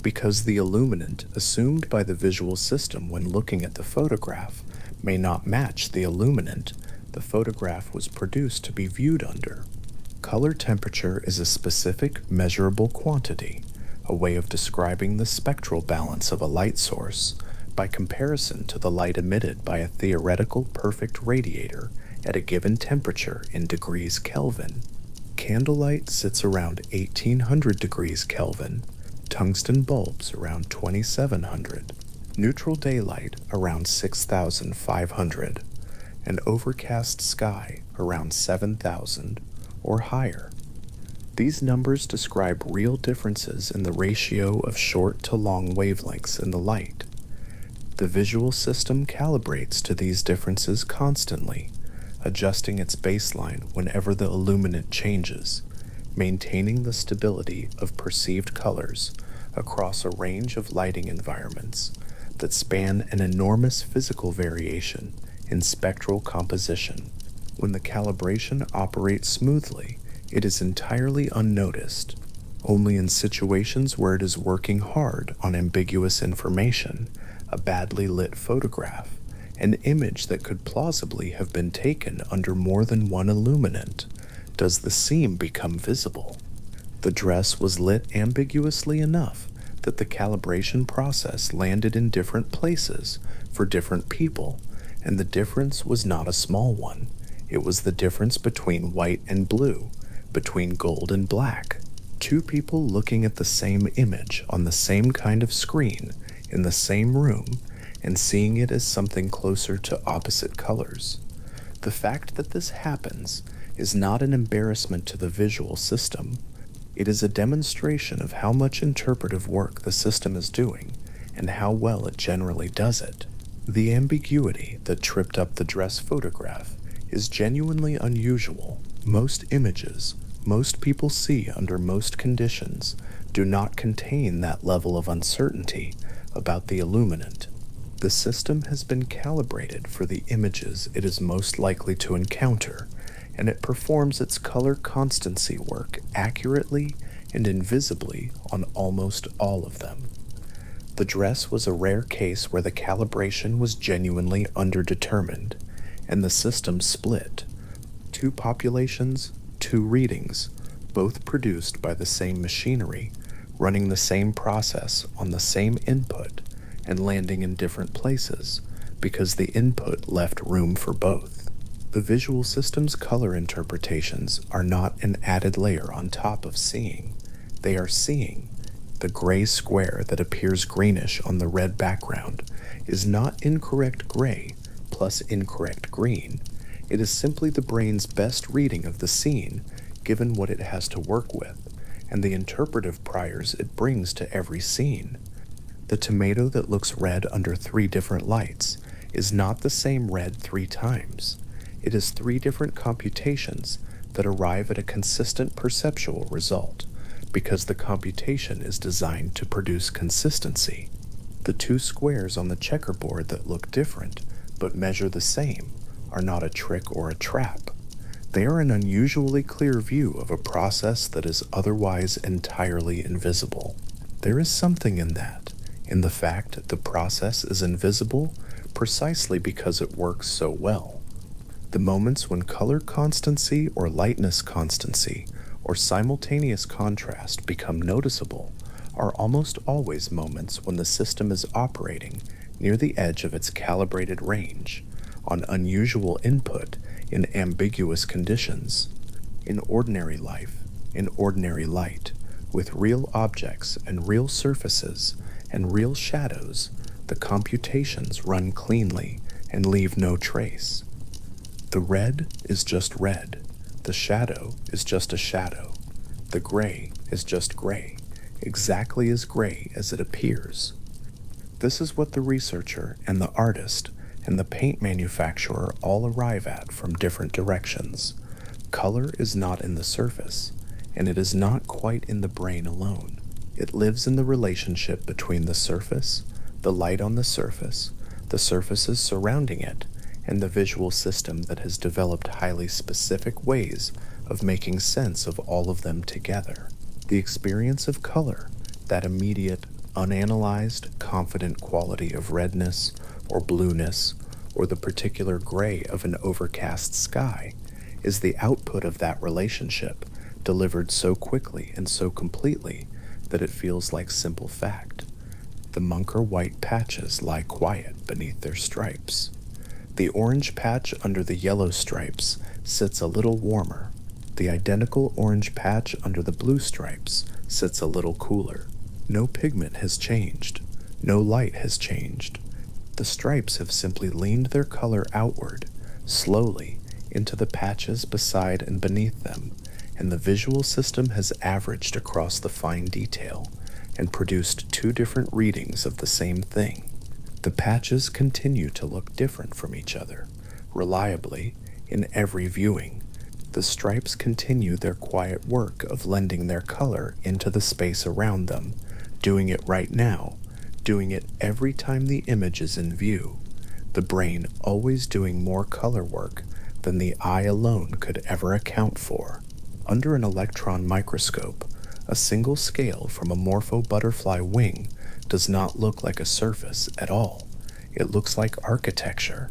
because the illuminant assumed by the visual system when looking at the photograph may not match the illuminant the photograph was produced to be viewed under. Color temperature is a specific measurable quantity, a way of describing the spectral balance of a light source by comparison to the light emitted by a theoretical perfect radiator at a given temperature in degrees Kelvin. Candlelight sits around 1800 degrees Kelvin, tungsten bulbs around 2700, neutral daylight around 6500, and overcast sky around 7000 or higher. These numbers describe real differences in the ratio of short to long wavelengths in the light. The visual system calibrates to these differences constantly, adjusting its baseline whenever the illuminant changes, maintaining the stability of perceived colors across a range of lighting environments that span an enormous physical variation in spectral composition. When the calibration operates smoothly, it is entirely unnoticed. Only in situations where it is working hard on ambiguous information, a badly lit photograph, an image that could plausibly have been taken under more than one illuminant, does the seam become visible. The dress was lit ambiguously enough that the calibration process landed in different places for different people, and the difference was not a small one. It was the difference between white and blue, between gold and black. Two people looking at the same image on the same kind of screen in the same room and seeing it as something closer to opposite colors. The fact that this happens is not an embarrassment to the visual system. It is a demonstration of how much interpretive work the system is doing and how well it generally does it. The ambiguity that tripped up the dress photograph is genuinely unusual. Most images most people see under most conditions do not contain that level of uncertainty about the illuminant. The system has been calibrated for the images it is most likely to encounter, and it performs its color constancy work accurately and invisibly on almost all of them. The dress was a rare case where the calibration was genuinely underdetermined, and the system split. Two populations, two readings, both produced by the same machinery, running the same process on the same input, and landing in different places because the input left room for both. The visual system's color interpretations are not an added layer on top of seeing. They are seeing. The gray square that appears greenish on the red background is not incorrect gray plus incorrect green. It is simply the brain's best reading of the scene given what it has to work with, and the interpretive priors it brings to every scene. The tomato that looks red under 3 different lights is not the same red 3 times. It is 3 different computations that arrive at a consistent perceptual result, because the computation is designed to produce consistency. The 2 squares on the checkerboard that look different but measure the same are not a trick or a trap. They are an unusually clear view of a process that is otherwise entirely invisible. There is something in that, in the fact the process is invisible precisely because it works so well. The moments when color constancy or lightness constancy or simultaneous contrast become noticeable are almost always moments when the system is operating near the edge of its calibrated range, on unusual input in ambiguous conditions. In ordinary life, in ordinary light, with real objects and real surfaces and real shadows, the computations run cleanly and leave no trace. The red is just red. The shadow is just a shadow. The gray is just gray, exactly as gray as it appears. This is what the researcher and the artist and the paint manufacturer all arrive at from different directions. Color is not in the surface, and it is not quite in the brain alone. It lives in the relationship between the surface, the light on the surfaces surrounding it, and the visual system that has developed highly specific ways of making sense of all of them together. The experience of color, that immediate, unanalyzed, confident quality of redness or blueness, or the particular gray of an overcast sky, is the output of that relationship, delivered so quickly and so completely that it feels like simple fact. The Munker white patches lie quiet beneath their stripes. The orange patch under the yellow stripes sits a little warmer. The identical orange patch under the blue stripes sits a little cooler. No pigment has changed. No light has changed. The stripes have simply leaned their color outward, slowly, into the patches beside and beneath them, and the visual system has averaged across the fine detail and produced 2 different readings of the same thing. The patches continue to look different from each other, reliably, in every viewing. The stripes continue their quiet work of lending their color into the space around them, doing it right now, doing it every time the image is in view, the brain always doing more color work than the eye alone could ever account for. Under an electron microscope, a single scale from a morpho butterfly wing does not look like a surface at all. It looks like architecture.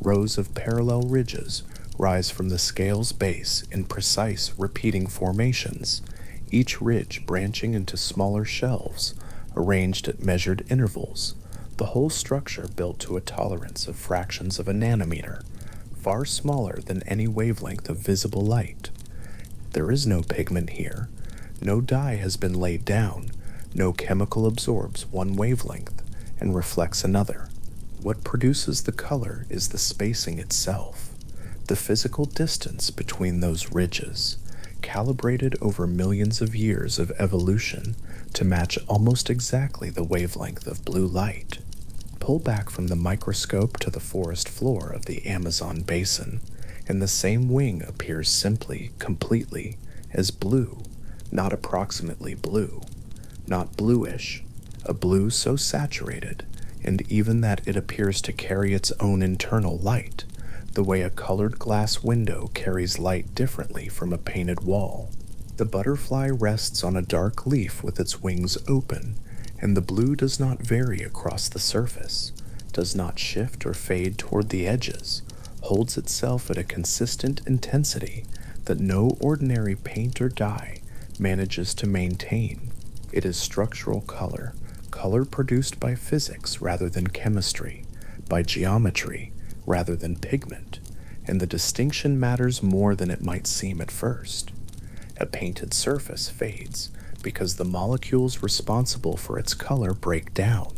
Rows of parallel ridges rise from the scale's base in precise repeating formations, each ridge branching into smaller shelves, arranged at measured intervals, the whole structure built to a tolerance of fractions of a nanometer, far smaller than any wavelength of visible light. There is no pigment here. No dye has been laid down. No chemical absorbs one wavelength and reflects another. What produces the color is the spacing itself, the physical distance between those ridges, calibrated over millions of years of evolution to match almost exactly the wavelength of blue light. Pull back from the microscope to the forest floor of the Amazon basin, and the same wing appears simply, completely, as blue, not approximately blue, not bluish, a blue so saturated and even that it appears to carry its own internal light, the way a colored glass window carries light differently from a painted wall. The butterfly rests on a dark leaf with its wings open, and the blue does not vary across the surface, does not shift or fade toward the edges, holds itself at a consistent intensity that no ordinary paint or dye manages to maintain. It is structural color, color produced by physics rather than chemistry, by geometry rather than pigment, and the distinction matters more than it might seem at first. A painted surface fades because the molecules responsible for its color break down.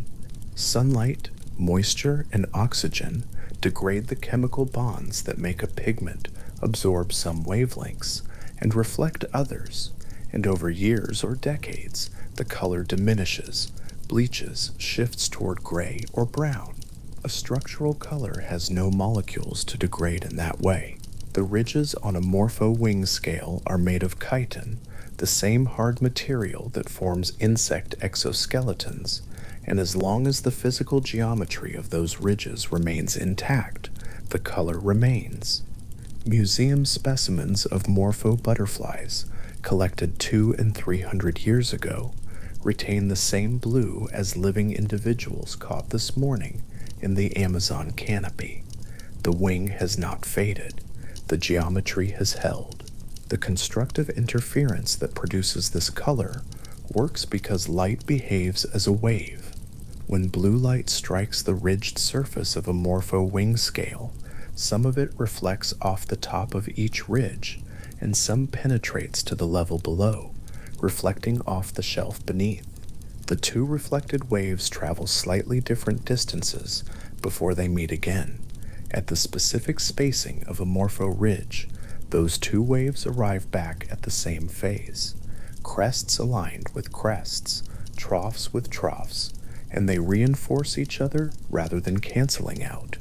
Sunlight, moisture, and oxygen degrade the chemical bonds that make a pigment absorb some wavelengths and reflect others, and over years or decades, the color diminishes, bleaches, shifts toward gray or brown. A structural color has no molecules to degrade in that way. The ridges on a morpho-wing scale are made of chitin, the same hard material that forms insect exoskeletons, and as long as the physical geometry of those ridges remains intact, the color remains. Museum specimens of morpho butterflies, collected 200 and 300 years ago, retain the same blue as living individuals caught this morning in the Amazon canopy. The wing has not faded. The geometry has held. The constructive interference that produces this color works because light behaves as a wave. When blue light strikes the ridged surface of a morpho wing scale, some of it reflects off the top of each ridge, and some penetrates to the level below, reflecting off the shelf beneath. The two reflected waves travel slightly different distances before they meet again. At the specific spacing of a morpho ridge, those two waves arrive back at the same phase, crests aligned with crests, troughs with troughs, and they reinforce each other rather than canceling out.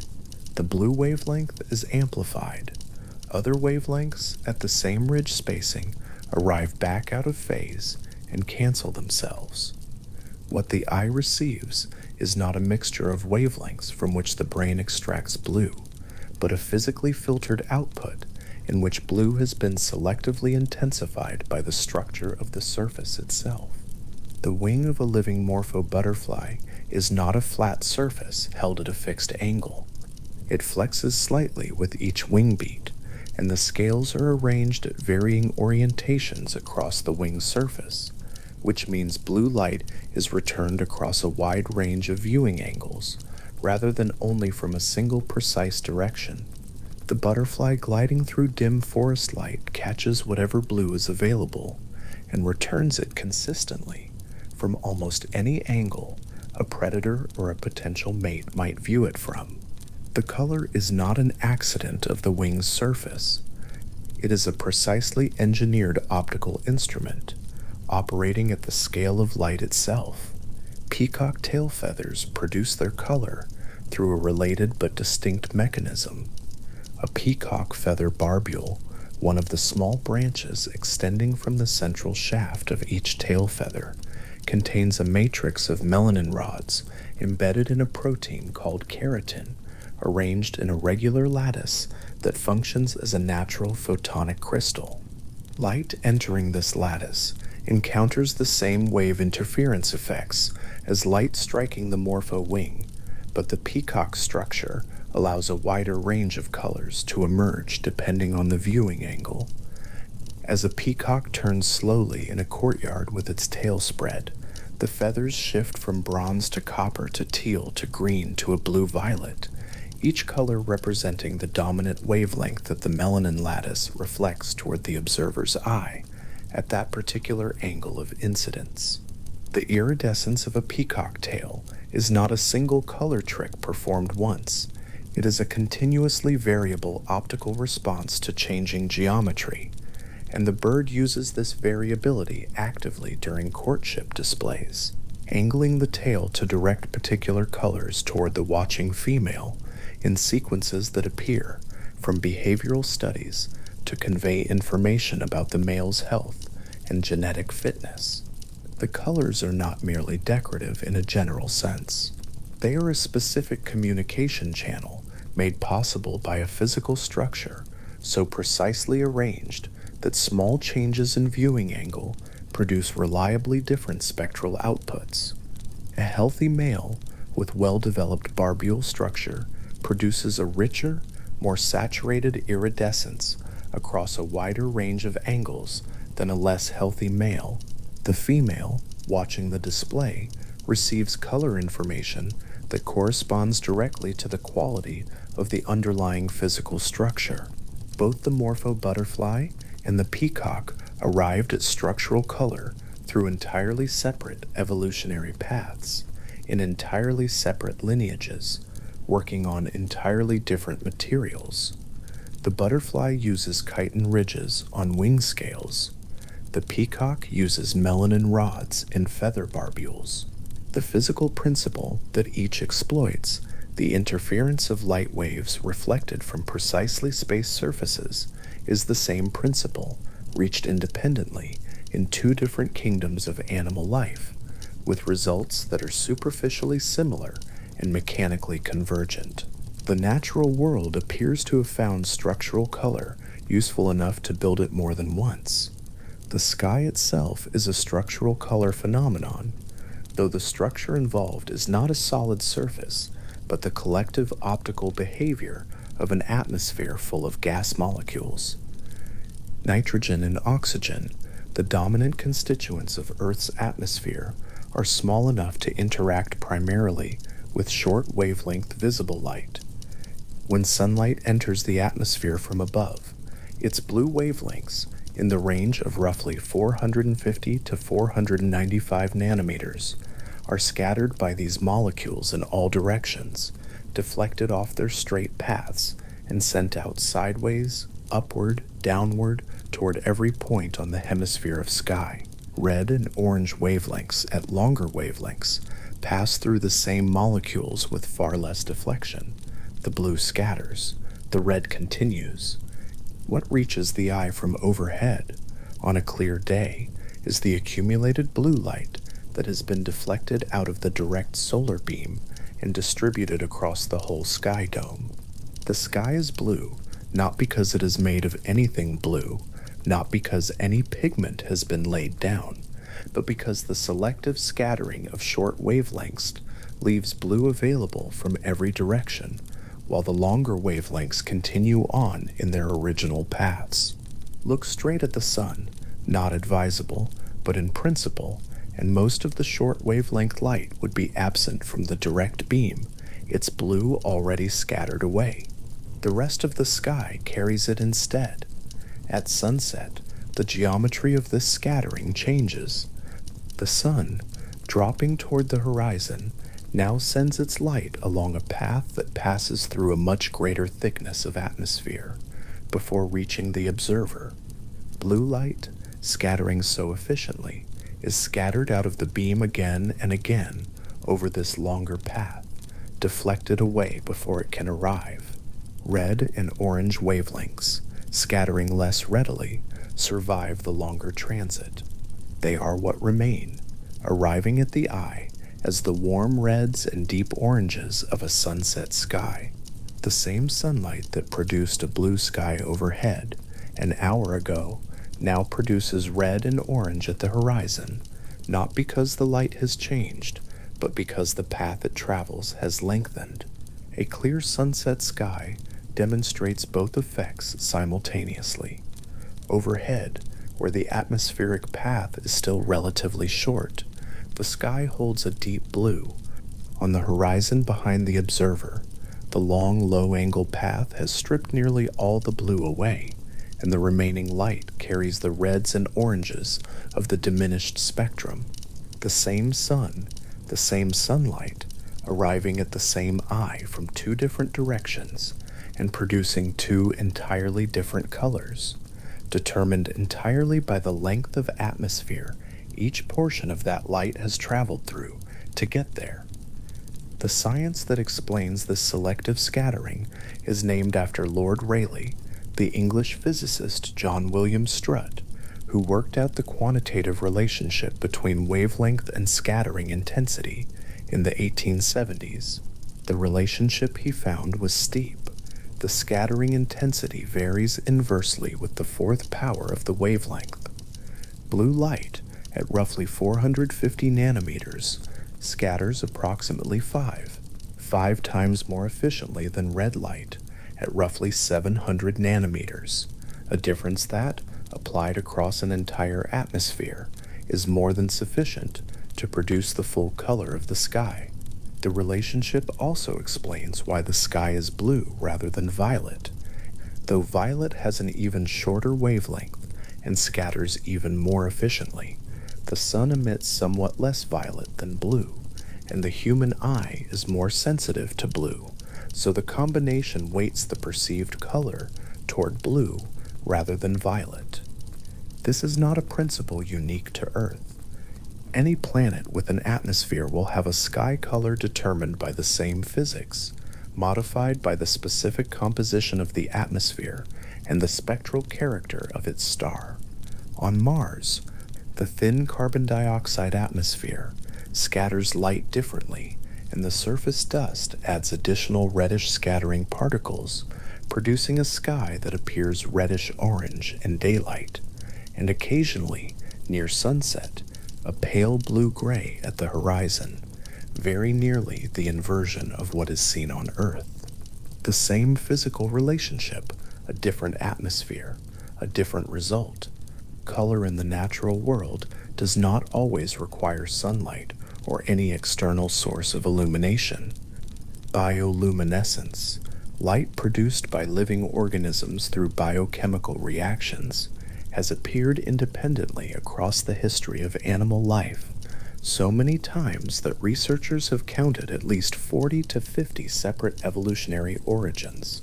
The blue wavelength is amplified. Other wavelengths at the same ridge spacing arrive back out of phase and cancel themselves. What the eye receives is not a mixture of wavelengths from which the brain extracts blue, but a physically filtered output in which blue has been selectively intensified by the structure of the surface itself. The wing of a living morpho butterfly is not a flat surface held at a fixed angle. It flexes slightly with each wing beat, and the scales are arranged at varying orientations across the wing surface, which means blue light is returned across a wide range of viewing angles, rather than only from a single precise direction. The butterfly gliding through dim forest light catches whatever blue is available, and returns it consistently from almost any angle a predator or a potential mate might view it from. The color is not an accident of the wing's surface. It is a precisely engineered optical instrument, operating at the scale of light itself. Peacock tail feathers produce their color through a related but distinct mechanism. A peacock feather barbule, one of the small branches extending from the central shaft of each tail feather, contains a matrix of melanin rods embedded in a protein called keratin, arranged in a regular lattice that functions as a natural photonic crystal. Light entering this lattice encounters the same wave interference effects as light striking the morpho wing, but the peacock structure allows a wider range of colors to emerge depending on the viewing angle. As a peacock turns slowly in a courtyard with its tail spread, the feathers shift from bronze to copper to teal to green to a blue-violet, each color representing the dominant wavelength that the melanin lattice reflects toward the observer's eye at that particular angle of incidence. The iridescence of a peacock tail is not a single color trick performed once. It is a continuously variable optical response to changing geometry, and the bird uses this variability actively during courtship displays, angling the tail to direct particular colors toward the watching female in sequences that appear, from behavioral studies, to convey information about the male's health and genetic fitness. The colors are not merely decorative in a general sense. They are a specific communication channel made possible by a physical structure so precisely arranged that small changes in viewing angle produce reliably different spectral outputs. A healthy male with well-developed barbule structure produces a richer, more saturated iridescence across a wider range of angles than a less healthy male. The female, watching the display, receives color information that corresponds directly to the quality of the underlying physical structure. Both the morpho butterfly and the peacock arrived at structural color through entirely separate evolutionary paths, in entirely separate lineages, working on entirely different materials. The butterfly uses chitin ridges on wing scales. The peacock uses melanin rods in feather barbules. The physical principle that each exploits, the interference of light waves reflected from precisely spaced surfaces, is the same principle reached independently in two different kingdoms of animal life, with results that are superficially similar and mechanically convergent. The natural world appears to have found structural color useful enough to build it more than once. The sky itself is a structural color phenomenon, though the structure involved is not a solid surface, but the collective optical behavior of an atmosphere full of gas molecules. Nitrogen and oxygen, the dominant constituents of Earth's atmosphere, are small enough to interact primarily with short wavelength visible light. When sunlight enters the atmosphere from above, its blue wavelengths, in the range of roughly 450 to 495 nanometers, are scattered by these molecules in all directions, deflected off their straight paths, and sent out sideways, upward, downward, toward every point on the hemisphere of sky. Red and orange wavelengths at longer wavelengths pass through the same molecules with far less deflection. The blue scatters, the red continues. What reaches the eye from overhead on a clear day is the accumulated blue light that has been deflected out of the direct solar beam and distributed across the whole sky dome. The sky is blue not because it is made of anything blue, not because any pigment has been laid down, but because the selective scattering of short wavelengths leaves blue available from every direction, while the longer wavelengths continue on in their original paths. Look straight at the sun, not advisable, but in principle, and most of the short wavelength light would be absent from the direct beam, its blue already scattered away. The rest of the sky carries it instead. At sunset, the geometry of this scattering changes. The sun, dropping toward the horizon, now sends its light along a path that passes through a much greater thickness of atmosphere before reaching the observer. Blue light, scattering so efficiently, is scattered out of the beam again and again over this longer path, deflected away before it can arrive. Red and orange wavelengths, scattering less readily, survive the longer transit. They are what remain, arriving at the eye as the warm reds and deep oranges of a sunset sky. The same sunlight that produced a blue sky overhead an hour ago now produces red and orange at the horizon, not because the light has changed, but because the path it travels has lengthened. A clear sunset sky demonstrates both effects simultaneously. Overhead, where the atmospheric path is still relatively short, the sky holds a deep blue. On the horizon behind the observer, the long low-angle path has stripped nearly all the blue away, and the remaining light carries the reds and oranges of the diminished spectrum. The same sun, the same sunlight, arriving at the same eye from two different directions and producing two entirely different colors, determined entirely by the length of atmosphere each portion of that light has traveled through to get there. The science that explains this selective scattering is named after Lord Rayleigh, the English physicist John William Strutt, who worked out the quantitative relationship between wavelength and scattering intensity In the 1870s, the relationship he found was steep. The scattering intensity varies inversely with the fourth power of the wavelength. Blue light, at roughly 450 nanometers, scatters approximately 5 times more efficiently than red light, at roughly 700 nanometers, a difference that, applied across an entire atmosphere, is more than sufficient to produce the full color of the sky. The relationship also explains why the sky is blue rather than violet. Though violet has an even shorter wavelength and scatters even more efficiently, the sun emits somewhat less violet than blue, and the human eye is more sensitive to blue, so the combination weights the perceived color toward blue rather than violet. This is not a principle unique to Earth. Any planet with an atmosphere will have a sky color determined by the same physics, modified by the specific composition of the atmosphere and the spectral character of its star. On Mars, the thin carbon dioxide atmosphere scatters light differently, and the surface dust adds additional reddish scattering particles, producing a sky that appears reddish-orange in daylight, and occasionally, near sunset, a pale blue-gray at the horizon, very nearly the inversion of what is seen on Earth. The same physical relationship, a different atmosphere, a different result. Color in the natural world does not always require sunlight or any external source of illumination. Bioluminescence, light produced by living organisms through biochemical reactions, has appeared independently across the history of animal life so many times that researchers have counted at least 40 to 50 separate evolutionary origins.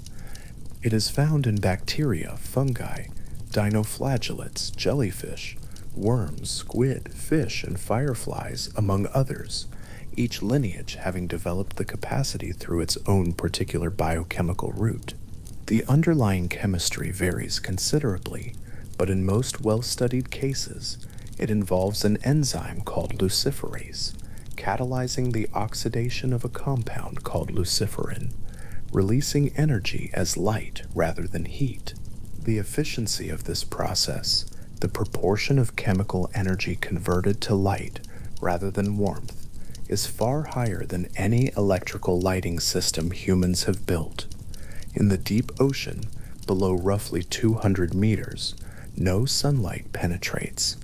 It is found in bacteria, fungi, dinoflagellates, jellyfish, worms, squid, fish, and fireflies, among others, each lineage having developed the capacity through its own particular biochemical route. The underlying chemistry varies considerably, but in most well-studied cases, it involves an enzyme called luciferase, catalyzing the oxidation of a compound called luciferin, releasing energy as light rather than heat. The efficiency of this process, the proportion of chemical energy converted to light rather than warmth, is far higher than any electrical lighting system humans have built. In the deep ocean, below roughly 200 meters, no sunlight penetrates.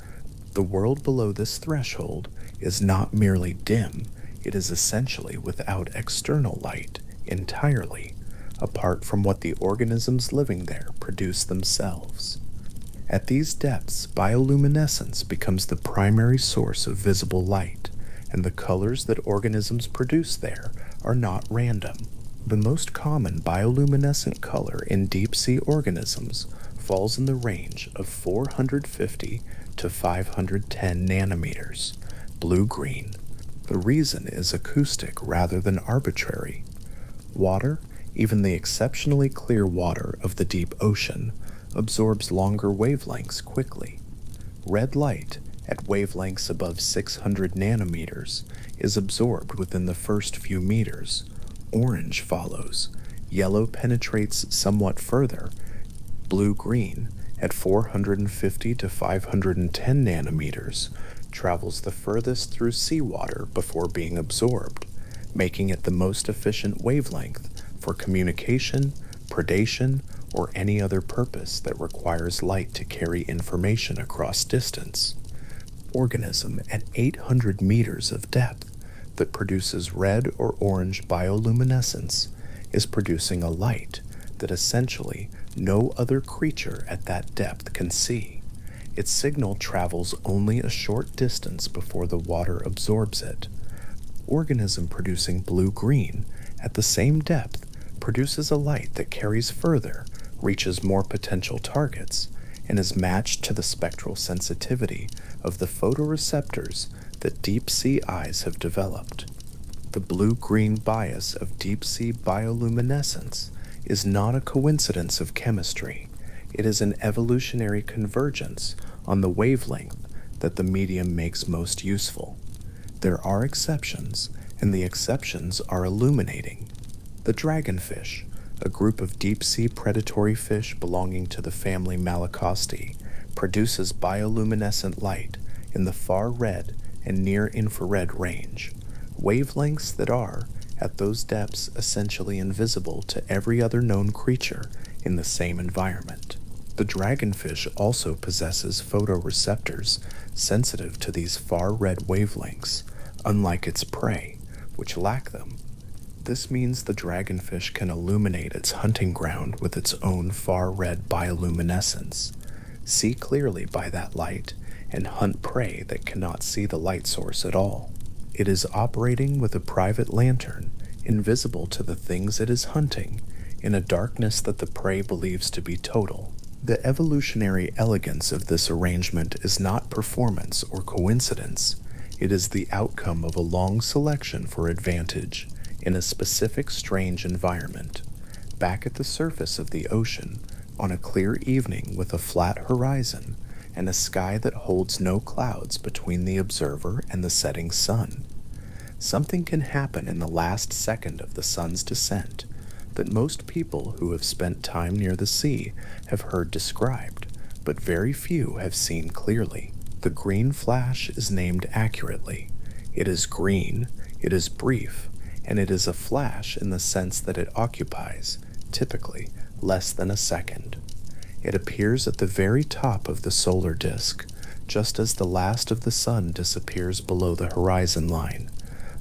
The world below this threshold is not merely dim, it is essentially without external light entirely, apart from what the organisms living there produce themselves. At these depths, bioluminescence becomes the primary source of visible light, and the colors that organisms produce there are not random. The most common bioluminescent color in deep-sea organisms falls in the range of 450 to 510 nanometers, blue-green. The reason is acoustic rather than arbitrary. Water, even the exceptionally clear water of the deep ocean, absorbs longer wavelengths quickly. Red light, at wavelengths above 600 nanometers, is absorbed within the first few meters. Orange follows. Yellow penetrates somewhat further. Blue-green, at 450 to 510 nanometers, travels the furthest through seawater before being absorbed, making it the most efficient wavelength for communication, predation, or any other purpose that requires light to carry information across distance. Organism at 800 meters of depth that produces red or orange bioluminescence is producing a light that essentially no other creature at that depth can see. Its signal travels only a short distance before the water absorbs it. Organism producing blue-green at the same depth produces a light that carries further, reaches more potential targets, and is matched to the spectral sensitivity of the photoreceptors that deep-sea eyes have developed. The blue-green bias of deep-sea bioluminescence is not a coincidence of chemistry. It is an evolutionary convergence on the wavelength that the medium makes most useful. There are exceptions, and the exceptions are illuminating. The dragonfish, a group of deep-sea predatory fish belonging to the family Malacosti, produces bioluminescent light in the far red and near infrared range, wavelengths that are, at those depths, essentially invisible to every other known creature in the same environment. The dragonfish also possesses photoreceptors sensitive to these far red wavelengths, unlike its prey, which lack them. This means the dragonfish can illuminate its hunting ground with its own far red bioluminescence, see clearly by that light, and hunt prey that cannot see the light source at all. It is operating with a private lantern, invisible to the things it is hunting, in a darkness that the prey believes to be total. The evolutionary elegance of this arrangement is not performance or coincidence. It is the outcome of a long selection for advantage in a specific strange environment. Back at the surface of the ocean, on a clear evening with a flat horizon and a sky that holds no clouds between the observer and the setting sun, something can happen in the last second of the sun's descent that most people who have spent time near the sea have heard described, but very few have seen clearly. The green flash is named accurately. It is green, it is brief, and it is a flash in the sense that it occupies, typically, less than a second. It appears at the very top of the solar disk, just as the last of the sun disappears below the horizon line,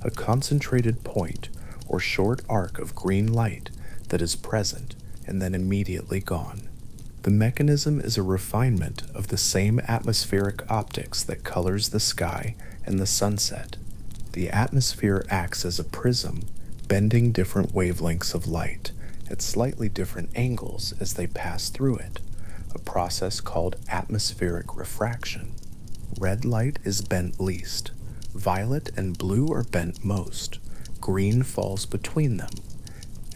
a concentrated point or short arc of green light that is present and then immediately gone. The mechanism is a refinement of the same atmospheric optics that colors the sky and the sunset. The atmosphere acts as a prism, bending different wavelengths of light at slightly different angles as they pass through it, a process called atmospheric refraction. Red light is bent least, violet and blue are bent most, green falls between them.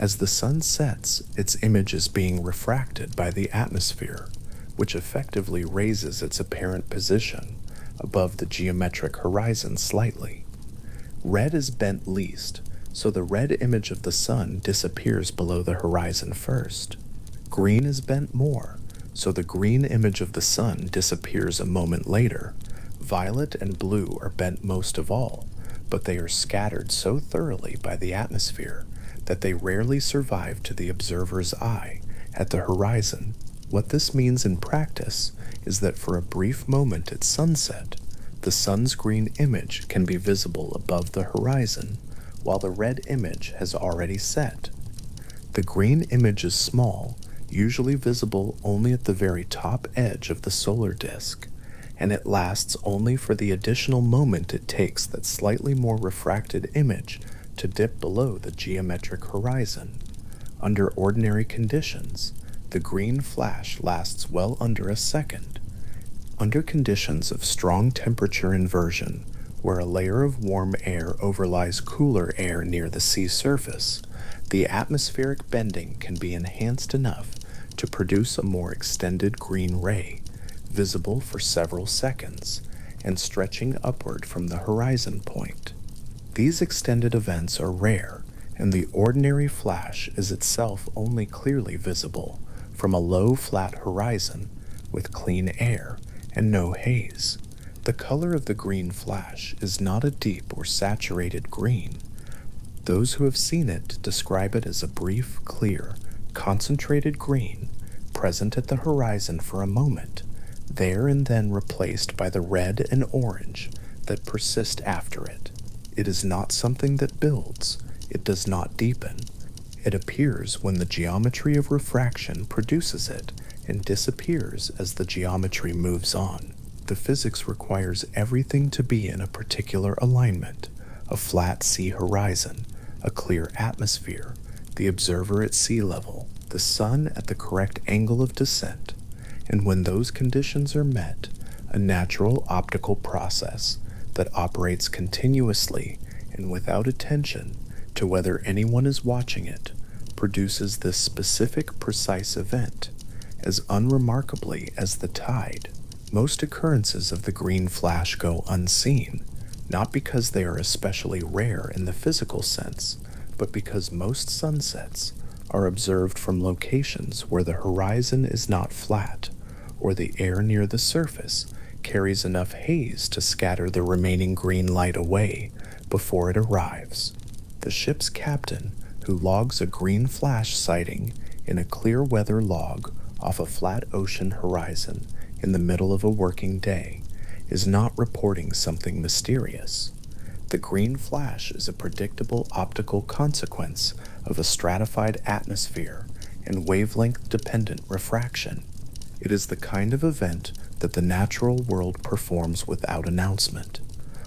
As the sun sets, its image is being refracted by the atmosphere, which effectively raises its apparent position above the geometric horizon slightly. Red is bent least, so the red image of the sun disappears below the horizon first. Green is bent more, so the green image of the sun disappears a moment later. Violet and blue are bent most of all, but they are scattered so thoroughly by the atmosphere that they rarely survive to the observer's eye at the horizon. What this means in practice is that for a brief moment at sunset, the sun's green image can be visible above the horizon, while the red image has already set. The green image is small, usually visible only at the very top edge of the solar disk, and it lasts only for the additional moment it takes that slightly more refracted image to dip below the geometric horizon. Under ordinary conditions, the green flash lasts well under a second. Under conditions of strong temperature inversion, where a layer of warm air overlies cooler air near the sea surface, the atmospheric bending can be enhanced enough to produce a more extended green ray, visible for several seconds, and stretching upward from the horizon point. These extended events are rare, and the ordinary flash is itself only clearly visible from a low flat horizon with clean air and no haze. The color of the green flash is not a deep or saturated green. Those who have seen it describe it as a brief, clear, concentrated green present at the horizon for a moment, there and then replaced by the red and orange that persist after it. It is not something that builds, it does not deepen. It appears when the geometry of refraction produces it and disappears as the geometry moves on. The physics requires everything to be in a particular alignment: a flat sea horizon, a clear atmosphere, the observer at sea level, the sun at the correct angle of descent, and when those conditions are met, a natural optical process that operates continuously and without attention to whether anyone is watching it, produces this specific precise event as unremarkably as the tide. Most occurrences of the green flash go unseen. not because they are especially rare in the physical sense, but because most sunsets are observed from locations where the horizon is not flat, or the air near the surface carries enough haze to scatter the remaining green light away before it arrives. The ship's captain, who logs a green flash sighting in a clear weather log off a flat ocean horizon in the middle of a working day, is not reporting something mysterious. The green flash is a predictable optical consequence of a stratified atmosphere and wavelength-dependent refraction. It is the kind of event that the natural world performs without announcement,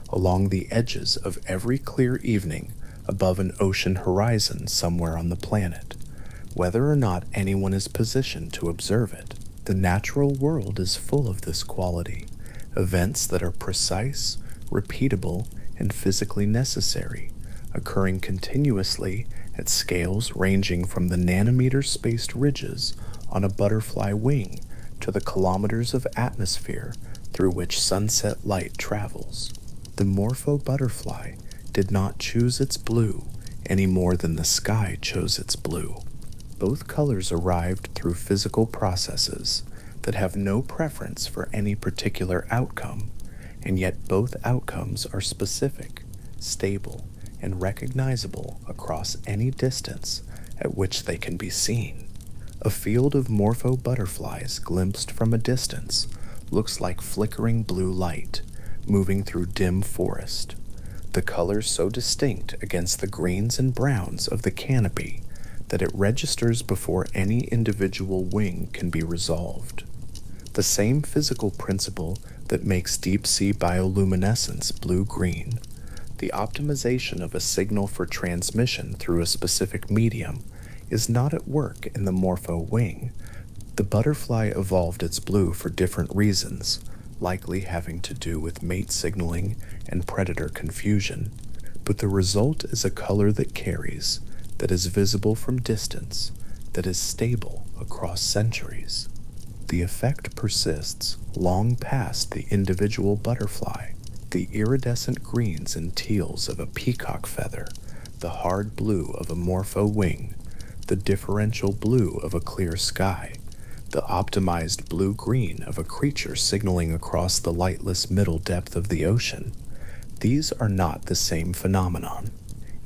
along the edges of every clear evening above an ocean horizon somewhere on the planet, whether or not anyone is positioned to observe it. The natural world is full of this quality, events that are precise, repeatable, and physically necessary, occurring continuously at scales ranging from the nanometer-spaced ridges on a butterfly wing to the kilometers of atmosphere through which sunset light travels. The morpho butterfly did not choose its blue any more than the sky chose its blue. Both colors arrived through physical processes that have no preference for any particular outcome, and yet both outcomes are specific, stable, and recognizable across any distance at which they can be seen. A field of morpho butterflies glimpsed from a distance looks like flickering blue light moving through dim forest, the colors so distinct against the greens and browns of the canopy that it registers before any individual wing can be resolved. The same physical principle that makes deep-sea bioluminescence blue-green, the optimization of a signal for transmission through a specific medium, is not at work in the morpho wing. The butterfly evolved its blue for different reasons, likely having to do with mate signaling and predator confusion, but the result is a color that carries, that is visible from distance, that is stable across centuries. The effect persists long past the individual butterfly. The iridescent greens and teals of a peacock feather, the hard blue of a morpho wing, the differential blue of a clear sky, the optimized blue-green of a creature signaling across the lightless middle depth of the ocean. These are not the same phenomenon.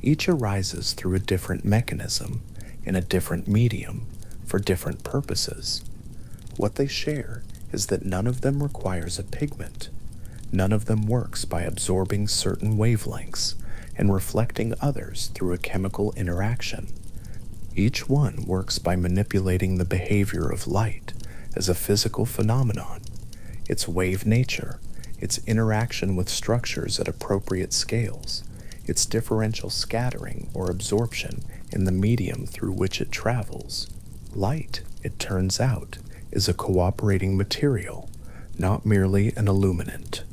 Each arises through a different mechanism, in a different medium, for different purposes. What they share is that none of them requires a pigment. None of them works by absorbing certain wavelengths and reflecting others through a chemical interaction. Each one works by manipulating the behavior of light as a physical phenomenon, its wave nature, its interaction with structures at appropriate scales, its differential scattering or absorption in the medium through which it travels. Light, it turns out, is a cooperating material, not merely an illuminant.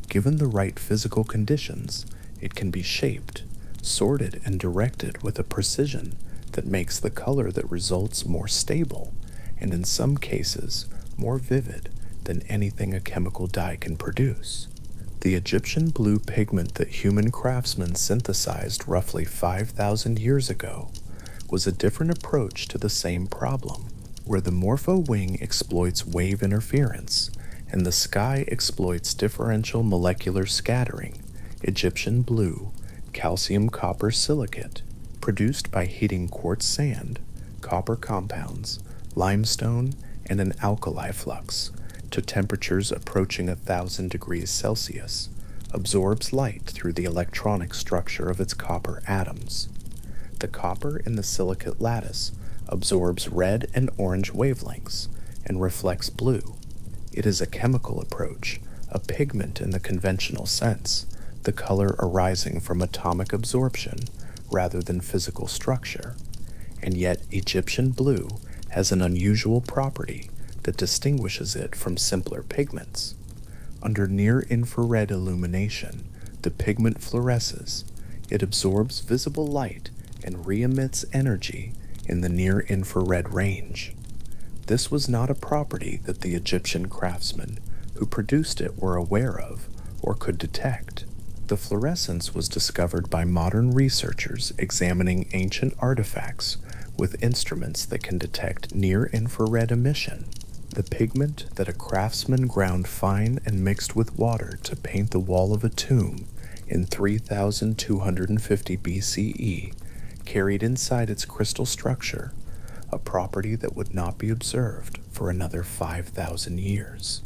Given the right physical conditions, it can be shaped, sorted, and directed with a precision that makes the color that results more stable, and in some cases, more vivid than anything a chemical dye can produce. The Egyptian blue pigment that human craftsmen synthesized roughly 5,000 years ago was a different approach to the same problem, where the morpho wing exploits wave interference, and the sky exploits differential molecular scattering. Egyptian blue, calcium copper silicate, produced by heating quartz sand, copper compounds, limestone, and an alkali flux to temperatures approaching 1,000 degrees Celsius, absorbs light through the electronic structure of its copper atoms. The copper in the silicate lattice absorbs red and orange wavelengths and reflects blue. It is a chemical approach, a pigment in the conventional sense, the color arising from atomic absorption rather than physical structure. And yet Egyptian blue has an unusual property that distinguishes it from simpler pigments. Under near-infrared illumination, the pigment fluoresces. It absorbs visible light and re-emits energy in the near-infrared range. This was not a property that the Egyptian craftsmen who produced it were aware of or could detect. The fluorescence was discovered by modern researchers examining ancient artifacts with instruments that can detect near-infrared emission, the pigment that a craftsman ground fine and mixed with water to paint the wall of a tomb in 3250 BCE, carried inside its crystal structure a property that would not be observed for another 5,000 years.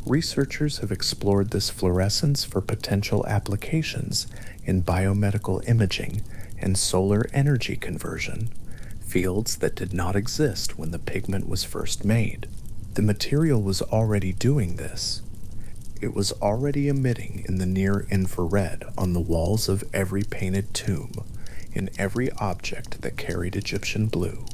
Researchers have explored this fluorescence for potential applications in biomedical imaging and solar energy conversion, fields that did not exist when the pigment was first made. The material was already doing this. It was already emitting in the near-infrared on the walls of every painted tomb, in every object that carried Egyptian blue,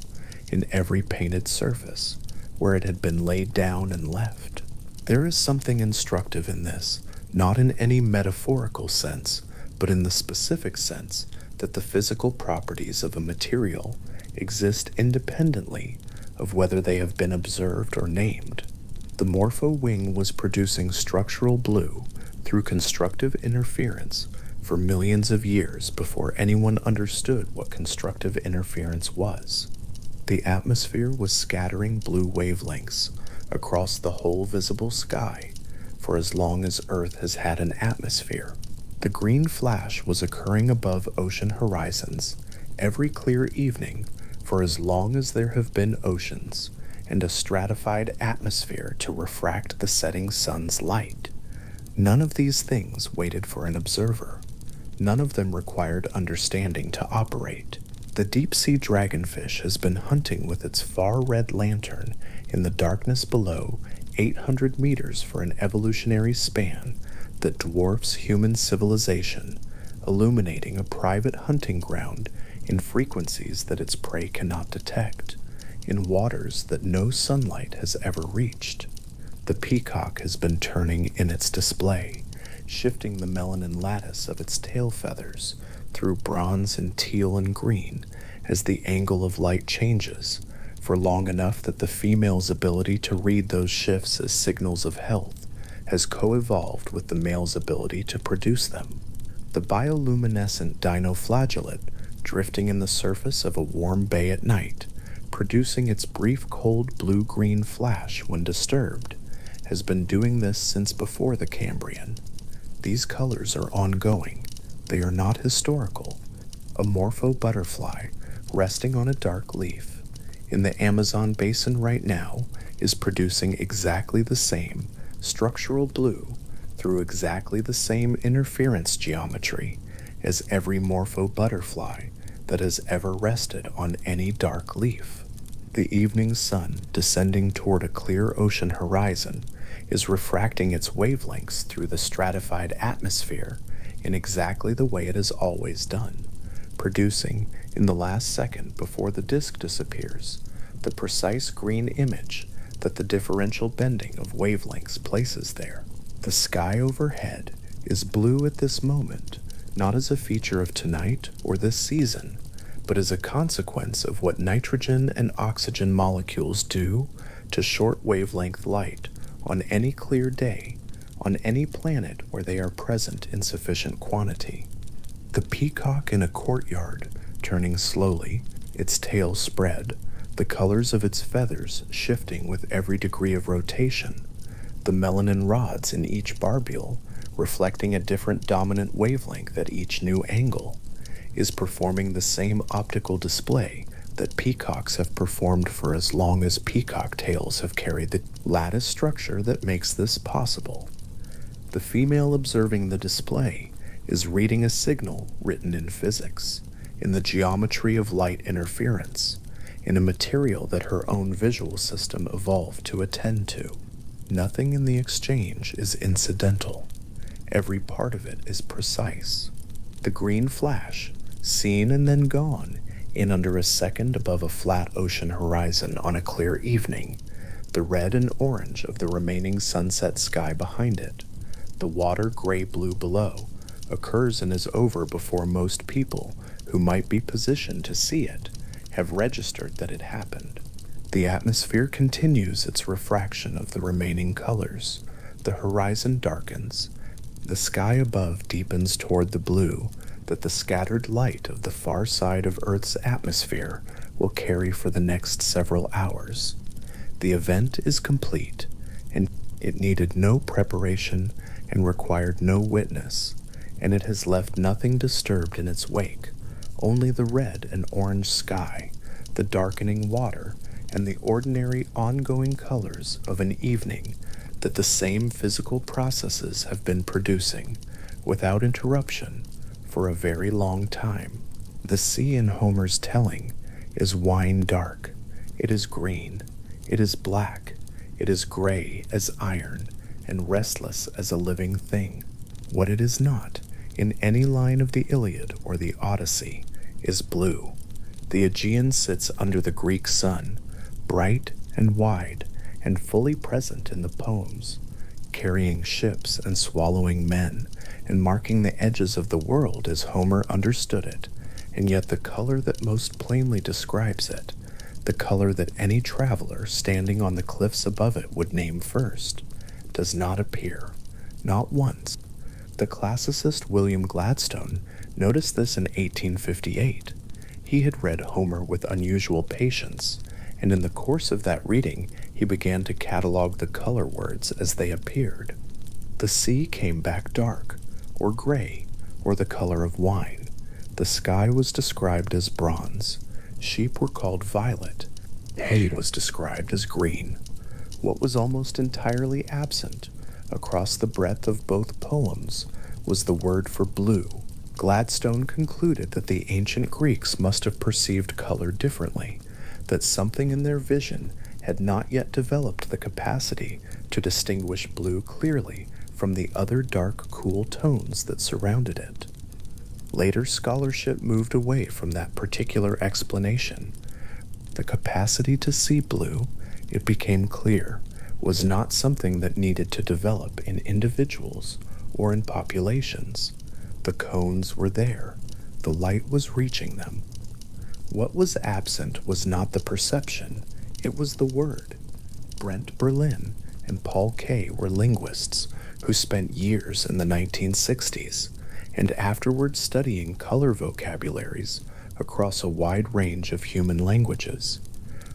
in every painted surface where it had been laid down and left. There is something instructive in this, not in any metaphorical sense, but in the specific sense that the physical properties of a material exist independently of whether they have been observed or named. The morpho wing was producing structural blue through constructive interference for millions of years before anyone understood what constructive interference was. The atmosphere was scattering blue wavelengths across the whole visible sky for as long as Earth has had an atmosphere. The green flash was occurring above ocean horizons every clear evening for as long as there have been oceans and a stratified atmosphere to refract the setting sun's light. None of these things waited for an observer. None of them required understanding to operate. The deep-sea dragonfish has been hunting with its far red lantern in the darkness below 800 meters for an evolutionary span that dwarfs human civilization, illuminating a private hunting ground in frequencies that its prey cannot detect, in waters that no sunlight has ever reached. The peacock has been turning in its display, shifting the melanin lattice of its tail feathers through bronze and teal and green as the angle of light changes, for long enough that the female's ability to read those shifts as signals of health has co-evolved with the male's ability to produce them. The bioluminescent dinoflagellate, drifting in the surface of a warm bay at night, producing its brief cold blue-green flash when disturbed, has been doing this since before the Cambrian. These colors are ongoing. They are not historical. A morpho butterfly, resting on a dark leaf, in the Amazon basin right now, is producing exactly the same structural blue through exactly the same interference geometry as every morpho butterfly that has ever rested on any dark leaf. The evening sun, descending toward a clear ocean horizon, is refracting its wavelengths through the stratified atmosphere in exactly the way it has always done, producing, in the last second before the disk disappears, the precise green image that the differential bending of wavelengths places there. The sky overhead is blue at this moment, not as a feature of tonight or this season, but as a consequence of what nitrogen and oxygen molecules do to short wavelength light on any clear day, on any planet where they are present in sufficient quantity. The peacock in a courtyard, turning slowly, its tail spread, the colors of its feathers shifting with every degree of rotation, the melanin rods in each barbule reflecting a different dominant wavelength at each new angle, is performing the same optical display that peacocks have performed for as long as peacock tails have carried the lattice structure that makes this possible. The female observing the display is reading a signal written in physics, in the geometry of light interference, in a material that her own visual system evolved to attend to. Nothing in the exchange is incidental. Every part of it is precise. The green flash, seen and then gone, in under a second above a flat ocean horizon on a clear evening, the red and orange of the remaining sunset sky behind it, the water gray-blue below, occurs and is over before most people who might be positioned to see it have registered that it happened. The atmosphere continues its refraction of the remaining colors. The horizon darkens. The sky above deepens toward the blue that the scattered light of the far side of Earth's atmosphere will carry for the next several hours. The event is complete, and it needed no preparation and required no witness, and it has left nothing disturbed in its wake, only the red and orange sky, the darkening water, and the ordinary ongoing colors of an evening that the same physical processes have been producing, without interruption, for a very long time. The sea in Homer's telling is wine dark, it is green, it is black, it is gray as iron, and restless as a living thing. What it is not, in any line of the Iliad or the Odyssey, is blue. The Aegean sits under the Greek sun, bright and wide, and fully present in the poems, carrying ships and swallowing men, and marking the edges of the world as Homer understood it, and yet the color that most plainly describes it, the color that any traveler standing on the cliffs above it would name first, does not appear, not once. The classicist William Gladstone noticed this in 1858. He had read Homer with unusual patience, and in the course of that reading he began to catalog the color words as they appeared. The sea came back dark, or gray, or the color of wine. The sky was described as bronze. Sheep were called violet. Hay was described as green. What was almost entirely absent, across the breadth of both poems, was the word for blue. Gladstone concluded that the ancient Greeks must have perceived color differently, that something in their vision had not yet developed the capacity to distinguish blue clearly from the other dark, cool tones that surrounded it. Later scholarship moved away from that particular explanation. The capacity to see blue, it became clear, was not something that needed to develop in individuals or in populations. The cones were there. The light was reaching them. What was absent was not the perception, it was the word. Brent Berlin and Paul Kay were linguists who spent years in the 1960s and afterwards studying color vocabularies across a wide range of human languages.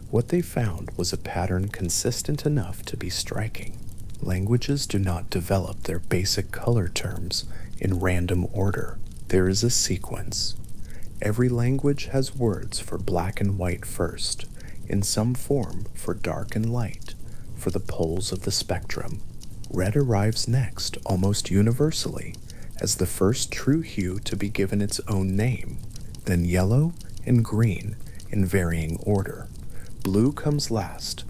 What they found was a pattern consistent enough to be striking. Languages do not develop their basic color terms in random order. There is a sequence. Every language has words for black and white first, in some form for dark and light, for the poles of the spectrum. Red arrives next, almost universally, as the first true hue to be given its own name, then yellow and green in varying order. Blue comes last,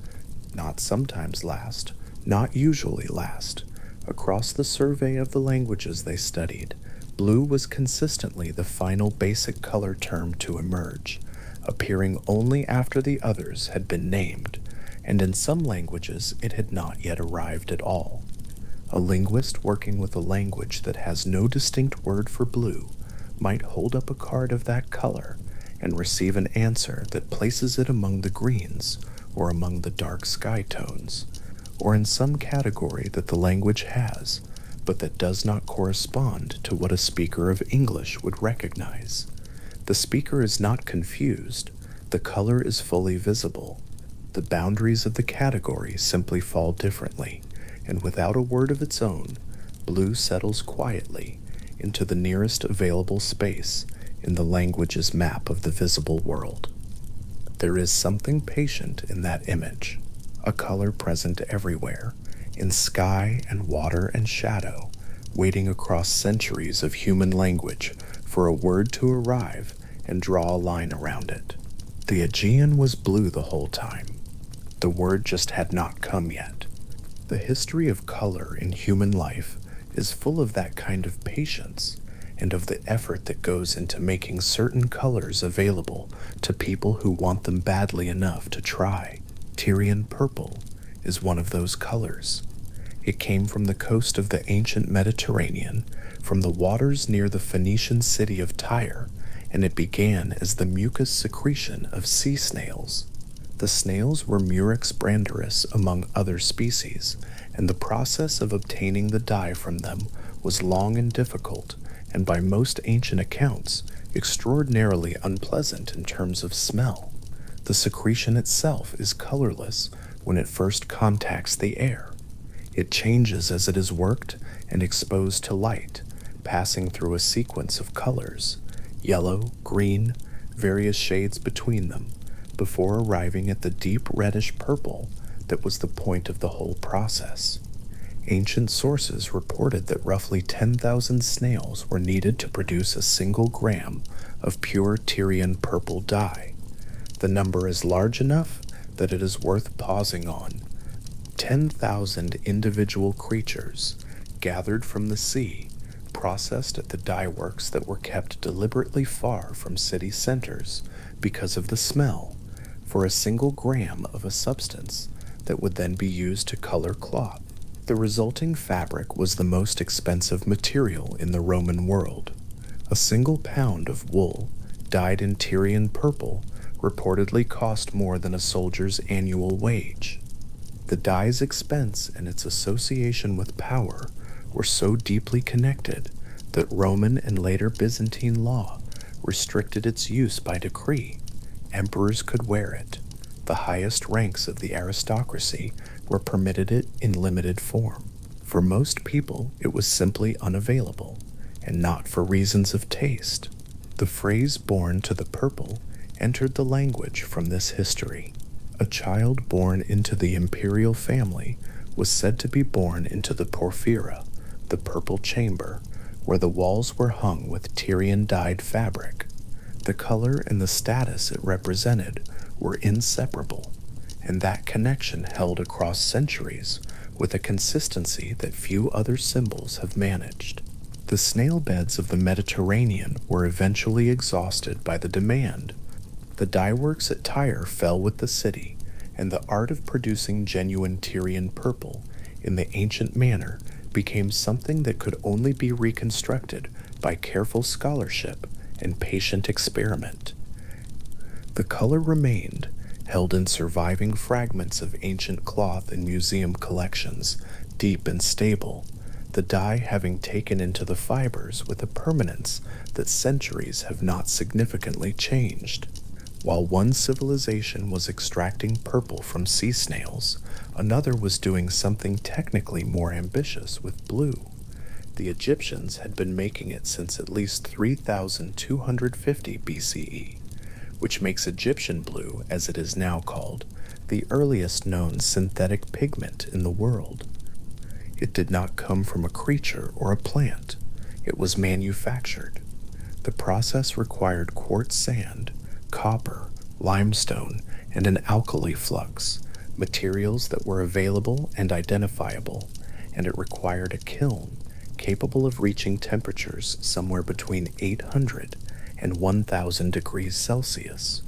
not sometimes last, not usually last. Across the survey of the languages they studied, blue was consistently the final basic color term to emerge, appearing only after the others had been named, and in some languages it had not yet arrived at all. A linguist working with a language that has no distinct word for blue might hold up a card of that color and receive an answer that places it among the greens or among the dark sky tones, or in some category that the language has, but that does not correspond to what a speaker of English would recognize. The speaker is not confused, the color is fully visible. The boundaries of the category simply fall differently, and without a word of its own, blue settles quietly into the nearest available space in the language's map of the visible world. There is something patient in that image, a color present everywhere, in sky and water and shadow, waiting across centuries of human language for a word to arrive and draw a line around it. The Aegean was blue the whole time. The word just had not come yet. The history of color in human life is full of that kind of patience and of the effort that goes into making certain colors available to people who want them badly enough to try. Tyrian purple is one of those colors. It came from the coast of the ancient Mediterranean, from the waters near the Phoenician city of Tyre, and it began as the mucus secretion of sea snails. The snails were Murex brandaris among other species, and the process of obtaining the dye from them was long and difficult, and by most ancient accounts, extraordinarily unpleasant in terms of smell. The secretion itself is colorless when it first contacts the air. It changes as it is worked and exposed to light, passing through a sequence of colors, yellow, green, various shades between them, before arriving at the deep reddish purple that was the point of the whole process. Ancient sources reported that roughly 10,000 snails were needed to produce a single gram of pure Tyrian purple dye. The number is large enough that it is worth pausing on. 10,000 individual creatures, gathered from the sea, processed at the dye works that were kept deliberately far from city centers because of the smell, for a single gram of a substance that would then be used to color cloth. The resulting fabric was the most expensive material in the Roman world. A single pound of wool, dyed in Tyrian purple, reportedly cost more than a soldier's annual wage. The dye's expense and its association with power were so deeply connected that Roman and later Byzantine law restricted its use by decree. Emperors could wear it. The highest ranks of the aristocracy were permitted it in limited form. For most people, it was simply unavailable, and not for reasons of taste. The phrase born to the purple entered the language from this history. A child born into the imperial family was said to be born into the porphyra, the purple chamber, where the walls were hung with Tyrian dyed fabric. The color and the status it represented were inseparable, and that connection held across centuries with a consistency that few other symbols have managed. The snail beds of the Mediterranean were eventually exhausted by the demand. The dyeworks at Tyre fell with the city, and the art of producing genuine Tyrian purple in the ancient manner became something that could only be reconstructed by careful scholarship and patient experiment. The color remained, held in surviving fragments of ancient cloth in museum collections, deep and stable, the dye having taken into the fibers with a permanence that centuries have not significantly changed. While one civilization was extracting purple from sea snails, another was doing something technically more ambitious with blue. The Egyptians had been making it since at least 3250 BCE, which makes Egyptian blue, as it is now called, the earliest known synthetic pigment in the world. It did not come from a creature or a plant. It was manufactured. The process required quartz sand, copper, limestone, and an alkali flux, materials that were available and identifiable, and it required a kiln capable of reaching temperatures somewhere between 800 and 1000 degrees Celsius.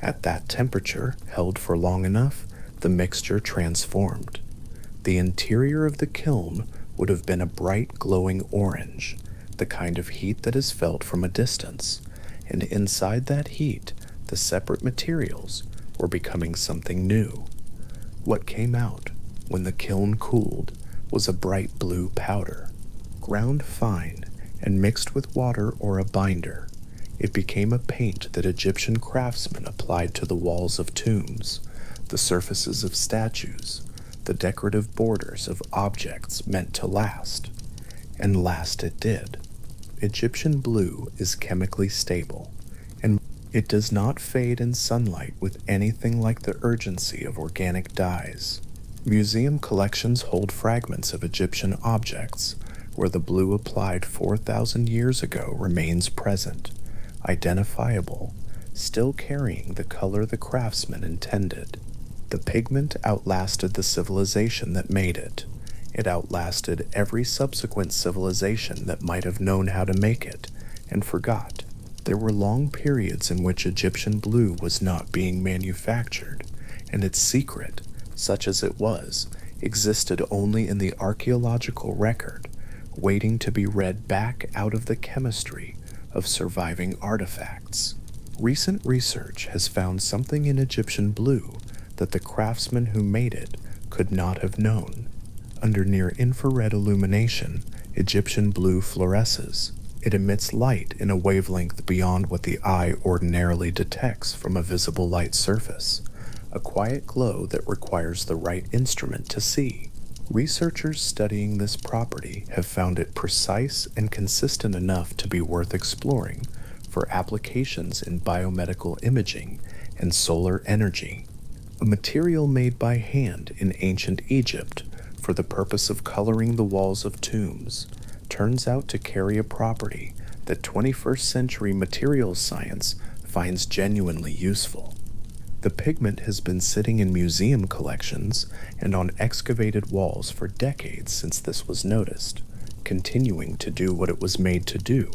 At that temperature, held for long enough, the mixture transformed. The interior of the kiln would have been a bright glowing orange, the kind of heat that is felt from a distance, and inside that heat, the separate materials were becoming something new. What came out, when the kiln cooled, was a bright blue powder. Ground fine and mixed with water or a binder, it became a paint that Egyptian craftsmen applied to the walls of tombs, the surfaces of statues, the decorative borders of objects meant to last. And last it did. Egyptian blue is chemically stable, and it does not fade in sunlight with anything like the urgency of organic dyes. Museum collections hold fragments of Egyptian objects where the blue applied 4,000 years ago remains present, identifiable, still carrying the color the craftsman intended. The pigment outlasted the civilization that made it. It outlasted every subsequent civilization that might have known how to make it and forgot. There were long periods in which Egyptian blue was not being manufactured, and its secret, such as it was, existed only in the archaeological record, waiting to be read back out of the chemistry of surviving artifacts. Recent research has found something in Egyptian blue that the craftsman who made it could not have known. Under near-infrared illumination, Egyptian blue fluoresces. It emits light in a wavelength beyond what the eye ordinarily detects from a visible light surface, a quiet glow that requires the right instrument to see. Researchers studying this property have found it precise and consistent enough to be worth exploring for applications in biomedical imaging and solar energy. A material made by hand in ancient Egypt for the purpose of coloring the walls of tombs turns out to carry a property that 21st century materials science finds genuinely useful. The pigment has been sitting in museum collections and on excavated walls for decades since this was noticed, continuing to do what it was made to do,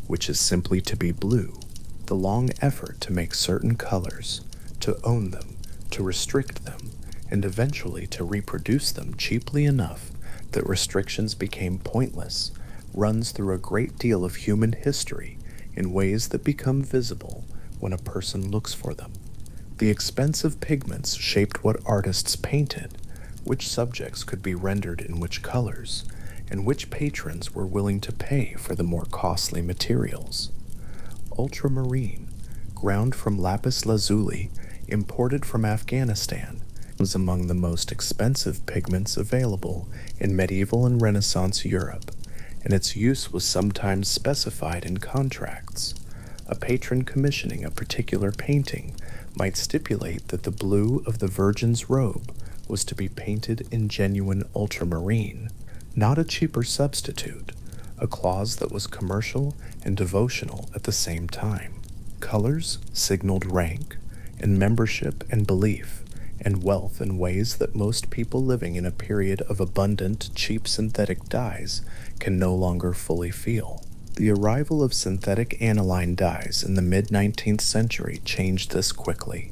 which is simply to be blue. The long effort to make certain colors, to own them, to restrict them, and eventually to reproduce them cheaply enough that restrictions became pointless, runs through a great deal of human history in ways that become visible when a person looks for them. The expensive pigments shaped what artists painted, which subjects could be rendered in which colors, and which patrons were willing to pay for the more costly materials. Ultramarine, ground from lapis lazuli, imported from Afghanistan, was among the most expensive pigments available in medieval and Renaissance Europe, and its use was sometimes specified in contracts. A patron commissioning a particular painting might stipulate that the blue of the Virgin's robe was to be painted in genuine ultramarine, not a cheaper substitute, a clause that was commercial and devotional at the same time. Colors signaled rank, and membership and belief, and wealth in ways that most people living in a period of abundant, cheap synthetic dyes can no longer fully feel. The arrival of synthetic aniline dyes in the mid-19th century changed this quickly.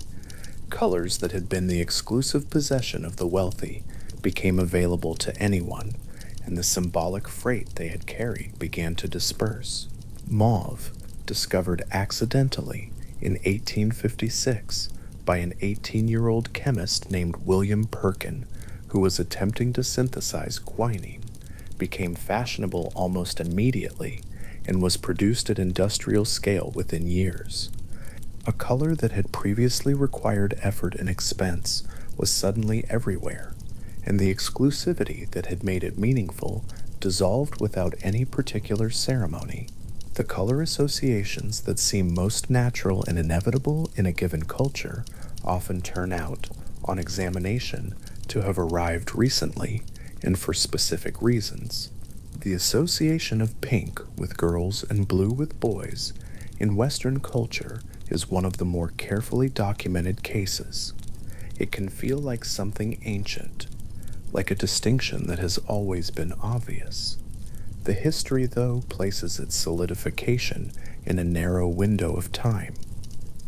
Colors that had been the exclusive possession of the wealthy became available to anyone, and the symbolic freight they had carried began to disperse. Mauve, discovered accidentally in 1856 by an 18-year-old chemist named William Perkin, who was attempting to synthesize quinine, became fashionable almost immediately and was produced at industrial scale within years. A color that had previously required effort and expense was suddenly everywhere, and the exclusivity that had made it meaningful dissolved without any particular ceremony. The color associations that seem most natural and inevitable in a given culture often turn out, on examination, to have arrived recently and for specific reasons. The association of pink with girls and blue with boys in Western culture is one of the more carefully documented cases. It can feel like something ancient, like a distinction that has always been obvious. The history, though, places its solidification in a narrow window of time.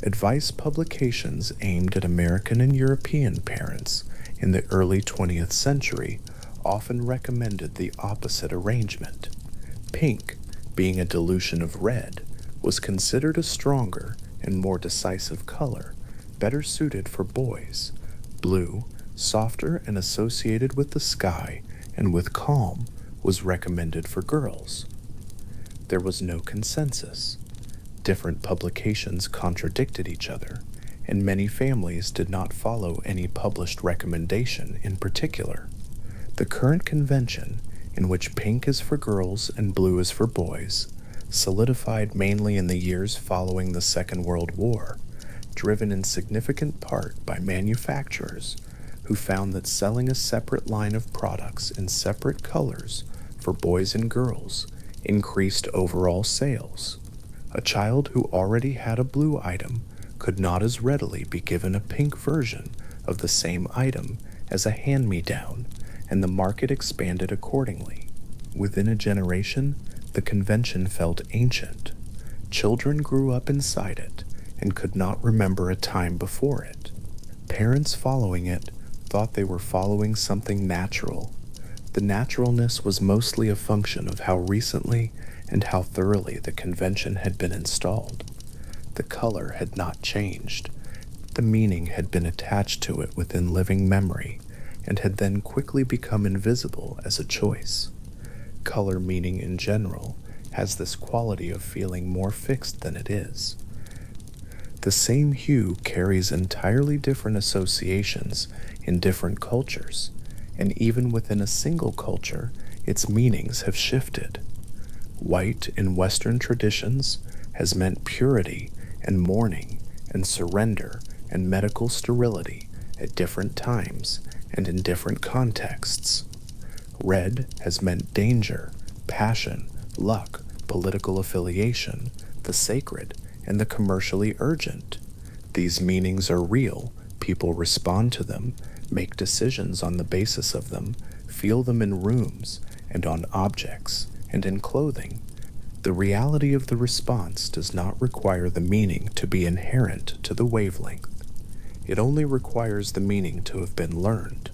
Advice publications aimed at American and European parents in the early 20th century often recommended the opposite arrangement. Pink, being a dilution of red, was considered a stronger and more decisive color, better suited for boys. Blue, softer and associated with the sky and with calm, was recommended for girls. There was no consensus. Different publications contradicted each other, and many families did not follow any published recommendation in particular. The current convention, in which pink is for girls and blue is for boys, solidified mainly in the years following the Second World War, driven in significant part by manufacturers who found that selling a separate line of products in separate colors for boys and girls increased overall sales. A child who already had a blue item could not as readily be given a pink version of the same item as a hand-me-down, and the market expanded accordingly. Within a generation, the convention felt ancient. Children grew up inside it and could not remember a time before it. Parents following it thought they were following something natural. The naturalness was mostly a function of how recently and how thoroughly the convention had been installed. The color had not changed. The meaning had been attached to it within living memory, and had then quickly become invisible as a choice. Color meaning in general has this quality of feeling more fixed than it is. The same hue carries entirely different associations in different cultures, and even within a single culture, its meanings have shifted. White in Western traditions has meant purity and mourning and surrender and medical sterility at different times and in different contexts. Red has meant danger, passion, luck, political affiliation, the sacred, and the commercially urgent. These meanings are real, people respond to them, make decisions on the basis of them, feel them in rooms and on objects and in clothing. The reality of the response does not require the meaning to be inherent to the wavelength. It only requires the meaning to have been learned,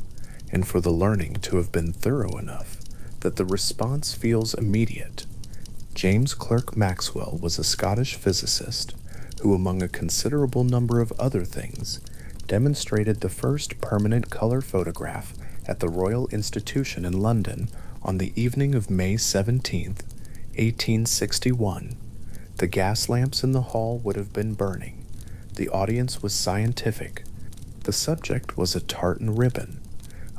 and for the learning to have been thorough enough that the response feels immediate. James Clerk Maxwell was a Scottish physicist who, among a considerable number of other things, demonstrated the first permanent color photograph at the Royal Institution in London on the evening of May 17, 1861. The gas lamps in the hall would have been burning. The audience was scientific. The subject was a tartan ribbon,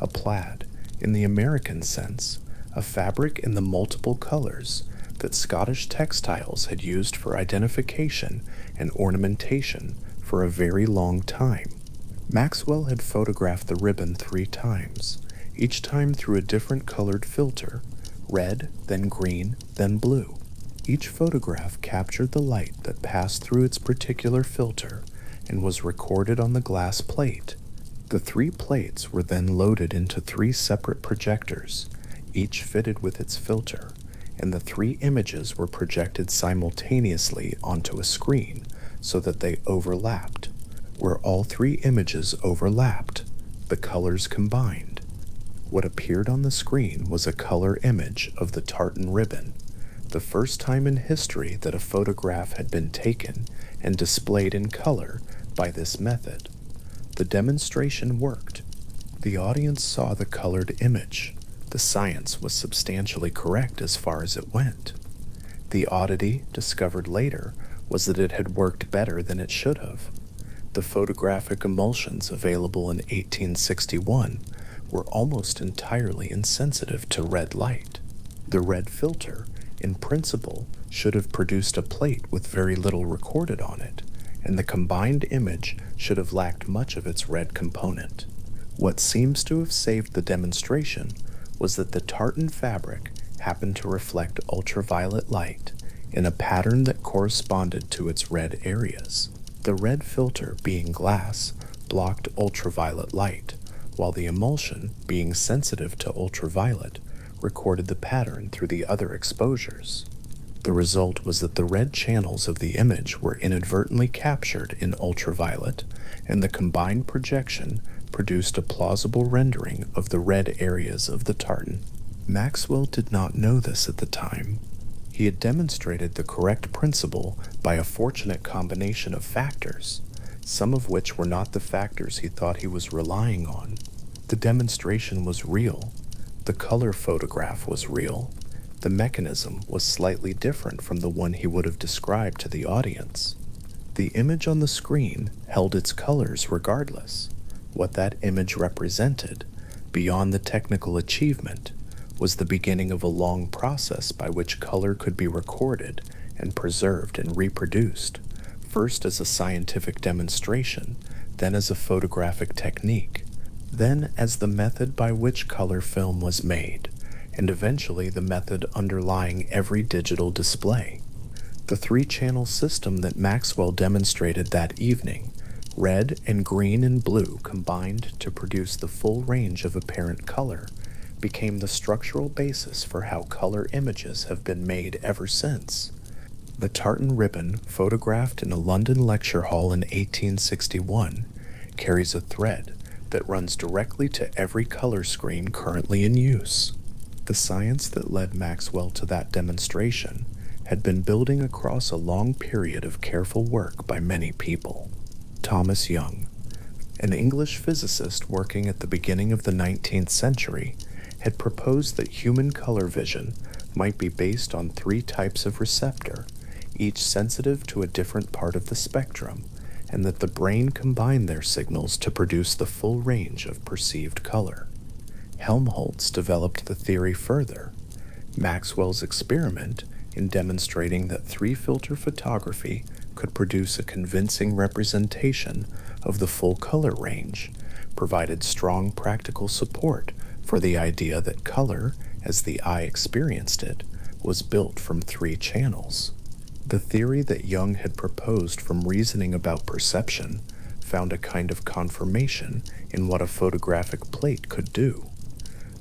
a plaid, in the American sense, a fabric in the multiple colors that Scottish textiles had used for identification and ornamentation for a very long time. Maxwell had photographed the ribbon 3 times, each time through a different colored filter, red, then green, then blue. Each photograph captured the light that passed through its particular filter and was recorded on the glass plate. The 3 plates were then loaded into 3 separate projectors, each fitted with its filter, and the 3 images were projected simultaneously onto a screen so that they overlapped. Where all 3 images overlapped, the colors combined. What appeared on the screen was a color image of the tartan ribbon, the first time in history that a photograph had been taken and displayed in color by this method. The demonstration worked. The audience saw the colored image. The science was substantially correct as far as it went. The oddity, discovered later, was that it had worked better than it should have. The photographic emulsions available in 1861 were almost entirely insensitive to red light. The red filter, in principle, should have produced a plate with very little recorded on it, and the combined image should have lacked much of its red component. What seems to have saved the demonstration was that the tartan fabric happened to reflect ultraviolet light in a pattern that corresponded to its red areas. The red filter, being glass, blocked ultraviolet light, while the emulsion, being sensitive to ultraviolet, recorded the pattern through the other exposures. The result was that the red channels of the image were inadvertently captured in ultraviolet, and the combined projection produced a plausible rendering of the red areas of the tartan. Maxwell did not know this at the time. He had demonstrated the correct principle by a fortunate combination of factors, some of which were not the factors he thought he was relying on. The demonstration was real. The color photograph was real. The mechanism was slightly different from the one he would have described to the audience. The image on the screen held its colors regardless. What that image represented, beyond the technical achievement, was the beginning of a long process by which color could be recorded and preserved and reproduced, first as a scientific demonstration, then as a photographic technique, then as the method by which color film was made, and eventually the method underlying every digital display. The 3-channel system that Maxwell demonstrated that evening, red and green and blue combined to produce the full range of apparent color, became the structural basis for how color images have been made ever since. The tartan ribbon, photographed in a London lecture hall in 1861, carries a thread that runs directly to every color screen currently in use. The science that led Maxwell to that demonstration had been building across a long period of careful work by many people. Thomas Young, an English physicist working at the beginning of the 19th century, had proposed that human color vision might be based on three types of receptor, each sensitive to a different part of the spectrum, and that the brain combined their signals to produce the full range of perceived color. Helmholtz developed the theory further. Maxwell's experiment in demonstrating that three-filter photography could produce a convincing representation of the full color range provided strong practical support for the idea that color, as the eye experienced it, was built from three channels. The theory that Jung had proposed from reasoning about perception found a kind of confirmation in what a photographic plate could do.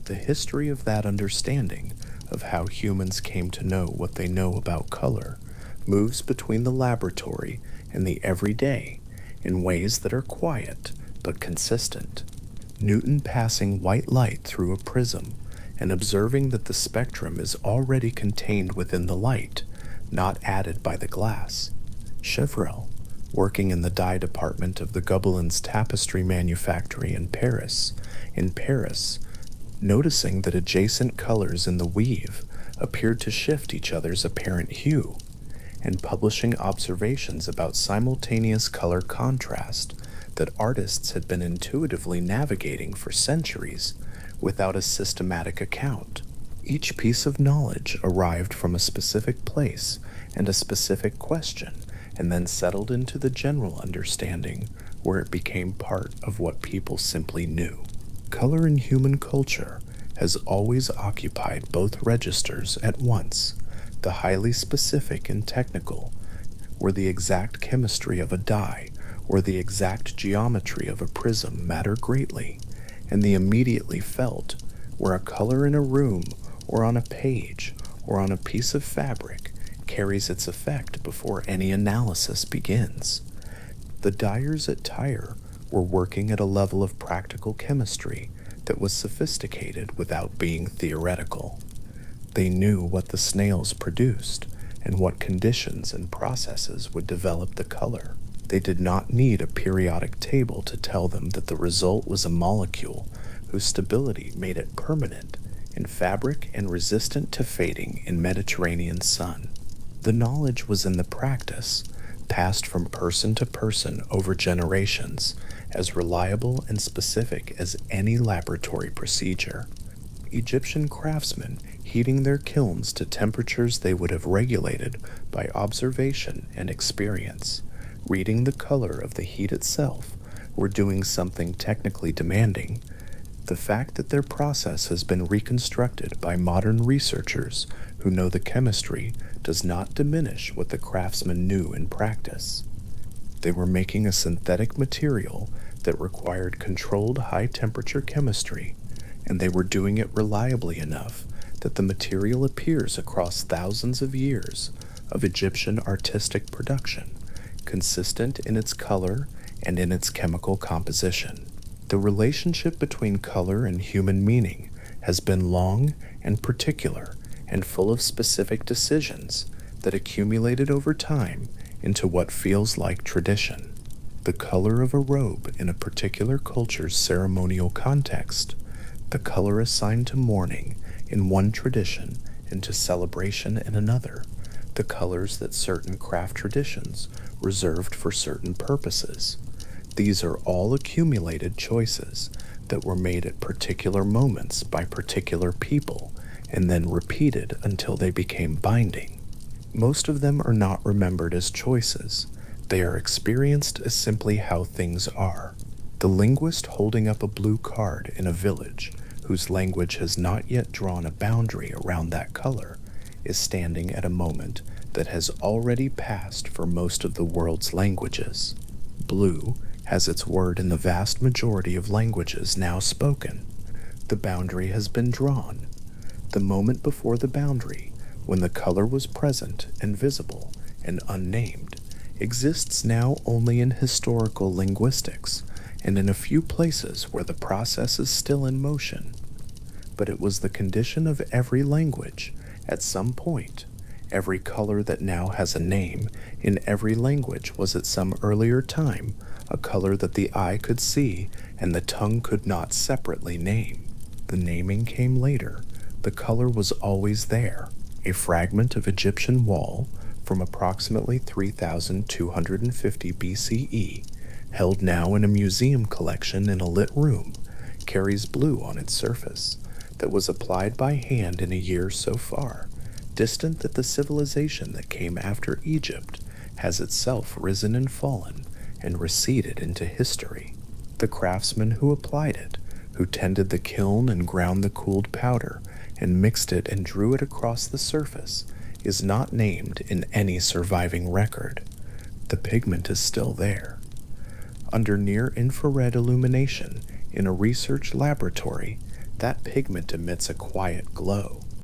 The history of that understanding of how humans came to know what they know about color moves between the laboratory and the everyday in ways that are quiet but consistent. Newton passing white light through a prism and observing that the spectrum is already contained within the light, not added by the glass. Chevreul, working in the dye department of the Gobelins tapestry manufactory in Paris, noticing that adjacent colors in the weave appeared to shift each other's apparent hue, and publishing observations about simultaneous color contrast that artists had been intuitively navigating for centuries without a systematic account. Each piece of knowledge arrived from a specific place and a specific question, and then settled into the general understanding where it became part of what people simply knew. Color in human culture has always occupied both registers at once. The highly specific and technical, where the exact chemistry of a dye or the exact geometry of a prism matter greatly, and the immediately felt, where a color in a room or on a page or on a piece of fabric carries its effect before any analysis begins. The dyers at Tyre were working at a level of practical chemistry that was sophisticated without being theoretical. They knew what the snails produced and what conditions and processes would develop the color. They did not need a periodic table to tell them that the result was a molecule whose stability made it permanent in fabric and resistant to fading in Mediterranean sun. The knowledge was in the practice, passed from person to person over generations, as reliable and specific as any laboratory procedure. Egyptian craftsmen heating their kilns to temperatures they would have regulated by observation and experience, reading the color of the heat itself, were doing something technically demanding. The fact that their process has been reconstructed by modern researchers who know the chemistry does not diminish what the craftsmen knew in practice. They were making a synthetic material that required controlled high-temperature chemistry, and they were doing it reliably enough that the material appears across thousands of years of Egyptian artistic production, consistent in its color and in its chemical composition. The relationship between color and human meaning has been long and particular and full of specific decisions that accumulated over time into what feels like tradition. The color of a robe in a particular culture's ceremonial context, the color assigned to mourning in one tradition and to celebration in another, the colors that certain craft traditions reserved for certain purposes. These are all accumulated choices that were made at particular moments by particular people and then repeated until they became binding. Most of them are not remembered as choices. They are experienced as simply how things are. The linguist holding up a blue card in a village whose language has not yet drawn a boundary around that color is standing at a moment that has already passed for most of the world's languages. Blue has its word in the vast majority of languages now spoken. The boundary has been drawn. The moment before the boundary, when the color was present and visible and unnamed, exists now only in historical linguistics and in a few places where the process is still in motion. But it was the condition of every language at some point. Every color that now has a name in every language was at some earlier time a color that the eye could see and the tongue could not separately name. The naming came later. The color was always there. A fragment of Egyptian wall from approximately 3250 BCE, held now in a museum collection in a lit room, carries blue on its surface that was applied by hand in a year so far distant that the civilization that came after Egypt has itself risen and fallen and receded into history. The craftsman who applied it, who tended the kiln and ground the cooled powder and mixed it and drew it across the surface, is not named in any surviving record. The pigment is still there. Under near-infrared illumination in a research laboratory, that pigment emits a quiet glow,